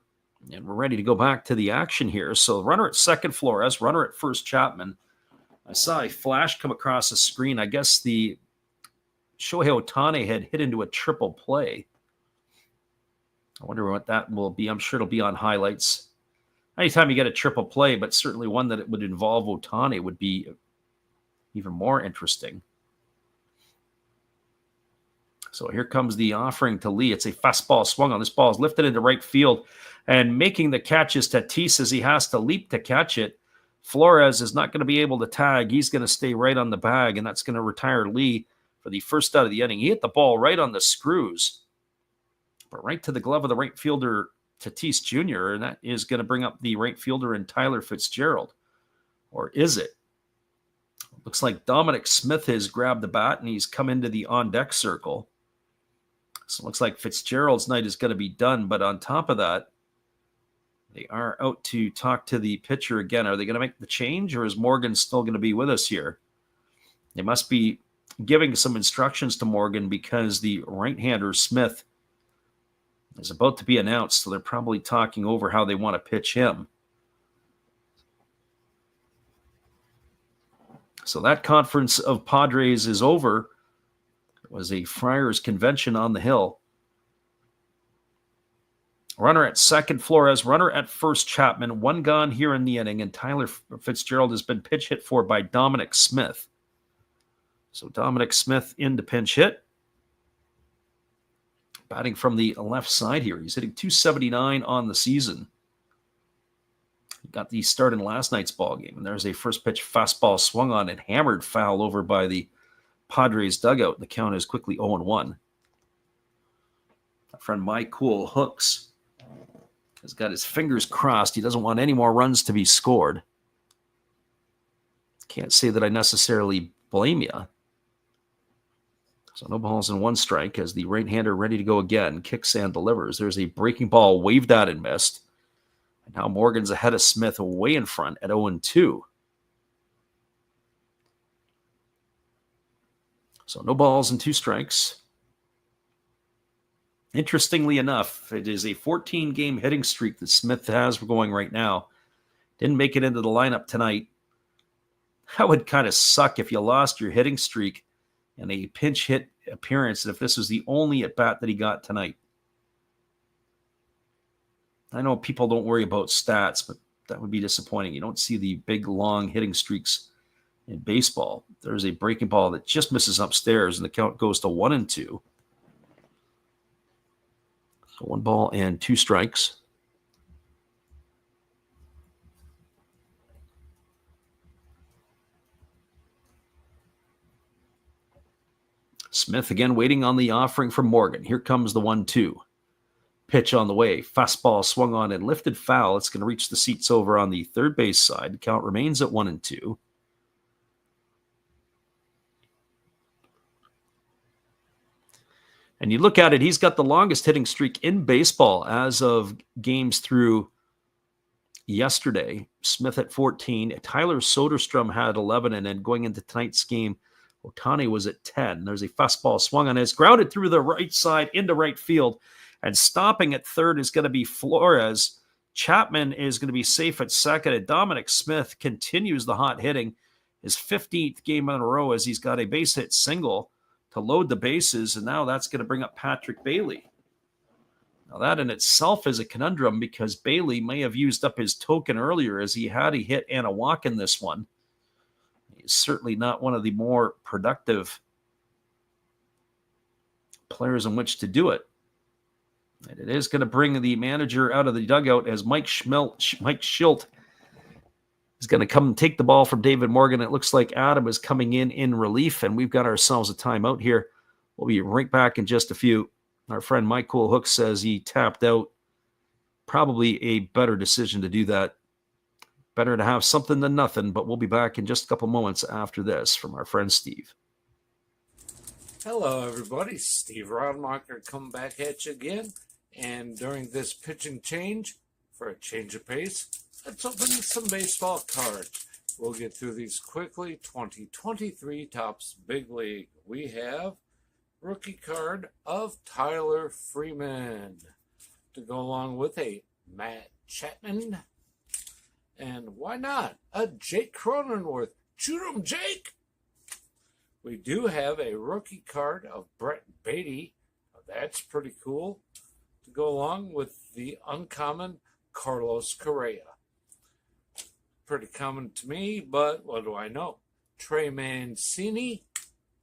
A: and we're ready to go back to the action here. So runner at second, Flores. Runner at first, Chapman. I saw a flash come across the screen. I guess the Shohei Ohtani had hit into a triple play. I wonder what that will be. I'm sure it'll be on highlights. Anytime you get a triple play, but certainly one that it would involve Ohtani would be even more interesting. So here comes the offering to Lee. It's a fastball swung on. This ball is lifted into right field, and making the catch is Tatis as he has to leap to catch it. Flores is not going to be able to tag. He's going to stay right on the bag, and that's going to retire Lee for the first out of the inning. He hit the ball right on the screws, but right to the glove of the right fielder, Tatis Jr., and that is going to bring up the right fielder in Tyler Fitzgerald. Or is it? Looks like Dominic Smith has grabbed the bat, and he's come into the on-deck circle. So it looks like Fitzgerald's night is going to be done, but on top of that, they are out to talk to the pitcher again. Are they going to make the change, or is Morgan still going to be with us here? They must be giving some instructions to Morgan because the right-hander, Smith, is about to be announced, so they're probably talking over how they want to pitch him. So that conference of Padres is over. It was a Friars convention on the hill. Runner at second, Flores. Runner at first, Chapman. 1 gone here in the inning, and Tyler Fitzgerald has been pinch hit for by Dominic Smith. So Dominic Smith in to pinch hit. Batting from the left side here. He's hitting .279 on the season. He got the start in last night's ball game, and there's a first pitch fastball swung on and hammered foul over by the Padres dugout. The count is quickly 0-1. My friend Mike Cool Hooks has got his fingers crossed. He doesn't want any more runs to be scored. Can't say that I necessarily blame you. So no balls and 1 strike as the right-hander ready to go again. Kicks and delivers. There's a breaking ball waved at and missed. And now Morgan's ahead of Smith way in front at 0-2. So no balls and 2 strikes. Interestingly enough, it is a 14-game hitting streak that Smith has going right now. Didn't make it into the lineup tonight. That would kind of suck if you lost your hitting streak in a pinch hit appearance, and if this was the only at-bat that he got tonight. I know people don't worry about stats, but that would be disappointing. You don't see the big, long hitting streaks in baseball. There's a breaking ball that just misses upstairs, and the count goes to 1-2. So 1 ball and 2 strikes. Smith again waiting on the offering from Morgan. Here comes the 1-2. Pitch on the way. Fastball swung on and lifted foul. It's going to reach the seats over on the third base side. Count remains at 1-2. And you look at it, he's got the longest hitting streak in baseball as of games through yesterday. Smith at 14. Tyler Soderstrom had 11, and then going into tonight's game, Ohtani was at 10. There's a fastball swung on. It's grounded through the right side into right field. And stopping at third is going to be Flores. Chapman is going to be safe at second. And Dominic Smith continues the hot hitting his 15th game in a row as he's got a base hit single to load the bases, and now that's going to bring up Patrick Bailey. Now that in itself is a conundrum because Bailey may have used up his token earlier as he had a hit and a walk in this one. He's certainly not one of the more productive players in which to do it. And it is going to bring the manager out of the dugout as Mike Schilt is going to come and take the ball from David Morgan. It looks like Adam is coming in relief, and we've got ourselves a timeout here. We'll be right back in just a few. Our friend Mike Cool Hook says he tapped out. Probably a better decision to do that. Better to have something than nothing, but we'll be back in just a couple moments after this from our friend Steve.
C: Hello, everybody. Steve Rodmacher coming back at you again. And during this pitching change, for a change of pace, let's open some baseball cards. We'll get through these quickly. 2023 Topps Big League. We have rookie card of Tyler Freeman to go along with a Matt Chapman. And why not a Jake Cronenworth? Shoot 'em, Jake! We do have a rookie card of Brett Beatty. That's pretty cool. To go along with the uncommon Carlos Correa. Pretty common to me, but what do I know? Trey Mancini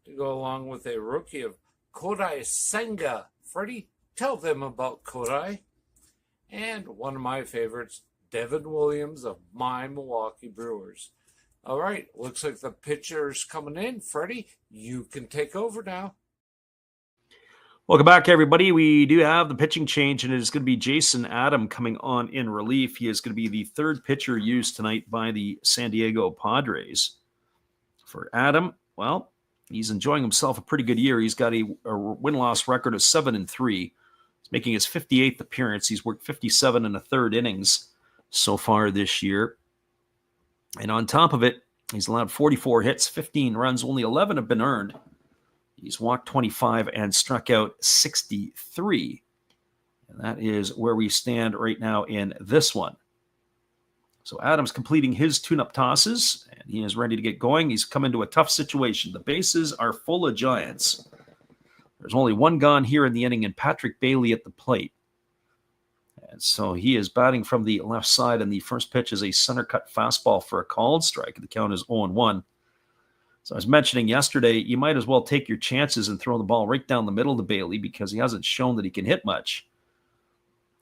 C: to go along with a rookie of Kodai Senga. Freddie, tell them about Kodai. And one of my favorites, Devin Williams of my Milwaukee Brewers. All right, looks like the pitcher's coming in. Freddie, you can take over now.
A: Welcome back, everybody. We do have the pitching change, and it is going to be Jason Adam coming on in relief. He is going to be the third pitcher used tonight by the San Diego Padres. For Adam, well, he's enjoying himself a pretty good year. He's got a win-loss record of 7-3. He's making his 58th appearance. He's worked 57 and a third innings so far this year. And on top of it, he's allowed 44 hits, 15 runs, only 11 have been earned. He's walked 25 and struck out 63. And that is where we stand right now in this one. So Adam's completing his tune-up tosses, and he is ready to get going. He's come into a tough situation. The bases are full of Giants. There's only one gone here in the inning, and Patrick Bailey at the plate. And so he is batting from the left side, and the first pitch is a center-cut fastball for a called strike. The count is 0-1. So I was mentioning yesterday, you might as well take your chances and throw the ball right down the middle to Bailey because he hasn't shown that he can hit much.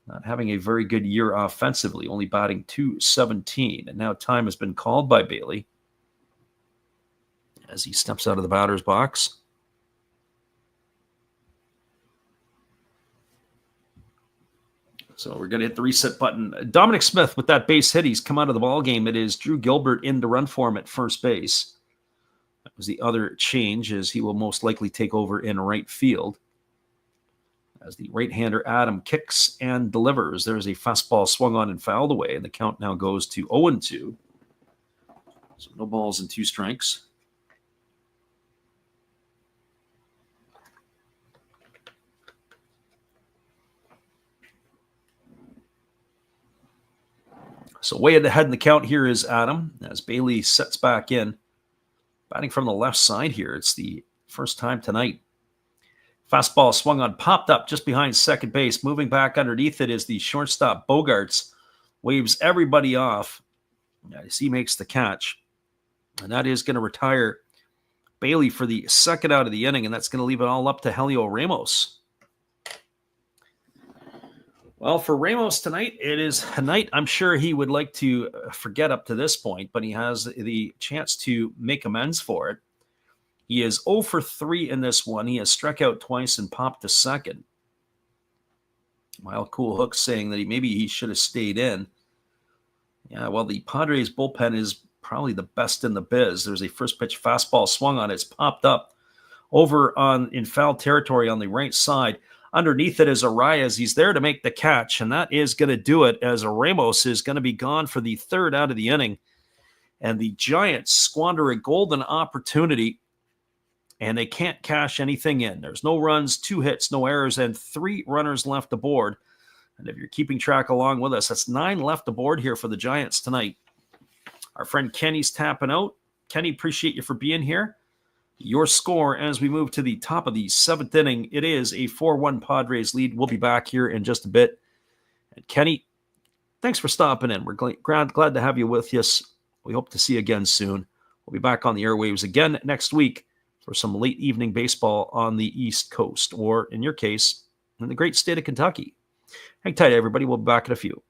A: Not having a very good year offensively, only batting .217. And now time has been called by Bailey as he steps out of the batter's box. So we're going to hit the reset button. Dominic Smith with that base hit. He's come out of the ball game. It is Drew Gilbert in to run for him at first base. That was the other change, as he will most likely take over in right field. As the right-hander Adam kicks and delivers. There's a fastball swung on and fouled away, and the count now goes to 0-2. So no balls and 2 strikes. So way ahead in the count here is Adam as Bailey sets back in. Batting from the left side here. It's the first time tonight. Fastball swung on, popped up just behind second base. Moving back underneath it is the shortstop Bogarts. Waves everybody off as he makes the catch. And that is going to retire Bailey for the second out of the inning, and that's going to leave it all up to Helio Ramos. Well, for Ramos tonight, it is a night I'm sure he would like to forget up to this point, but he has the chance to make amends for it. He is 0 for 3 in this one. He has struck out twice and popped to second. While Cool Hook saying that maybe he should have stayed in. Yeah, well, the Padres bullpen is probably the best in the biz. There's a first pitch fastball swung on. It's popped up over in foul territory on the right side. Underneath it is Arias. He's there to make the catch, and that is going to do it as Ramos is going to be gone for the third out of the inning. And the Giants squander a golden opportunity, and they can't cash anything in. There's no runs, 2 hits, no errors, and 3 runners left aboard. And if you're keeping track along with us, that's 9 left aboard here for the Giants tonight. Our friend Kenny's tapping out. Kenny, appreciate you for being here. Your score as we move to the top of the 7th inning, it is a 4-1 Padres lead. We'll be back here in just a bit. And Kenny, thanks for stopping in. We're glad to have you with us. We hope to see you again soon. We'll be back on the airwaves again next week for some late evening baseball on the East Coast, or in your case, in the great state of Kentucky. Hang tight, everybody. We'll be back in a few.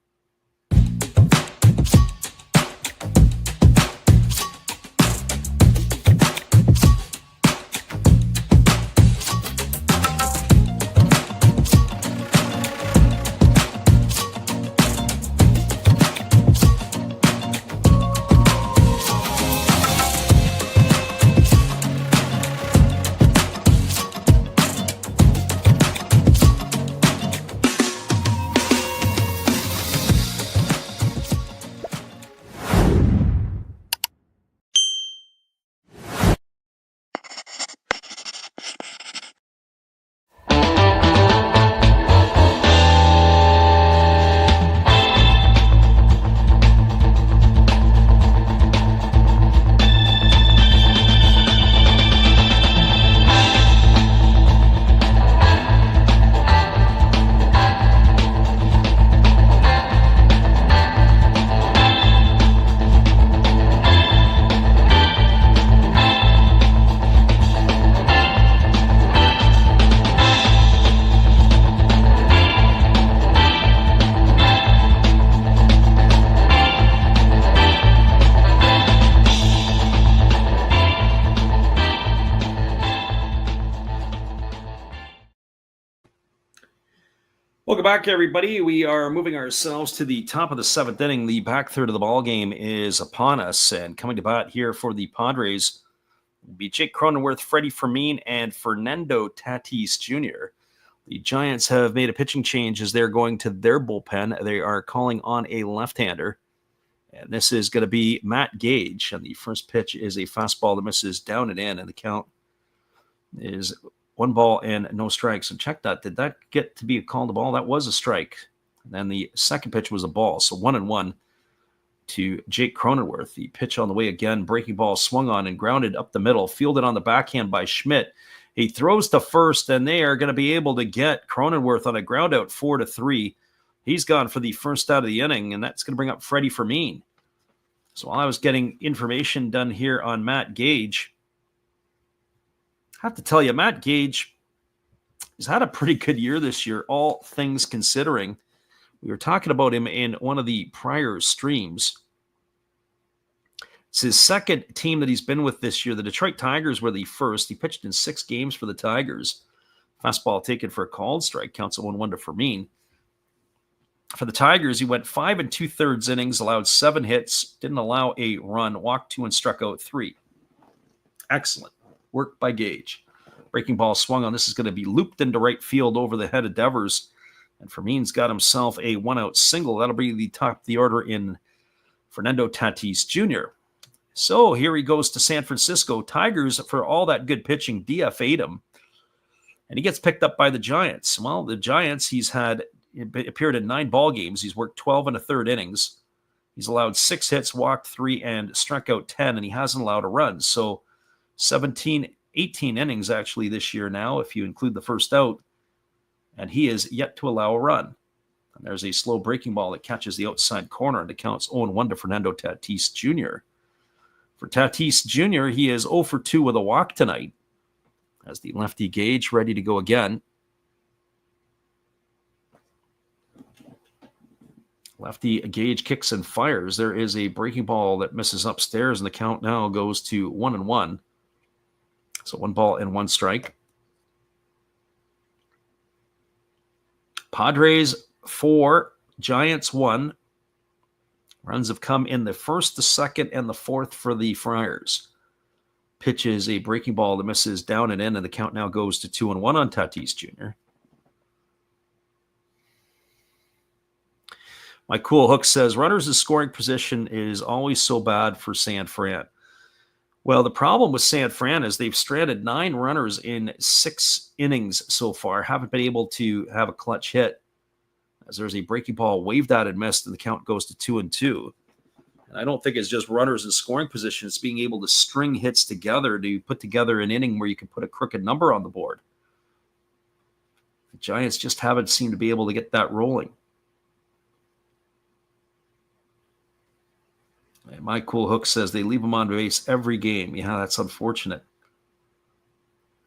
A: Welcome back, everybody. We are moving ourselves to the top of the 7th inning. The back third of the ball game is upon us, and coming to bat here for the Padres will be Jake Cronenworth, Freddie Fermin, and Fernando Tatis Jr. The Giants have made a pitching change as they're going to their bullpen. They are calling on a left-hander, and this is going to be Matt Gage. And the first pitch is a fastball that misses down and in, and the count is 1 ball and no strikes. So check that. Did that get to be a called ball? That was a strike. And then the second pitch was a ball. So 1-1 to Jake Cronenworth. The pitch on the way again. Breaking ball swung on and grounded up the middle. Fielded on the backhand by Schmidt. He throws to first, and they are going to be able to get Cronenworth on a ground out 4-3. He's gone for the first out of the inning, and that's going to bring up Freddie Fermin. So while I was getting information done here on Matt Gage, I have to tell you, Matt Gage has had a pretty good year this year, all things considering. We were talking about him in one of the prior streams. It's his second team that he's been with this year. The Detroit Tigers were the first. He pitched in 6 games for the Tigers. Fastball taken for a called strike. Counts at 1-1 to Fermin. For the Tigers, he went 5 2/3 innings, allowed 7 hits, didn't allow a run, walked 2 and struck out 3. Excellent work by Gage. Breaking ball swung on. This is going to be looped into right field over the head of Devers. And Fermin's got himself a 1-out single. That'll be the top of the order in Fernando Tatis Jr. So here he goes to San Francisco. Tigers, for all that good pitching, DFA'd him. And he gets picked up by the Giants. Well, the Giants, he's appeared in 9 ball games. He's worked 12 1/3 innings. He's allowed 6 hits, walked 3, and struck out 10, and he hasn't allowed a run. So 18 innings actually this year now, if you include the first out, and he is yet to allow a run. And there's a slow breaking ball that catches the outside corner, and it counts 0-1 to Fernando Tatis Jr. For Tatis Jr., he is 0 for 2 with a walk tonight, as the lefty Gage ready to go again. Lefty Gage kicks and fires. There is a breaking ball that misses upstairs, and the count now goes to 1-1. So 1 ball and 1 strike. Padres 4, Giants 1. Runs have come in the first, the second, and the fourth for the Friars. Pitches a breaking ball that misses down and in, and the count now goes to 2-1 on Tatis Jr. My Cool Hook says, runners' scoring position is always so bad for San Fran. Well, the problem with San Fran is they've stranded 9 runners in 6 innings so far, haven't been able to have a clutch hit, as there's a breaking ball waved at and missed, and the count goes to 2-2. And I don't think it's just runners in scoring position. It's being able to string hits together to put together an inning where you can put a crooked number on the board. The Giants just haven't seemed to be able to get that rolling. And My Cool Hook says they leave him on base every game. Yeah, that's unfortunate.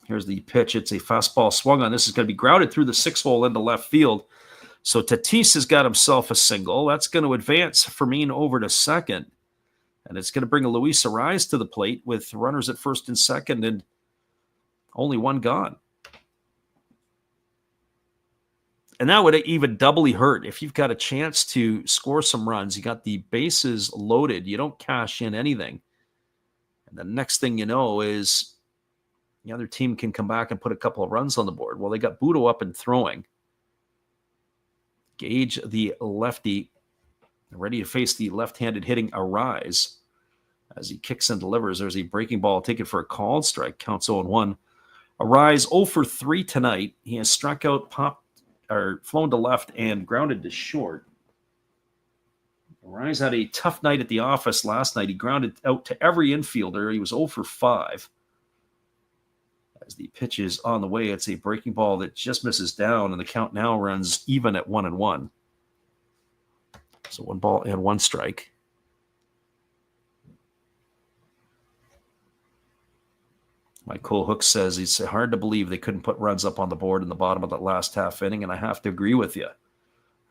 A: Here's the pitch. It's a fastball swung on. This is going to be grounded through the 6-hole into left field. So Tatis has got himself a single. That's going to advance Fermin over to second. And it's going to bring a Luis Arraez to the plate with runners at first and second and only one gone. And that would even doubly hurt if you've got a chance to score some runs. You got the bases loaded. You don't cash in anything. And the next thing you know is the other team can come back and put a couple of runs on the board. Well, they got Budo up and throwing. Gage, the lefty, ready to face the left-handed hitting Arraez. As he kicks and delivers, there's a breaking ball taken for a called strike. Counts 0-1. Arraez 0 for 3 tonight. He has struck out, flown to left, and grounded to short. Arraez had a tough night at the office last night. He grounded out to every infielder. He was 0 for 5. As the pitch is on the way, it's a breaking ball that just misses down, and the count now runs even at 1-1. So 1 ball and 1 strike. My Cool Hook says it's hard to believe they couldn't put runs up on the board in the bottom of that last half inning, and I have to agree with you.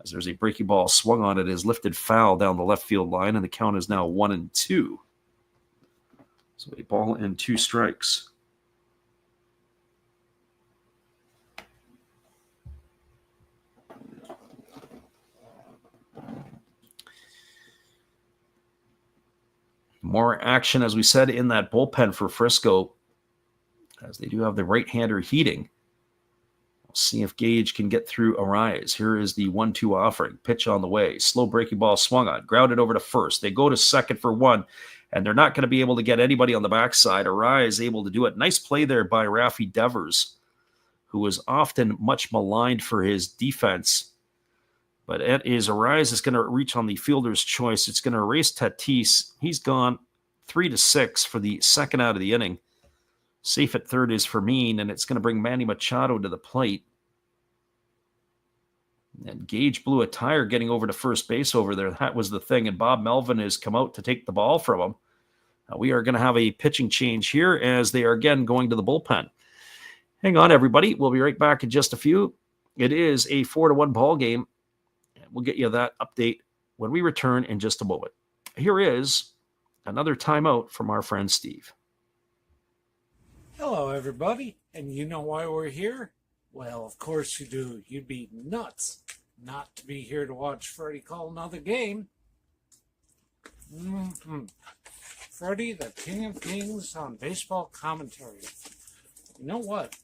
A: As there's a breaking ball swung on it, is lifted foul down the left field line, and the count is now 1-2. So a ball and 2 strikes. More action, as we said, in that bullpen for Frisco, as they do have the right-hander heating. We'll see if Gage can get through Arraez. Here is the 1-2 offering. Pitch on the way. Slow breaking ball swung on. Grounded over to first. They go to second for 1, and they're not going to be able to get anybody on the backside. Arraez able to do it. Nice play there by Rafi Devers, who was often much maligned for his defense. But it is Arraez is going to reach on the fielder's choice. It's going to erase Tatis. He's gone 3-6 for the second out of the inning. Safe at third is Fermin, and it's going to bring Manny Machado to the plate. And Gage blew a tire getting over to first base over there. That was the thing. And Bob Melvin has come out to take the ball from him. We are going to have a pitching change here as they are again going to the bullpen. Hang on, everybody. We'll be right back in just a few. It is a 4-1 ball game. We'll get you that update when we return in just a moment. Here is another timeout from our friend Steve.
C: Hello, everybody. And you know why we're here? Well, of course you do. You'd be nuts not to be here to watch Freddie call another game. Freddie, the king of kings on baseball commentary. You know what?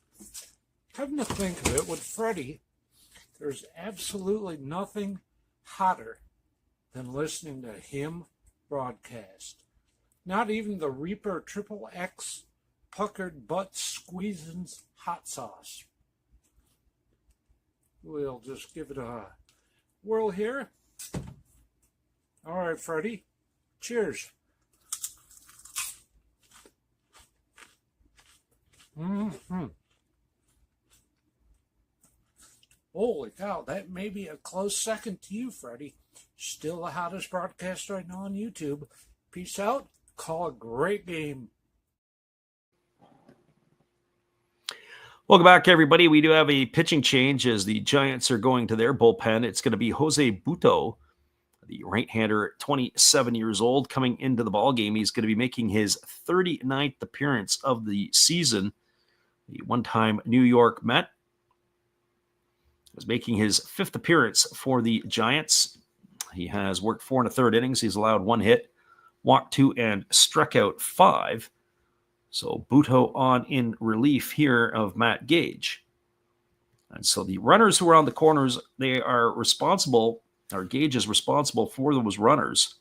C: Come to think of it, with Freddie, there's absolutely nothing hotter than listening to him broadcast. Not even the Reaper Triple X puckered butt squeezing hot sauce. We'll just give it a whirl here. All right, Freddie. Cheers. Holy cow, that may be a close second to you, Freddie. Still the hottest broadcast right now on YouTube. Peace out. Call a great game.
A: Welcome back, everybody. We do have a pitching change as the Giants are going to their bullpen. It's going to be Jose Buto, the right-hander, 27 years old, coming into the ballgame. He's going to be making his 39th appearance of the season. The one-time New York Met was making his 5th appearance for the Giants. He has worked 4 1/3 innings. He's allowed 1 hit, walked 2, and struck out 5. So Buto on in relief here of Matt Gage. And so the runners who are on the corners, they are responsible, or Gage is responsible for those runners.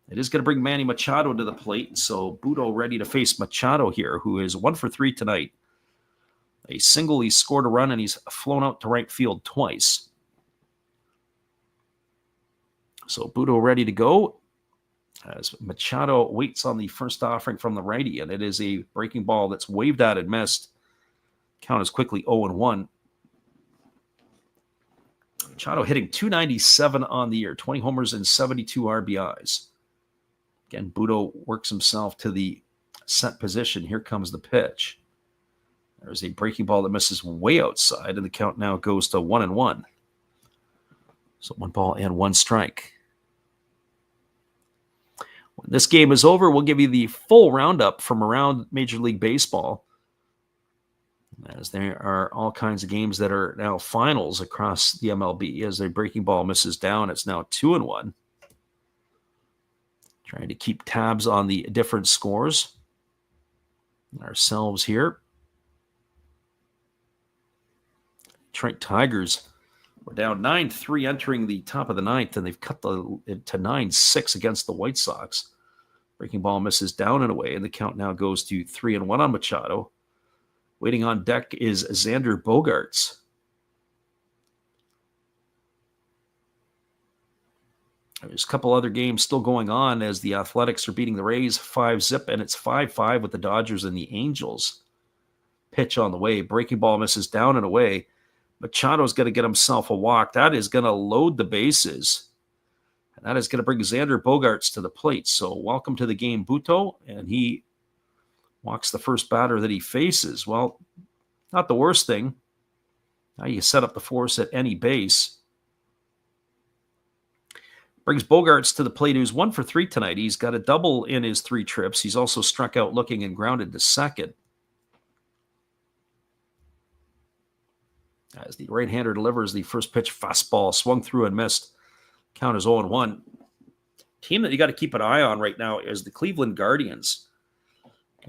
A: It is going to bring Manny Machado to the plate. So Buto ready to face Machado here, who is 1 for 3 tonight. A single, he's scored a run, and he's flown out to right field twice. So Buto ready to go as Machado waits on the first offering from the righty, and it is a breaking ball that's waved at and missed. Count is quickly 0-1. Machado hitting .297 on the year, 20 homers and 72 RBIs. Again, Budo works himself to the set position. Here comes the pitch. There's a breaking ball that misses way outside, and the count now goes to 1-1. So 1 ball and 1 strike. When this game is over, we'll give you the full roundup from around Major League Baseball, as there are all kinds of games that are now finals across the MLB. As a breaking ball misses down, it's now 2-1. Trying to keep tabs on the different scores. Ourselves here. Detroit Tigers were down 9-3 entering the top of the ninth, and they've cut it to 9-6 against the White Sox. Breaking ball misses down and away, and the count now goes to 3-1 on Machado. Waiting on deck is Xander Bogaerts. There's a couple other games still going on as the Athletics are beating the Rays 5-0, and it's 5-5 with the Dodgers and the Angels. Pitch on the way. Breaking ball misses down and away. Machado's going to get himself a walk. That is going to load the bases. And that is going to bring Xander Bogaerts to the plate. So welcome to the game, Buto. And he walks the first batter that he faces. Well, not the worst thing. Now you set up the force at any base. Brings Bogaerts to the plate, who's 1 for 3 tonight. He's got a double in his 3 trips. He's also struck out looking and grounded to second. As the right-hander delivers the first pitch fastball, swung through and missed. Count is 0-1. Team that you got to keep an eye on right now is the Cleveland Guardians.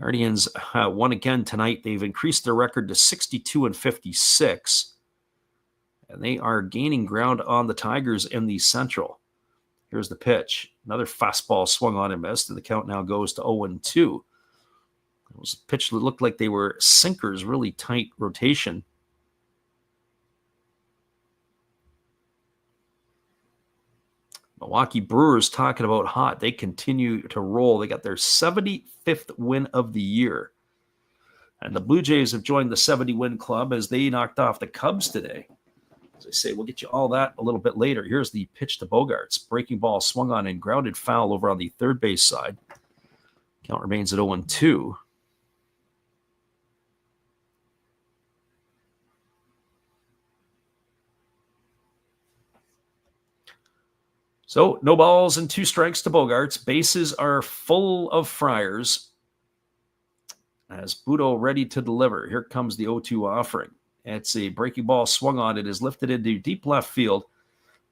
A: Guardians won again tonight. They've increased their record to 62-56. And they are gaining ground on the Tigers in the Central. Here's the pitch. Another fastball swung on and missed, and the count now goes to 0-2. It was a pitch that looked like they were sinkers, really tight rotation. Milwaukee Brewers talking about hot. They continue to roll. They got their 75th win of the year. And the Blue Jays have joined the 70-win club as they knocked off the Cubs today. As I say, we'll get you all that a little bit later. Here's the pitch to Bogaerts. Breaking ball swung on and grounded foul over on the third base side. Count remains at 0-2. So, no balls and 2 strikes to Bogaerts. Bases are full of Friars. As Budo ready to deliver. Here comes the 0-2 offering. It's a breaking ball swung on. It is lifted into deep left field.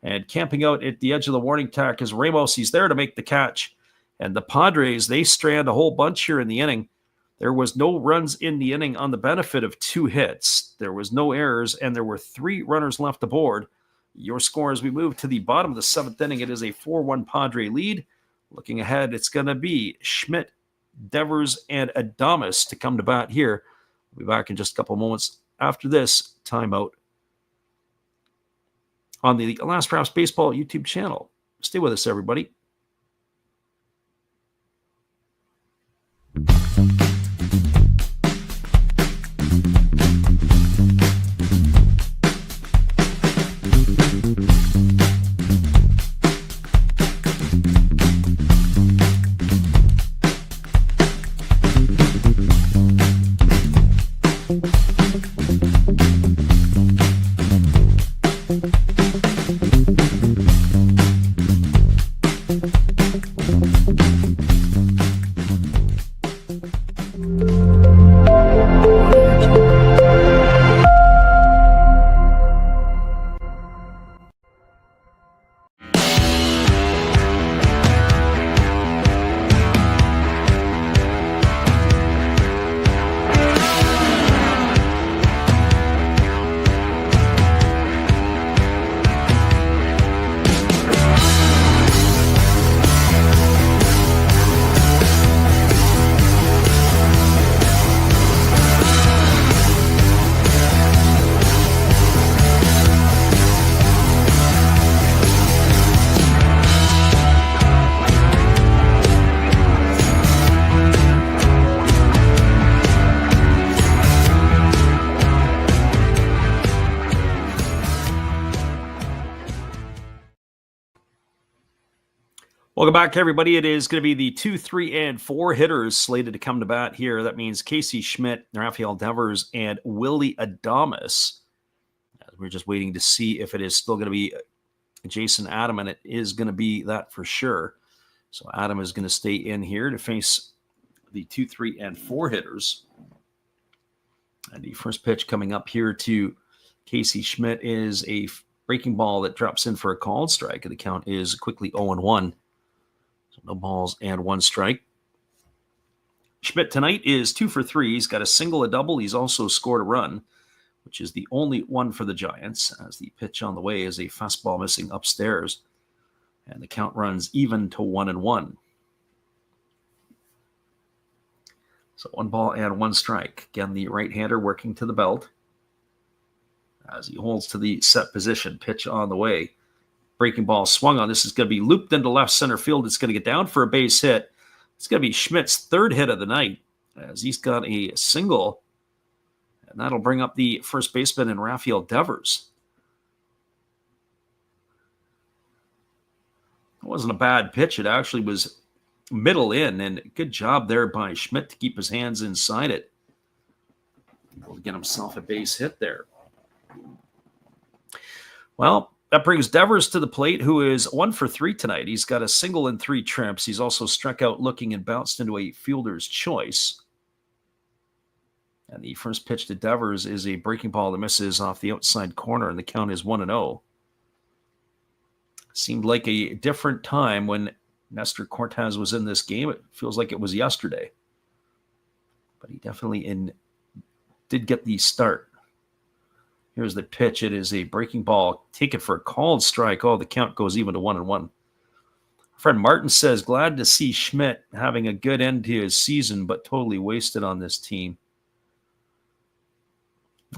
A: And camping out at the edge of the warning track is Ramos. He's there to make the catch. And the Padres, they strand a whole bunch here in the inning. There was no runs in the inning on the benefit of 2 hits. There was no errors, and there were 3 runners left aboard. Your score as we move to the bottom of the 7th inning, it is a 4-1 Padre lead. Looking ahead, it's going to be Schmidt, Devers, and Adames to come to bat here. We'll be back in just a couple moments after this timeout on the Last Raps Baseball YouTube channel. Stay with us, everybody. Welcome back, everybody. It is going to be the 2, 3, and 4 hitters slated to come to bat here. That means Casey Schmidt, Rafael Devers, and Willie Adames. We're just waiting to see if it is still going to be Jason Adam, and it is going to be that for sure. So Adam is going to stay in here to face the 2, 3, and 4 hitters. And the first pitch coming up here to Casey Schmidt is a breaking ball that drops in for a called strike, and the count is quickly 0-1. So no balls and 1 strike. Schmidt tonight is 2 for 3. He's got a single, a double. He's also scored a run, which is the only one for the Giants, as the pitch on the way is a fastball missing upstairs. And the count runs even to 1-1. So 1 ball and 1 strike. Again, the right-hander working to the belt as he holds to the set position. Pitch on the way. Breaking ball swung on. This is going to be looped into left center field. It's going to get down for a base hit. It's going to be Schmidt's 3rd hit of the night, as he's got a single. And that'll bring up the first baseman in Rafael Devers. It wasn't a bad pitch. It actually was middle in, and good job there by Schmidt to keep his hands inside it. Able to get himself a base hit there. Well, that brings Devers to the plate, who is 1 for 3 tonight. He's got a single and 3 trips. He's also struck out looking and bounced into a fielder's choice. And the first pitch to Devers is a breaking ball that misses off the outside corner, and the count is 1-0. Seemed like a different time when Nestor Cortez was in this game. It feels like it was yesterday. But he definitely did get the start. Here's the pitch. It is a breaking ball. Take it for a called strike. Oh, the count goes even to 1-1. Friend Martin says, glad to see Schmidt having a good end to his season, but totally wasted on this team.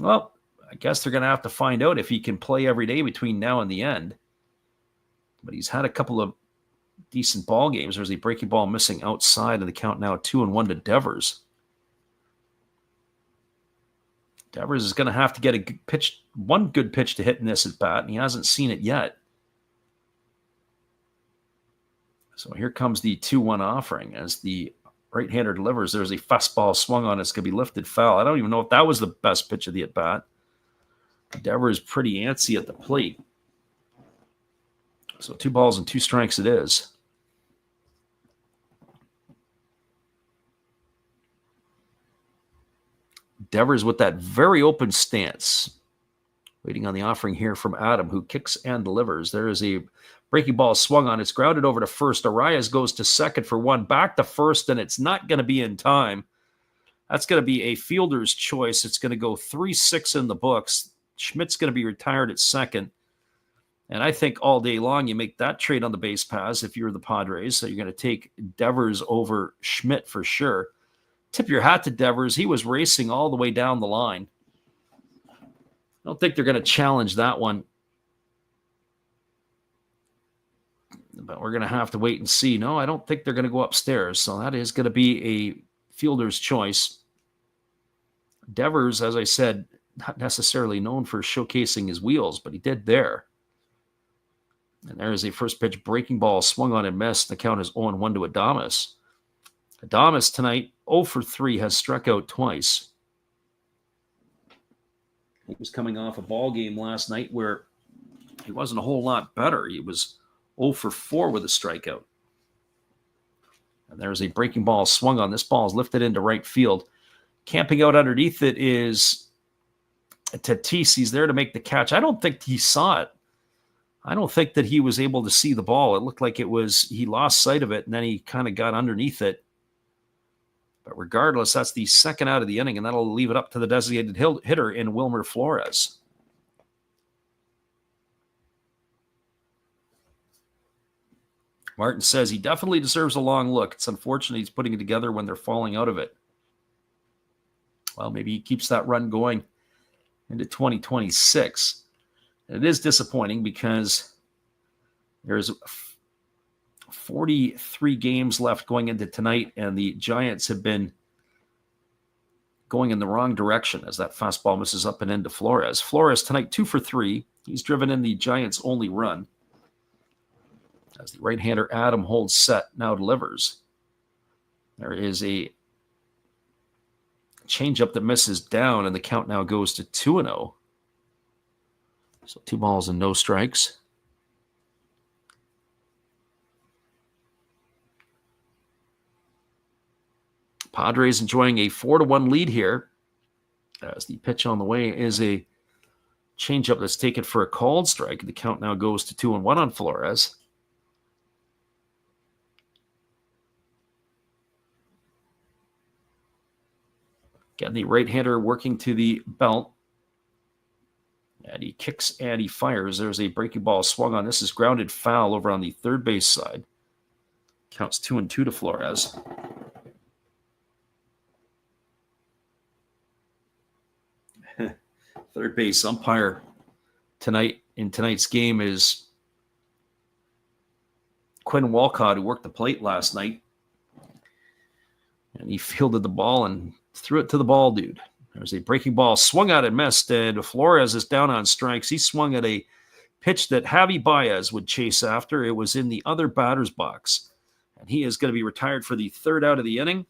A: Well, I guess they're going to have to find out if he can play every day between now and the end. But he's had a couple of decent ball games. There's a breaking ball missing outside, and the count now 2-1 to Devers. Devers is going to have to get a good pitch, one good pitch to hit in this at bat, and he hasn't seen it yet. So here comes the 2-1 offering as the right-hander delivers. There's a fastball swung on. It's going to be lifted foul. I don't even know if that was the best pitch of the at bat. Devers pretty antsy at the plate. So 2 balls and 2 strikes it is. Devers with that very open stance. Waiting on the offering here from Adam, who kicks and delivers. There is a breaking ball swung on. It's grounded over to first. Arias goes to second for 1. Back to first, and it's not going to be in time. That's going to be a fielder's choice. It's going to go 3-6 in the books. Schmidt's going to be retired at second. And I think all day long you make that trade on the base paths if you're the Padres. So you're going to take Devers over Schmidt for sure. Tip your hat to Devers. He was racing all the way down the line. I don't think they're going to challenge that one. But we're going to have to wait and see. No, I don't think they're going to go upstairs. So that is going to be a fielder's choice. Devers, as I said, not necessarily known for showcasing his wheels, but he did there. And there is a first pitch breaking ball swung on and missed. The count is 0-1 to Adames. Adames tonight, 0 for 3, has struck out twice. He was coming off a ball game last night where he wasn't a whole lot better. He was 0 for 4 with a strikeout. And there's a breaking ball swung on. This ball is lifted into right field. Camping out underneath it is Tatis. He's there to make the catch. I don't think he saw it. I don't think that he was able to see the ball. It looked like he lost sight of it, and then he kind of got underneath it. But regardless, that's the second out of the inning, and that'll leave it up to the designated hitter in Wilmer Flores. Martin says he definitely deserves a long look. It's unfortunate he's putting it together when they're falling out of it. Well, maybe he keeps that run going into 2026. It is disappointing because there's 43 games left going into tonight, and the Giants have been going in the wrong direction as that fastball misses up and into Flores. Flores tonight, 2 for 3. He's driven in the Giants' only run. As the right-hander Adam holds set, now delivers. There is a changeup that misses down, and the count now goes to 2-0. So 2 balls and no strikes. Padres enjoying a 4-1 lead here. As the pitch on the way is a changeup that's taken for a called strike. The count now goes to 2-1 on Flores. Again, the right-hander working to the belt. And he kicks and he fires. There's a breaking ball swung on. This is grounded foul over on the third base side. Counts 2-2 to Flores. Third base umpire tonight in tonight's game is Quinn Walcott, who worked the plate last night. And he fielded the ball and threw it to the ball dude. There's a breaking ball swung out and missed, and Flores is down on strikes. He swung at a pitch that Javi Baez would chase after. It was in the other batter's box, and he is going to be retired for the third out of the inning.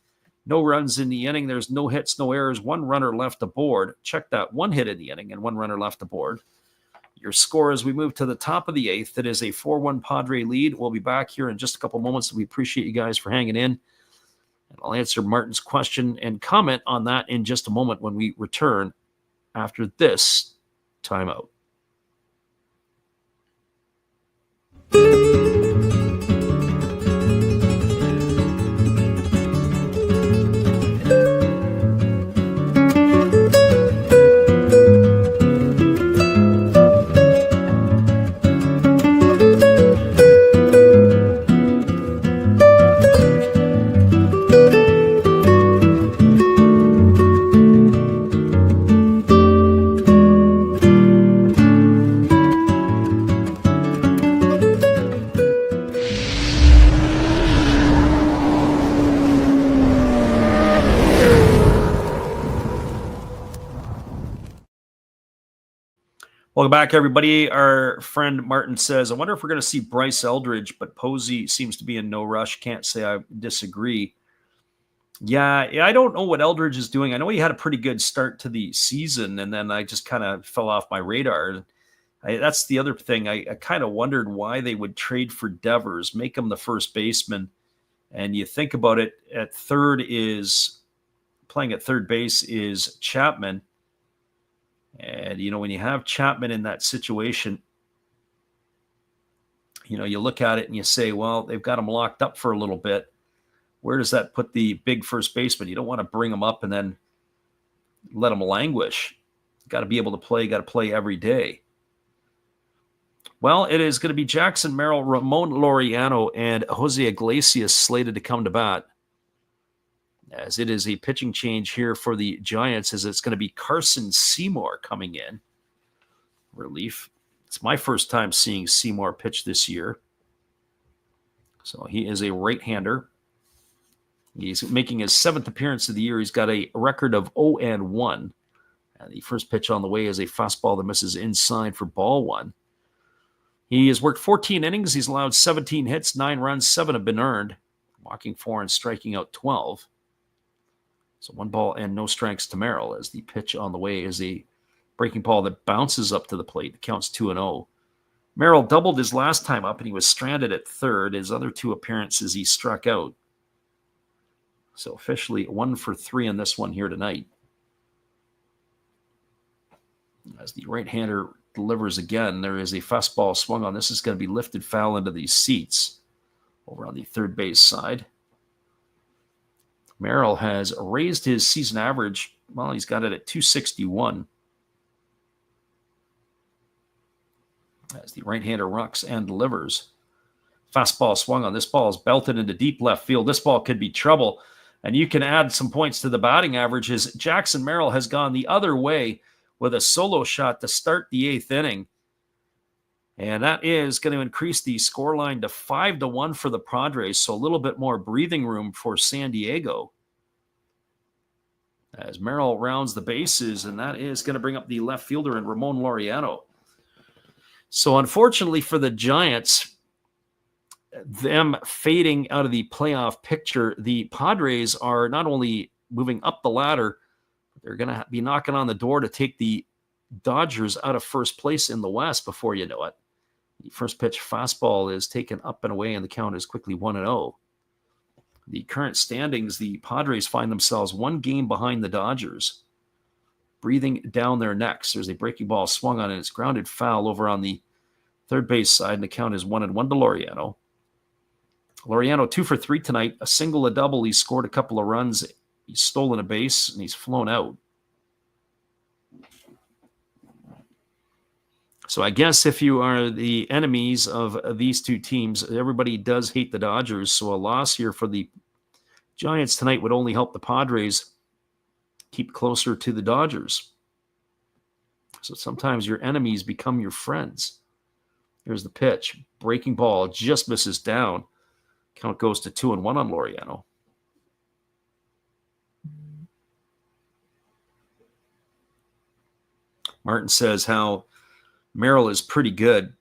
A: No runs in the inning. There's no hits, no errors. 1 runner left aboard. Check that. 1 hit in the inning and 1 runner left aboard. Your score as we move to the top of the 8th. It is a 4-1 Padre lead. We'll be back here in just a couple moments. We appreciate you guys for hanging in. And I'll answer Martin's question and comment on that in just a moment when we return after this timeout. Welcome back, everybody. Our friend Martin says, I wonder if we're going to see Bryce Eldridge, but Posey seems to be in no rush. Can't say I disagree. Yeah, I don't know what Eldridge is doing. I know he had a pretty good start to the season, and then I just kind of fell off my radar. That's the other thing. I kind of wondered why they would trade for Devers, make him the first baseman. And you think about it, playing at third base is Chapman. And, when you have Chapman in that situation, you look at it and you say, well, they've got him locked up for a little bit. Where does that put the big first baseman? You don't want to bring him up and then let him languish. You got to be able to play. You got to play every day. Well, it is going to be Jackson Merrill, Ramon Laureano, and Jose Iglesias slated to come to bat, as it is a pitching change here for the Giants, as it's going to be Carson Seymour coming in. Relief. It's my first time seeing Seymour pitch this year. So he is a right-hander. He's making his 7th appearance of the year. He's got a record of 0-1. And the first pitch on the way is a fastball that misses inside for ball 1. He has worked 14 innings. He's allowed 17 hits, 9 runs, 7 have been earned, walking 4 and striking out 12. So 1 ball and no strikes to Merrill, as the pitch on the way is a breaking ball that bounces up to the plate. It counts 2-0. Merrill doubled his last time up, and he was stranded at third. His other 2 appearances, he struck out. So officially 1 for 3 on this one here tonight. As the right-hander delivers again, there is a fastball swung on. This is going to be lifted foul into the seats over on the third base side. Merrill has raised his season average. Well, he's got it at 261. As the right-hander rocks and delivers. Fastball swung on. This ball is belted into deep left field. This ball could be trouble. And you can add some points to the batting averages. Jackson Merrill has gone the other way with a solo shot to start the 8th inning. And that is going to increase the scoreline to 5-1 for the Padres. So a little bit more breathing room for San Diego, as Merrill rounds the bases, and that is going to bring up the left fielder in Ramon Laureano. So unfortunately for the Giants, them fading out of the playoff picture, the Padres are not only moving up the ladder, they're going to be knocking on the door to take the Dodgers out of first place in the West before you know it. The first pitch fastball is taken up and away, and the count is quickly 1-0. The current standings, the Padres find themselves one game behind the Dodgers, breathing down their necks. There's a breaking ball swung on, and it's grounded foul over on the third base side, and the count is 1-1 to Laureano. Laureano 2 for 3 tonight, a single, a double. He scored a couple of runs. He's stolen a base, and he's flown out. So I guess if you are the enemies of these two teams, everybody does hate the Dodgers. So a loss here for the Giants tonight would only help the Padres keep closer to the Dodgers. So sometimes your enemies become your friends. Here's the pitch. Breaking ball just misses down. Count goes to 2-1 on Laureano. Martin says how Merrill is pretty good.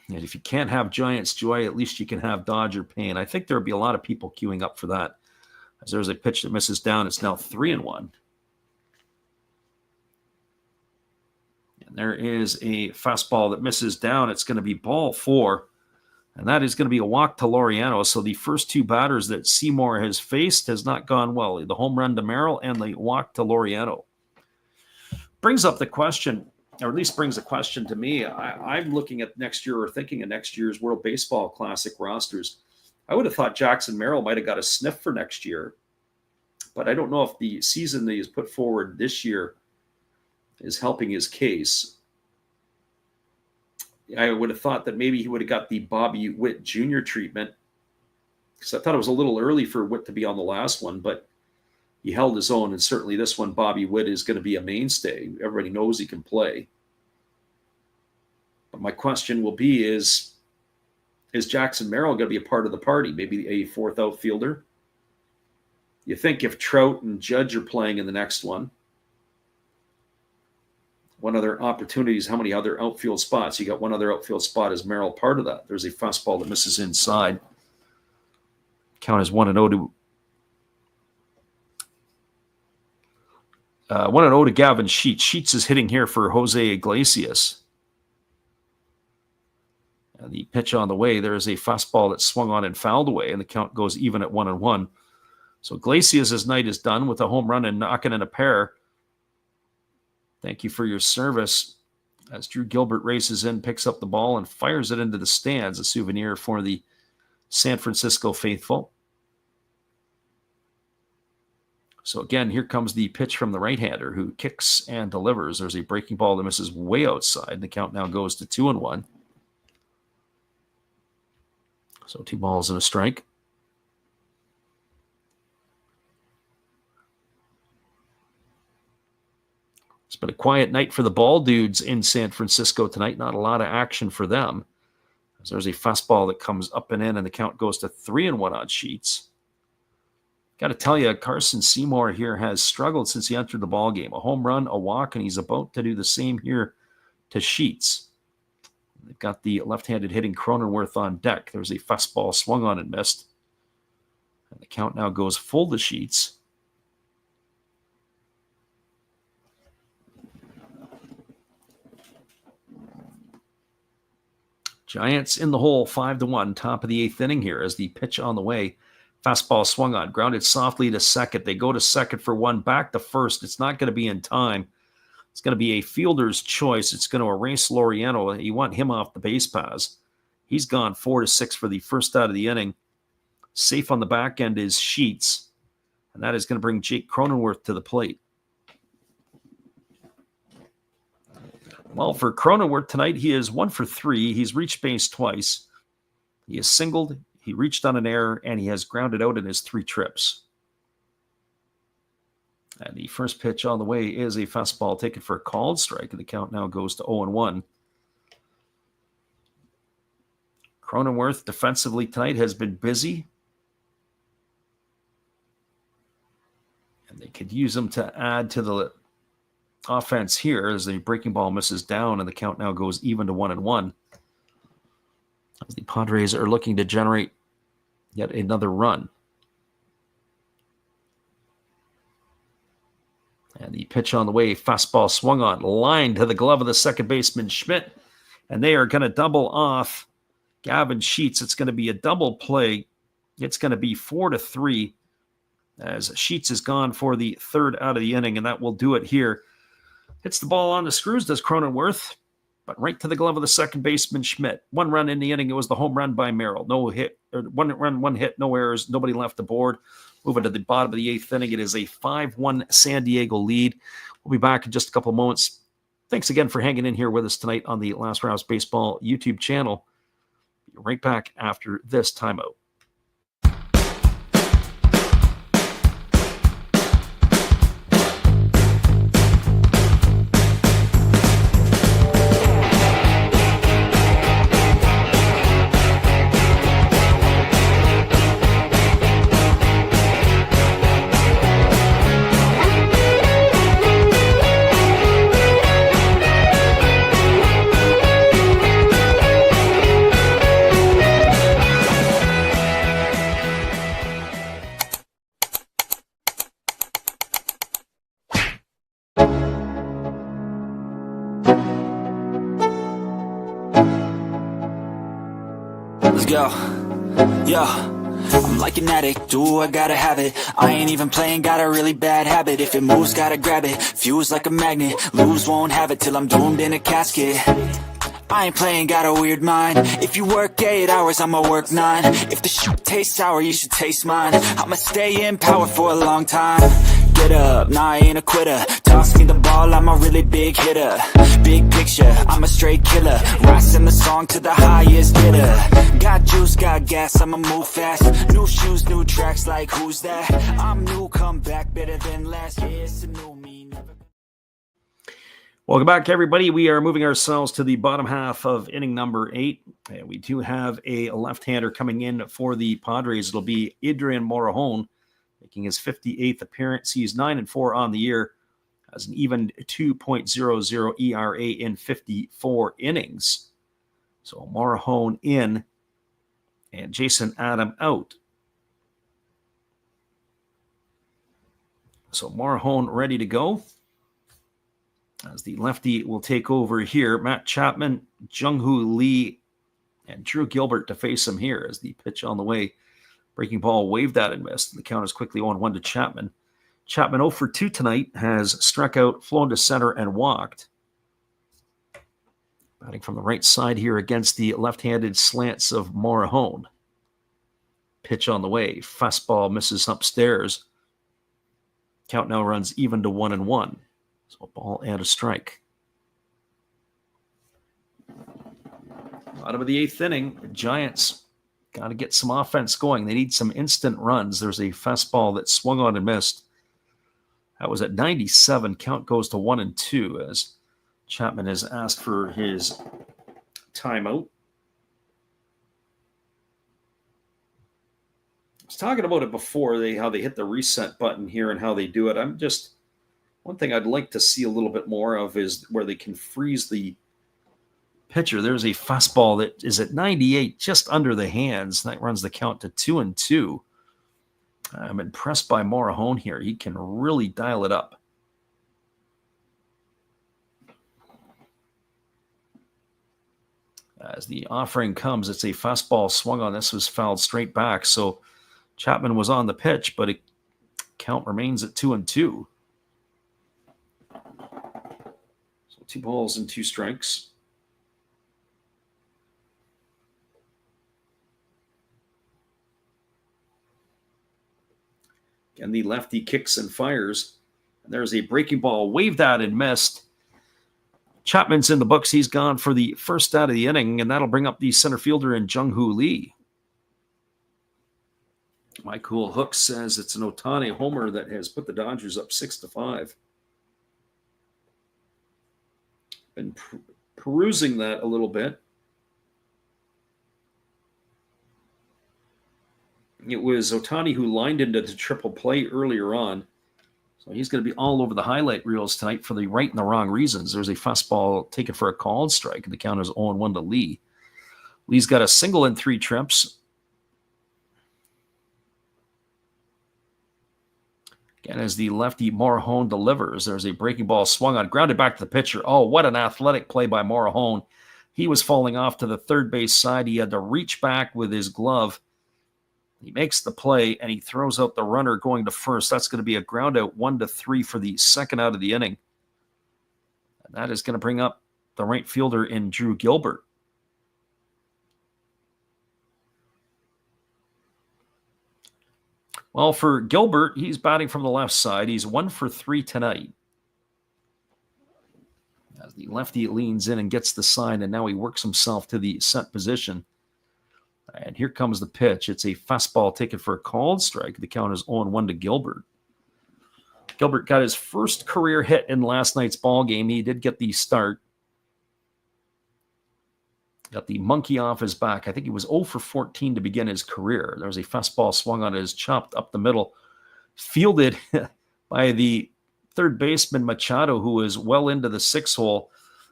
A: And if you can't have Giants joy, at least you can have Dodger pain. I think there'll be a lot of people queuing up for that. As there's a pitch that misses down, it's now 3-1. And there is a fastball that misses down. It's going to be ball 4. And that is going to be a walk to Laureano. So the first two batters that Seymour has faced has not gone well. The home run to Merrill and the walk to Laureano. Brings up the question, or at least brings a question to me. I'm looking at next year, or thinking of next year's World Baseball Classic rosters. I would have thought Jackson Merrill might have got a sniff for next year, but I don't know if the season that he's put forward this year is helping his case. I would have thought that maybe he would have got the Bobby Witt Jr. treatment, because I thought it was a little early for Witt to be on the last one, but he held his own, and certainly this one, Bobby Witt, is going to be a mainstay. Everybody knows he can play. But my question will be, is Jackson Merrill going to be a part of the party? Maybe a fourth outfielder? You think if Trout and Judge are playing in the next one, what other opportunities, how many other outfield spots? You got one other outfield spot. Is Merrill part of that? There's a fastball that misses inside. Count is 1-0 to 1-0 to Gavin Sheets. Sheets is hitting here for Jose Iglesias. And the pitch on the way, there is a fastball that swung on and fouled away, and the count goes even at 1-1. So Iglesias' night is done with a home run and knocking in a pair. Thank you for your service. As Drew Gilbert races in, picks up the ball, and fires it into the stands, a souvenir for the San Francisco faithful. So again, here comes the pitch from the right-hander who kicks and delivers. There's a breaking ball that misses way outside. The count now goes to 2-1. So 2 balls and a strike. It's been a quiet night for the ball dudes in San Francisco tonight. Not a lot of action for them. As there's a fastball that comes up and in, and the count goes to 3-1 on Sheets. Got to tell you, Carson Seymour here has struggled since he entered the ball game. A home run, a walk, and he's about to do the same here to Sheets. They've got the left-handed hitting Cronenworth on deck. There's a fastball swung on and missed. And the count now goes full to Sheets. Giants in the hole, 5-1, top of the 8th inning here as the pitch on the way. Fastball swung on, grounded softly to second. They go to second for one, back to first. It's not going to be in time. It's going to be a fielder's choice. It's going to erase Laureano. You want him off the base paths. He's gone 4-6 for the first out of the inning. Safe on the back end is Sheets, and that is going to bring Jake Cronenworth to the plate. Well, for Cronenworth tonight, he is 1 for 3. He's reached base twice. He is singled. He reached on an error, and he has grounded out in his 3 trips. And the first pitch on the way is a fastball taken for a called strike, and the count now goes to 0-1. Cronenworth defensively tonight has been busy. And they could use him to add to the offense here as the breaking ball misses down, and the count now goes even to 1-1. as the Padres are looking to generate yet another run. And the pitch on the way, fastball swung on, line to the glove of the second baseman, Schmidt. And they are going to double off Gavin Sheets. It's going to be a double play. It's going to be 4-3 as Sheets is gone for the third out of the inning, and that will do it here. Hits the ball on the screws, does Cronenworth, but right to the glove of the second baseman, Schmidt. 1 run in the inning. It was the home run by Merrill. No hit, or 1 run, 1 hit, no errors, nobody left the board. Moving to the bottom of the 8th inning, it is a 5-1 San Diego lead. We'll be back in just a couple of moments. Thanks again for hanging in here with us tonight on the Last Raps Baseball YouTube channel. Be right back after this timeout.
F: Let's go. Yo, I'm like an addict, do I gotta have it. I ain't even playing, got a really bad habit. If it moves, gotta grab it, fuse like a magnet. Lose, won't have it till I'm doomed in a casket. I ain't playing, got a weird mind. If you work 8 hours, I'ma work 9. If the shit tastes sour, you should taste mine. I'ma stay in power for a long time. Get up, nah, I ain't a quitter. Toss me the ball, I'm a really big hitter. Big picture, I'm a straight killer. Rising the song to the highest bidder. Got juice, got gas, I'ma move fast. New shoes, new tracks, like who's that? I'm new, come back, better than last. Yeah, it's a new me, never.
A: Welcome back, everybody. We are moving ourselves to the bottom half of inning number 8. And we do have a left-hander coming in for the Padres. It'll be Adrian Morejon, making his 58th appearance. He's 9-4 on the year, has an even 2.00 ERA in 54 innings. So Morejon in and Jason Adam out. So Morejon ready to go. As the lefty will take over here, Matt Chapman, Jung-Hoo Lee, and Drew Gilbert to face him here as the pitch on the way. Breaking ball waved at and missed. The count is quickly 1-1 to Chapman. Chapman 0 for 2 tonight, has struck out, flown to center, and walked. Batting from the right side here against the left-handed slants of Morejon. Pitch on the way. Fastball misses upstairs. Count now runs even to 1-1. So a ball and a strike. Bottom of the 8th inning, the Giants got to get some offense going. They need some instant runs. There's a fastball that swung on and missed. That was at 97. Count goes to 1-2 as Chapman has asked for his timeout. I was talking about it before, how they hit the reset button here and how they do it. One thing I'd like to see a little bit more of is where they can freeze the pitcher. There's a fastball that is at 98, just under the hands. That runs the count to 2-2. I'm impressed by Morejon here. He can really dial it up. As the offering comes, it's a fastball swung on. This was fouled straight back. So Chapman was on the pitch, but it count remains at 2-2. So 2 balls and 2 strikes. And the lefty kicks and fires. And there's a breaking ball waved at and missed. Chapman's in the books. He's gone for the first out of the inning, and that'll bring up the center fielder in Jung-Hoo Lee. My Cool Hook says it's an Ohtani homer that has put the Dodgers up 6-5. Been perusing that a little bit. It was Ohtani who lined into the triple play earlier on. So he's going to be all over the highlight reels tonight for the right and the wrong reasons. There's a fastball taken for a called strike, and the count is 0-1 to Lee. Lee's got a single in 3 trips. Again, as the lefty Morahone delivers, there's a breaking ball swung on, grounded back to the pitcher. Oh, what an athletic play by Morahone. He was falling off to the third base side. He had to reach back with his glove. He makes the play, and he throws out the runner going to first. That's going to be a ground out 1-3 for the second out of the inning. And that is going to bring up the right fielder in Drew Gilbert. Well, for Gilbert, he's batting from the left side. He's 1 for 3 tonight. As the lefty leans in and gets the sign, and now he works himself to the set position. And here comes the pitch. It's a fastball taken for a called strike. The count is 0-1 to Gilbert. Gilbert got his first career hit in last night's ball game. He did get the start. Got the monkey off his back. I think he was 0 for 14 to begin his career. There was a fastball swung on his, chopped up the middle, fielded by the third baseman Machado, who is well into the 6 hole.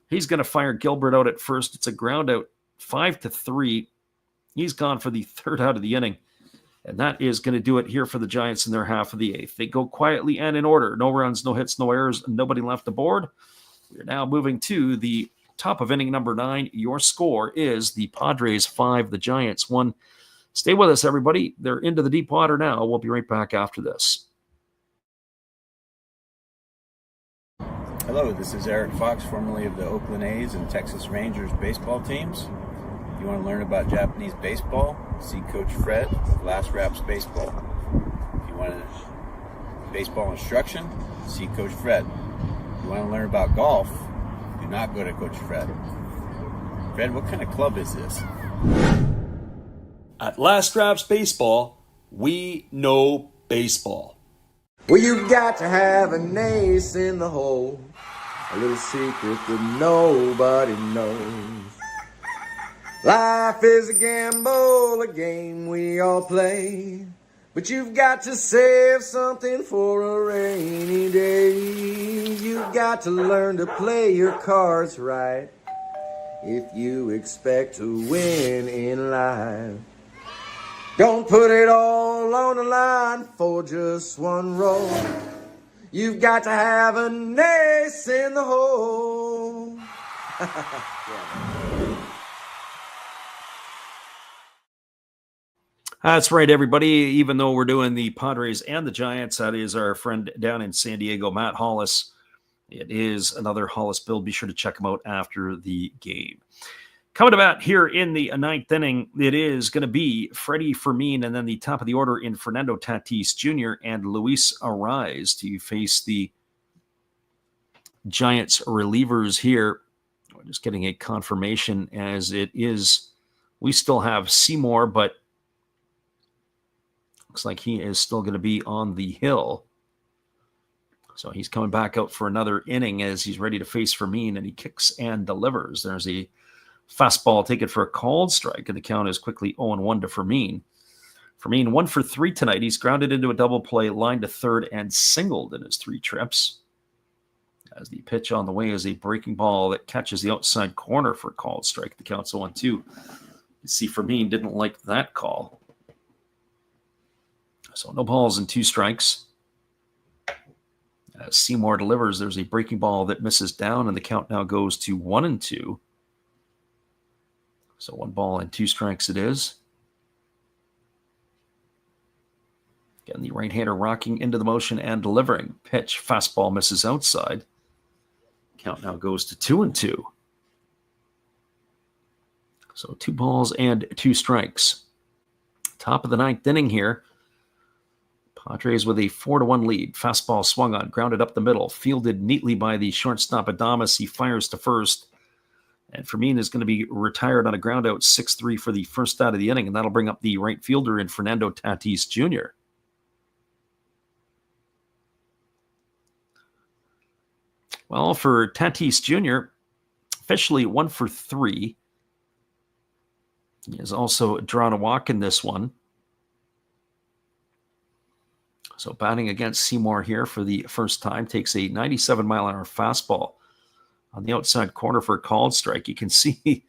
A: He's going to fire Gilbert out at first. It's a ground out 5-3. He's gone for the third out of the inning. And that is going to do it here for the Giants in their half of the 8th. They go quietly and in order. No runs, no hits, no errors, nobody left aboard. We're now moving to the top of inning number 9. Your score is the Padres 5, the Giants 1. Stay with us, everybody. They're into the deep water now. We'll be right back after this.
B: Hello, this is Eric Fox, formerly of the Oakland A's and Texas Rangers baseball teams. If you want to learn about Japanese baseball, see Coach Fred of Last Raps Baseball. If you want baseball instruction, see Coach Fred. If you want to learn about golf, do not go to Coach Fred. Fred, what kind of club is this?
G: At Last Raps Baseball, we know baseball.
D: Well, you've got to have an ace in the hole, a little secret that nobody knows. Life is a gamble, a game we all play, but you've got to save something for a rainy day. You've got to learn to play your cards right if you expect to win in life. Don't put it all on the line for just one roll. You've got to have an ace in the hole.
A: That's right, everybody. Even though we're doing the Padres and the Giants, that is our friend down in San Diego, Matt Hollis. It is another Hollis build. Be sure to check him out after the game. Coming to bat here in the 9th inning, it is going to be Freddie Fermin, and then the top of the order in Fernando Tatis Jr. and Luis Arraez to face the Giants relievers here. We're just getting a confirmation as it is. We still have Seymour, but looks like he is still going to be on the hill. So he's coming back out for another inning as he's ready to face Fermin, and he kicks and delivers. There's a fastball taken for a called strike, and the count is quickly 0-1 to Fermin. Fermin 1 for 3 tonight. He's grounded into a double play, lined to third, and singled in his 3 trips. As the pitch on the way is a breaking ball that catches the outside corner for a called strike. The count's 0-2. You see Fermin didn't like that call. So no balls and 2 strikes. As Seymour delivers, there's a breaking ball that misses down, and the count now goes to 1-2. So 1 ball and 2 strikes it is. Again, the right-hander rocking into the motion and delivering. Pitch, fastball misses outside. Count now goes to 2-2. So 2 balls and 2 strikes. Top of the 9th inning here. Padres with a 4-1 lead. Fastball swung on, grounded up the middle, fielded neatly by the shortstop Adames. He fires to first. And Fermin is going to be retired on a ground out 6-3 for the first out of the inning, and that'll bring up the right fielder in Fernando Tatis Jr. Well, for Tatis Jr., officially 1 for 3. He has also drawn a walk in this one. So batting against Seymour here for the first time, takes a 97-mile-an-hour fastball on the outside corner for a called strike. You can see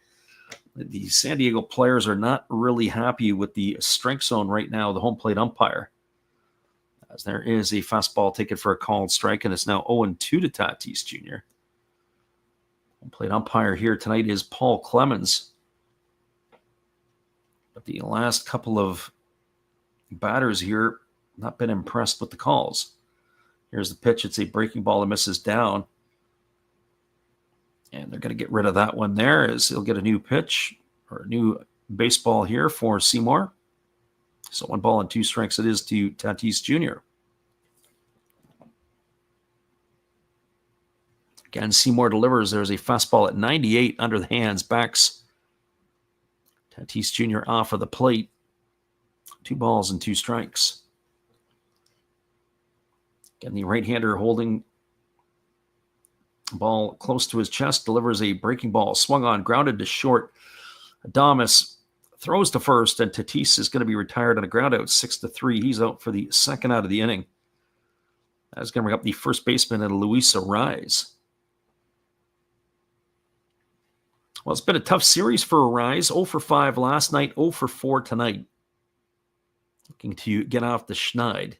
A: The San Diego players are not really happy with the strike zone right now, the home plate umpire. As there is a fastball taken for a called strike, and it's now 0-2 to Tatis Jr. Home plate umpire here tonight is Paul Clemens. But the last couple of batters here not been impressed with the calls. Here's the pitch. It's a breaking ball that misses down. And they're going to get rid of that one there as he'll get a new pitch or a new baseball here for Seymour. So 1-2 strikes it is to Tatis Jr. Again, Seymour delivers. There's a fastball at 98 under the hands. Backs Tatis Jr. off of the plate. 2 strikes. Again, the right-hander holding ball close to his chest, delivers a breaking ball, swung on, grounded to short. Adames throws to first, and Tatis is going to be retired on a ground out, 6-3. He's out for the second out of the inning. That's going to bring up the first baseman, Luis Arraez. Well, it's been a tough series for Arraez. 0 for 5 last night, 0 for 4 tonight. Looking to get off the schneid.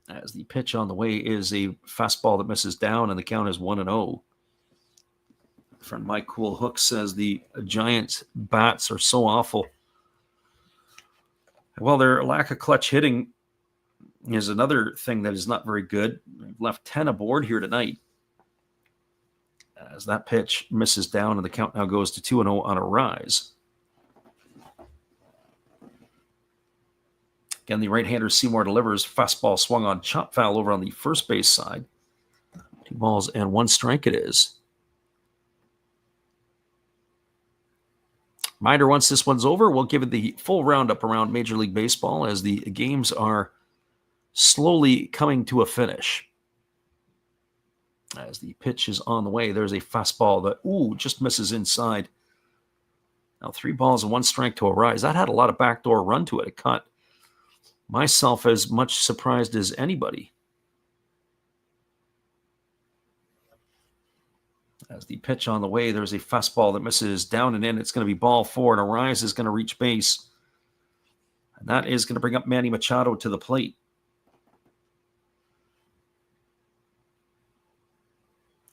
A: As the pitch on the way is a fastball that misses down, and the count is 1-0. Friend Mike Cool Hook says the Giants' bats are so awful. Well, their lack of clutch hitting is another thing that is not very good. They've left 10 aboard here tonight. As that pitch misses down, and the count now goes to 2-0 on Arraez. Again, the right-hander Seymour delivers. Fastball swung on, chop foul over on the first base side. 2-1 strike it is. Reminder, once this one's over, we'll give it the full roundup around Major League Baseball as the games are slowly coming to a finish. As the pitch is on the way, there's a fastball that, just misses inside. Now 3 strike to Arraez. That had a lot of backdoor run to it. It caught myself as much surprised as anybody. As the pitch on the way, there's a fastball that misses down and in. It's going to be ball 4, and Arraez is going to reach base. And that is going to bring up Manny Machado to the plate.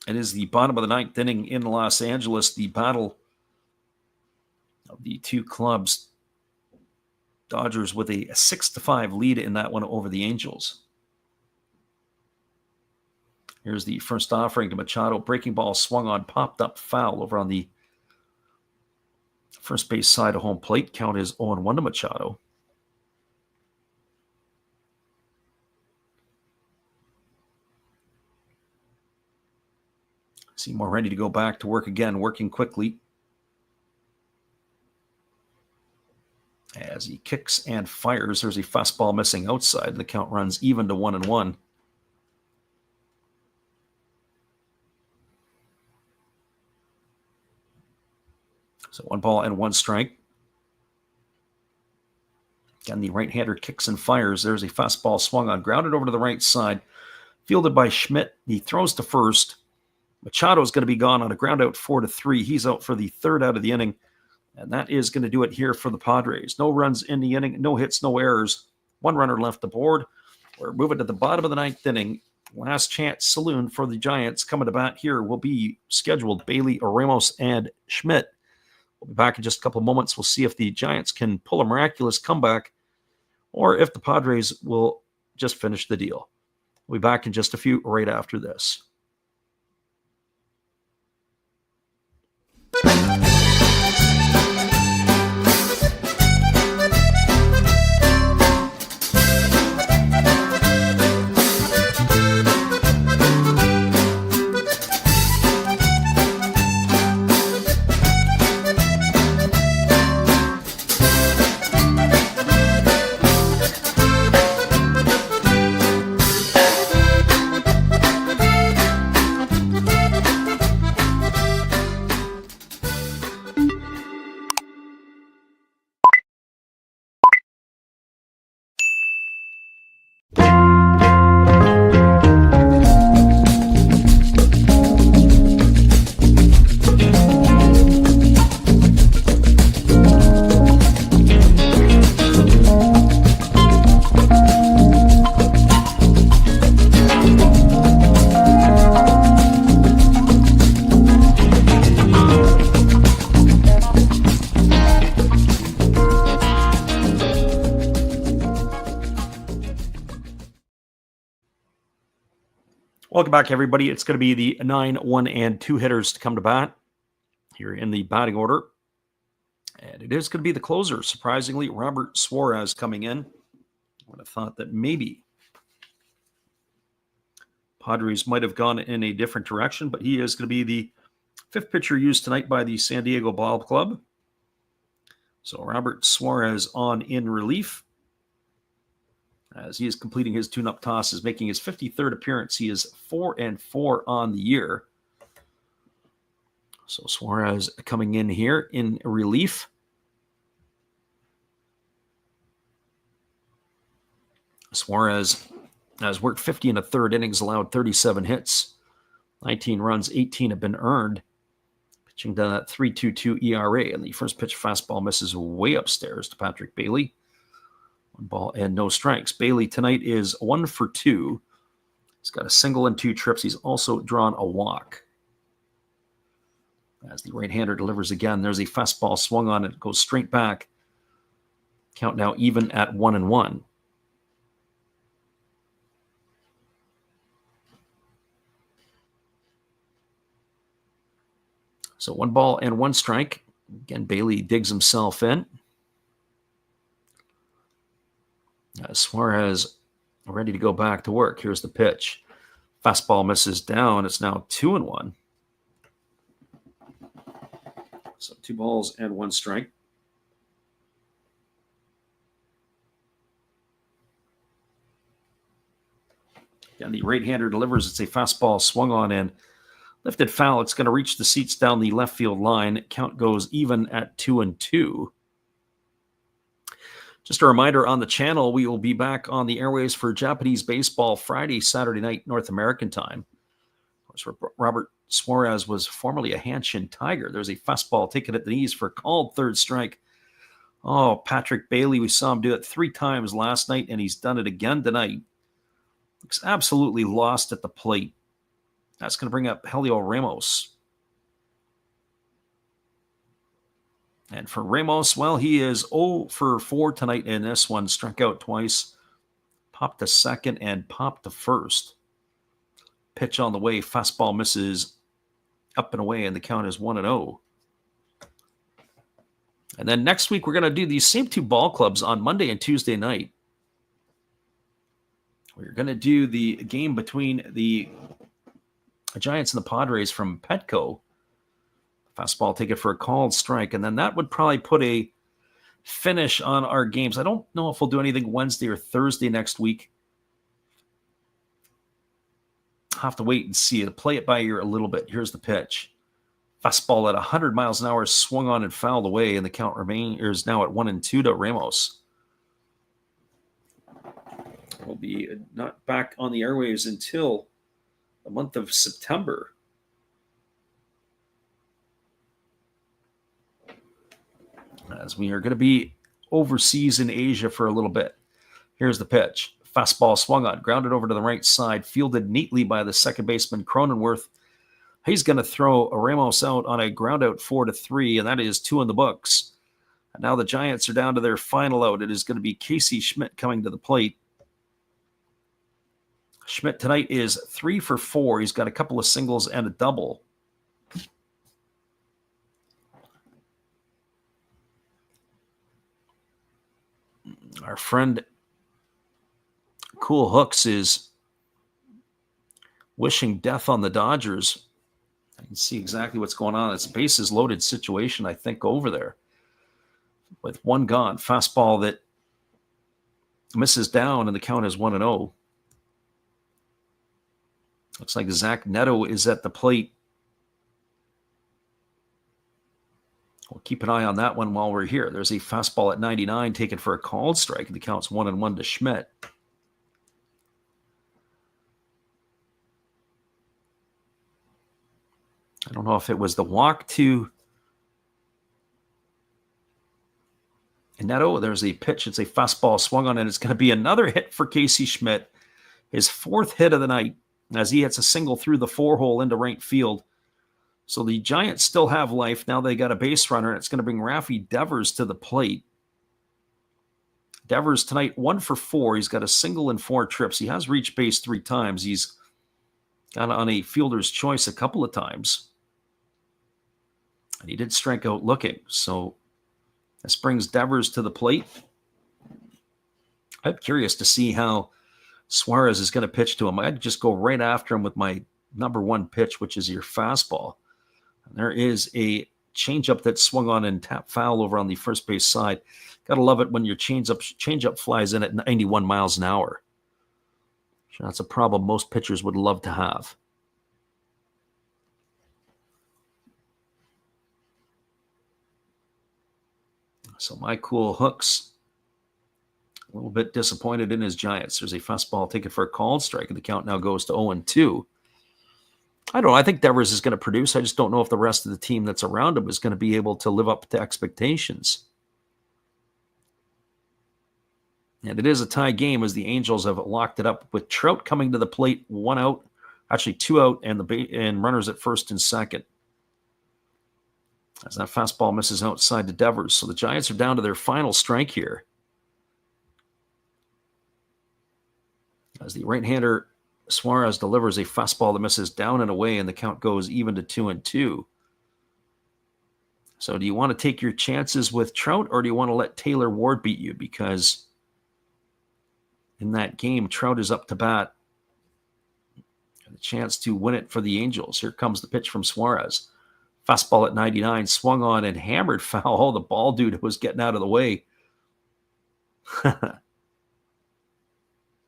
A: It is the bottom of the 9th inning in Los Angeles, the battle of the two clubs. Dodgers with a 6-5 lead in that one over the Angels. Here's the first offering to Machado. Breaking ball swung on, popped up foul over on the first base side of home plate. Count is 0-1 to Machado. Seymour ready to go back to work again, working quickly. As he kicks and fires, there's a fastball missing outside. The count runs even to 1-1. So 1 strike. Again, the right-hander kicks and fires. There's a fastball swung on, grounded over to the right side. Fielded by Schmidt. He throws to first. Machado is going to be gone on a ground out 4-3. He's out for the third out of the inning. And that is going to do it here for the Padres. No runs in the inning, no hits, no errors. 1 runner left aboard. We're moving to the bottom of the 9th inning. Last chance saloon for the Giants. Coming to bat here will be scheduled Bailey, Ramos, and Schmidt. We'll be back in just a couple of moments. We'll see if the Giants can pull a miraculous comeback or if the Padres will just finish the deal. We'll be back in just a few right after this. Welcome back, everybody. It's going to be the 9, 1, and 2 hitters to come to bat here in the batting order. And it is going to be the closer, surprisingly, Robert Suarez coming in. I would have thought that maybe Padres might have gone in a different direction, but he is going to be the 5th pitcher used tonight by the San Diego Ball Club. So Robert Suarez on in relief, as he is completing his tune-up tosses, making his 53rd appearance. He is 4-4 on the year. So Suarez coming in here in relief. Suarez has worked 50 and a third innings, allowed 37 hits, 19 runs, 18 have been earned. Pitching down that 3.22 ERA, and the first pitch fastball misses way upstairs to Patrick Bailey. 1 ball and no strikes. Bailey tonight is 1 for 2. He's got a single and 2 trips. He's also drawn a walk. As the right-hander delivers again, there's a fastball swung on. It goes straight back. Count now even at 1-1. So 1 ball and 1 strike. Again, Bailey digs himself in. Suarez ready to go back to work. Here's the pitch. Fastball misses down. It's now 2-1. So 2 balls and 1 strike. Again, the right-hander delivers. It's a fastball swung on and lifted foul. It's going to reach the seats down the left field line. Count goes even at 2-2. Just a reminder on the channel, we will be back on the airways for Japanese baseball Friday, Saturday night, North American time. Of course, Robert Suarez was formerly a Hanshin Tiger. There's a fastball taken at the knees for a called 3rd strike. Oh, Patrick Bailey, we saw him do it 3 times last night, and he's done it again tonight. Looks absolutely lost at the plate. That's going to bring up Helio Ramos. And for Ramos, well, he is 0 for 4 tonight in this one. Struck out twice, popped to second, and popped to first. Pitch on the way. Fastball misses up and away, and the count is 1-0. And then next week, we're going to do these same 2 ball clubs on Monday and Tuesday night. We're going to do the game between the Giants and the Padres from Petco. Fastball taken for a called strike, and then that would probably put a finish on our games. I don't know if we'll do anything Wednesday or Thursday next week. I'll have to wait and see. To play it by ear a little bit. Here's the pitch. Fastball at 100 miles an hour, swung on and fouled away, and the count is now at 1-2 to Ramos. We'll be not back on the airwaves until the month of September. As we are going to be overseas in Asia for a little bit. Here's the pitch. Fastball swung on, grounded over to the right side, fielded neatly by the second baseman Cronenworth. He's going to throw Ramos out on a ground out 4-3, and that is 2 in the books. And now the Giants are down to their final out. It is going to be Casey Schmidt coming to the plate. Schmidt tonight is 3 for 4. He's got a couple of singles and a double. Our friend Cool Hooks is wishing death on the Dodgers. I can see exactly what's going on. It's a bases loaded situation, I think, over there. With 1 gone, fastball that misses down, and the count is 1-0. Looks like Zach Neto is at the plate. We'll keep an eye on that one while we're here. There's a fastball at 99 taken for a called strike, and the count's 1-1 to Schmidt. I don't know if it was the walk to Neto. There's a pitch. It's a fastball swung on, and it's going to be another hit for Casey Schmidt. His 4th hit of the night, as he hits a single through the 4-hole into right field. So the Giants still have life. Now they got a base runner, and it's going to bring Rafi Devers to the plate. Devers tonight, 1 for 4. He's got a single and 4 trips. He has reached base 3 times. He's got on a fielder's choice a couple of times. And he did strike out looking. So this brings Devers to the plate. I'm curious to see how Suarez is going to pitch to him. I'd just go right after him with my number one pitch, which is your fastball. And there is a changeup that swung on and tapped foul over on the first base side. Got to love it when your changeup flies in at 91 miles an hour. So that's a problem most pitchers would love to have. So my cool hooks, a little bit disappointed in his Giants. There's a fastball taken for a called strike, and the count now goes to 0-2. I don't know. I think Devers is going to produce. I just don't know if the rest of the team that's around him is going to be able to live up to expectations. And it is a tie game as the Angels have locked it up with Trout coming to the plate, 1 out, actually 2 out, and runners at first and second. As that fastball misses outside to Devers. So the Giants are down to their final strike here. As the right-hander Suarez delivers a fastball that misses down and away, and the count goes even to 2-2. So do you want to take your chances with Trout, or do you want to let Taylor Ward beat you? Because in that game, Trout is up to bat. And a chance to win it for the Angels. Here comes the pitch from Suarez. Fastball at 99, swung on and hammered foul. Oh, the ball dude was getting out of the way.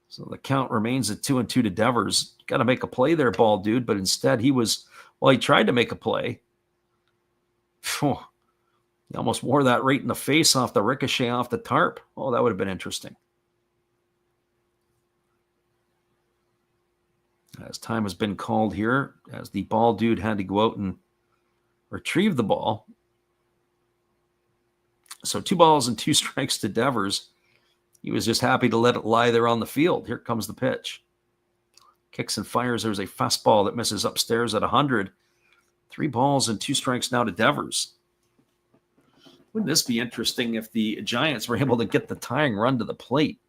A: So the count remains at 2-2 to Devers. Got to make a play there, ball dude, but instead he tried to make a play. He almost wore that right in the face off the ricochet off the tarp. Oh, that would have been interesting. As time has been called here, as the ball dude had to go out and retrieve the ball. So 2 balls and 2 strikes to Devers. He was just happy to let it lie there on the field. Here comes the pitch. Kicks and fires. There's a fastball that misses upstairs at 100. 3 balls and 2 strikes now to Devers. Wouldn't this be interesting if the Giants were able to get the tying run to the plate?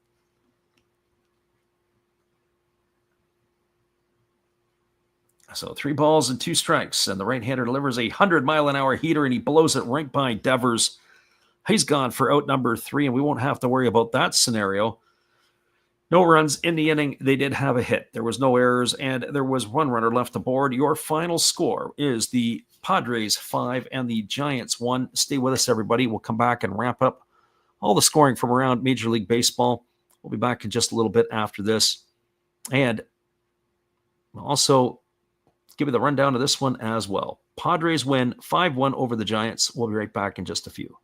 A: So 3 balls and 2 strikes, and the right-hander delivers a 100-mile-an-hour heater, and he blows it right by Devers. He's gone for out number 3, and we won't have to worry about that scenario. No runs in the inning. They did have a hit. There was no errors, and there was 1 runner left aboard. Your final score is the Padres 5 and the Giants 1. Stay with us, everybody. We'll come back and wrap up all the scoring from around Major League Baseball. We'll be back in just a little bit after this. And also give you the rundown of this one as well. Padres win 5-1 over the Giants. We'll be right back in just a few.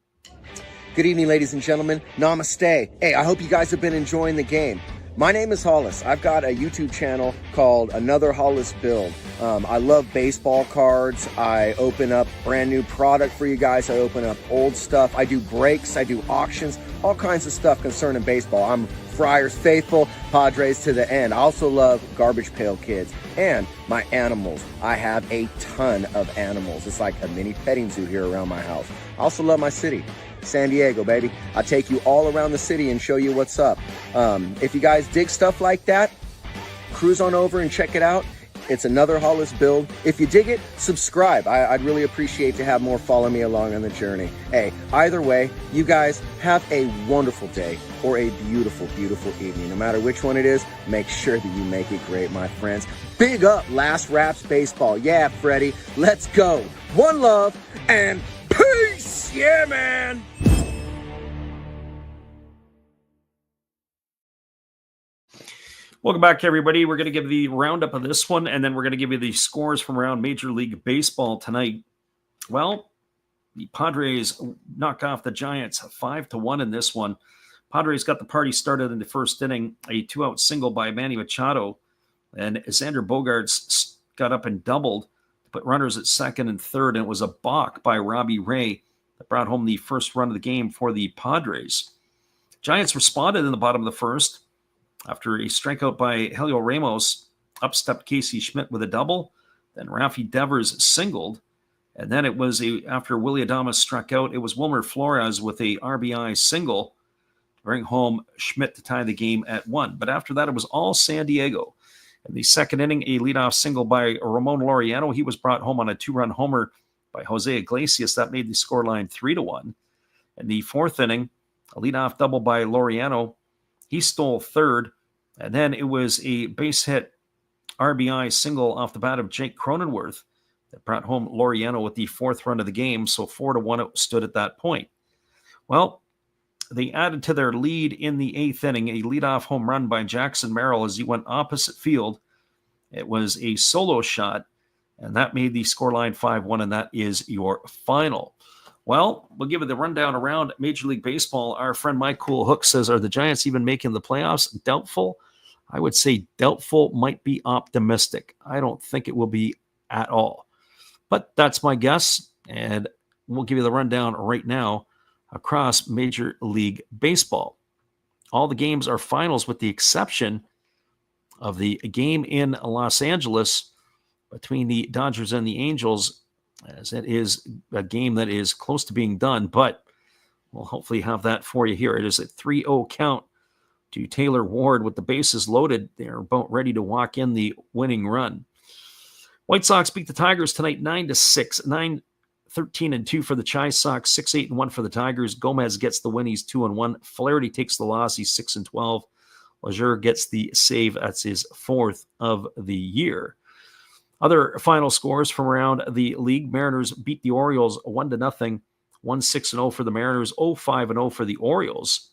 E: Good evening, ladies and gentlemen. Namaste. Hey, I hope you guys have been enjoying the game. My name is Hollis. I've got a YouTube channel called Another Hollis Build. I love baseball cards. I open up brand new product for you guys. I open up old stuff. I do breaks. I do auctions. All kinds of stuff concerning baseball. I'm Friars faithful, Padres to the end. I also love Garbage Pail Kids and my animals. I have a ton of animals. It's like a mini petting zoo here around my house. I also love my city. San Diego, baby. I'll take you all around the city and show you what's up. If you guys dig stuff like that, cruise on over and check it out. It's Another Hollis Build. If you dig it, subscribe. I'd really appreciate to have more follow me along on the journey. Hey, either way, you guys have a wonderful day or a beautiful, beautiful evening. No matter which one it is, make sure that you make it great, my friends. Big up Last Raps Baseball. Yeah, Freddie, let's go. One love and peace. Yeah, man.
A: Welcome back, everybody. We're going to give the roundup of this one, and then we're going to give you the scores from around Major League Baseball tonight. Well, the Padres knock off the Giants 5-1 in this one. Padres got the party started in the first inning, a 2-out single by Manny Machado, and Xander Bogaerts got up and doubled to put runners at second and third, and it was a balk by Robbie Ray that brought home the first run of the game for the Padres. Giants responded in the bottom of the first. After a strikeout by Helio Ramos, up stepped Casey Schmidt with a double. Then Rafi Devers singled. And then it was after Willy Adames struck out, it was Wilmer Flores with a RBI single to bring home Schmidt to tie the game at 1. But after that, it was all San Diego. In the second inning, a leadoff single by Ramon Laureano. He was brought home on a 2-run homer by Jose Iglesias. That made the scoreline 3-1. In the fourth inning, a leadoff double by Laureano. He stole third, and then it was a base hit RBI single off the bat of Jake Cronenworth that brought home Laureano with the fourth run of the game. So 4-1 it stood at that point. Well, they added to their lead in the eighth inning, a leadoff home run by Jackson Merrill as he went opposite field. It was a solo shot, and that made the scoreline 5-1, and that is your final. Well, we'll give it the rundown around Major League Baseball. Our friend Mike Cool Hook says, are the Giants even making the playoffs? Doubtful. I would say doubtful might be optimistic. I don't think it will be at all. But that's my guess, and we'll give you the rundown right now across Major League Baseball. All the games are finals with the exception of the game in Los Angeles between the Dodgers and the Angels, as it is a game that is close to being done, but we'll hopefully have that for you here. It is a 3-0 count to Taylor Ward with the bases loaded. They're about ready to walk in the winning run. White Sox beat the Tigers tonight 9-6, 9-13-2 for the Chi Sox, 6-8-1 for the Tigers. Gomez gets the win. He's 2-1. Flaherty takes the loss. He's 6-12. Leger gets the save. That's his fourth of the year. Other final scores from around the league. Mariners beat the Orioles 1-0, 1-6-0 for the Mariners, 0-5-0 for the Orioles.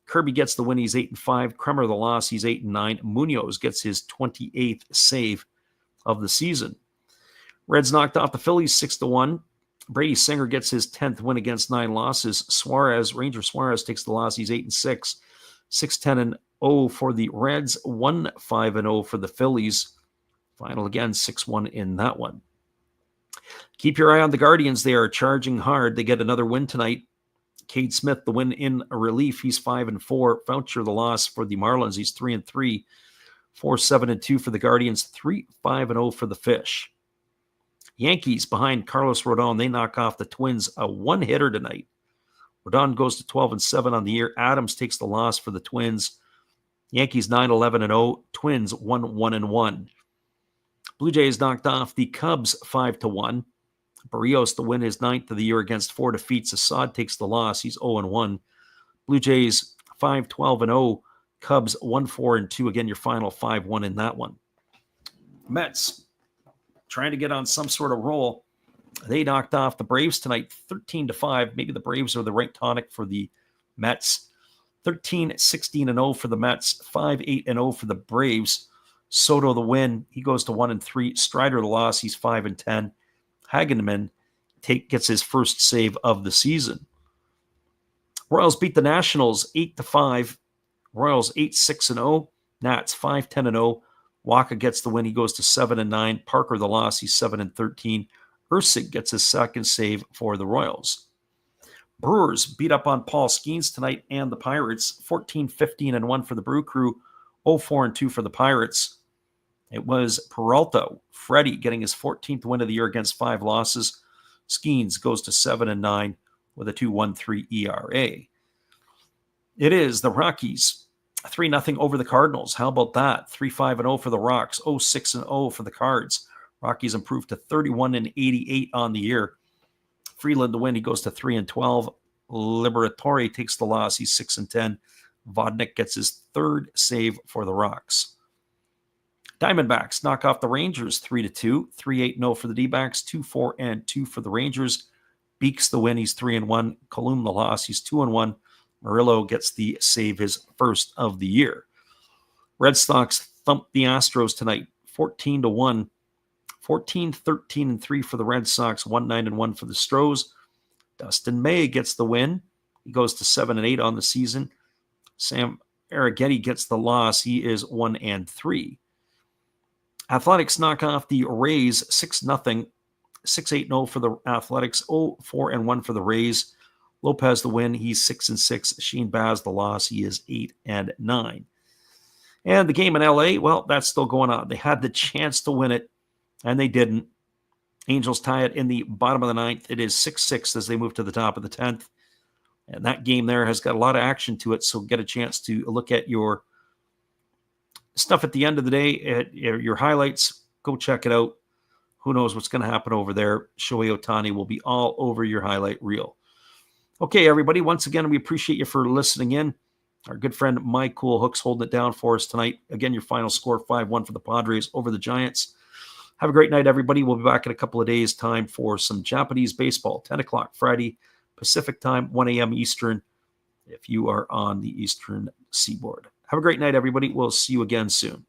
A: Kirby gets the win. He's 8-5. Kremer the loss. He's 8-9. Munoz gets his 28th save of the season. Reds knocked off the Phillies 6-1. Brady Singer gets his 10th win against 9 losses. Ranger Suarez takes the loss. He's 8-6. 6-10-0 for the Reds. 1-5-0 for the Phillies. Final again, 6-1 in that one. Keep your eye on the Guardians. They are charging hard. They get another win tonight. Cade Smith, the win in relief. He's 5-4. Foucher, the loss for the Marlins. He's 3-3. 4-7-2 for the Guardians. 3-5-0 for the Fish. Yankees behind Carlos Rodon. They knock off the Twins, a one-hitter tonight. Rodon goes to 12-7 on the year. Adams takes the loss for the Twins. Yankees 9-11-0. Twins 1-1-1. Blue Jays knocked off the Cubs 5-1. Barrios, the win, his 9th of the year against 4 defeats. Assad takes the loss. He's 0-1. Blue Jays 5-12-0. Cubs 1-4-2. Again, your final 5-1 in that one. Mets trying to get on some sort of roll. They knocked off the Braves tonight 13-5. Maybe the Braves are the right tonic for the Mets. 13-16-0 for the Mets. 5-8-0 for the Braves. Soto the win. He goes to 1-3. Strider the loss. He's 5-10. Hagenman gets his first save of the season. Royals beat the Nationals 8-5. Royals 8-6-0. Nats 5-10-0. Waka gets the win. He goes to 7-9. Parker the loss. He's 7-13. Ursig gets his second save for the Royals. Brewers beat up on Paul Skeens tonight and the Pirates. 14-15-1 for the Brew Crew. 0-4-2 for the Pirates. It was Peralta, Freddie, getting his 14th win of the year against 5 losses. Skeens goes to 7-9 with a 2.13 ERA. It is the Rockies 3-0 over the Cardinals. How about that? 3-5-0 for the Rocks. 0-6-0 for the Cards. Rockies improved to 31-88 on the year. Freeland the win. He goes to 3-12. Liberatore takes the loss. He's 6-10. Vodnik gets his third save for the Rocks. Diamondbacks knock off the Rangers 3-2. 3-8-0 for the D-backs. 2-4-2 for the Rangers. Beeks the win. He's 3-1. Colum the loss. He's 2-1. Murillo gets the save, his first of the year. Red Sox thump the Astros tonight 14-1. 14-13-3 for the Red Sox. 1-9-1 for the Stros. Dustin May gets the win. He goes to 7-8 on the season. Sam Arrighetti gets the loss. He is 1-3. Athletics knock off the Rays 6-0. 6-8-0 for the Athletics. 0-4-1 for the Rays. Lopez the win. He's 6-6. Sheen Baz the loss. He is 8-9. And the game in LA, well, that's still going on. They had the chance to win it, and they didn't. Angels tie it in the bottom of the 9th. It is 6-6 as they move to the top of the 10th. And that game there has got a lot of action to it, so get a chance to look at your stuff at the end of the day, your highlights, go check it out. Who knows what's going to happen over there? Shohei Ohtani will be all over your highlight reel. Okay, everybody, once again, we appreciate you for listening in. Our good friend Mike Cool Hooks holding it down for us tonight. Again, your final score, 5-1 for the Padres over the Giants. Have a great night, everybody. We'll be back in a couple of days' time for some Japanese baseball, 10 o'clock Friday, Pacific time, 1 a.m. Eastern, if you are on the Eastern Seaboard. Have a great night, everybody. We'll see you again soon.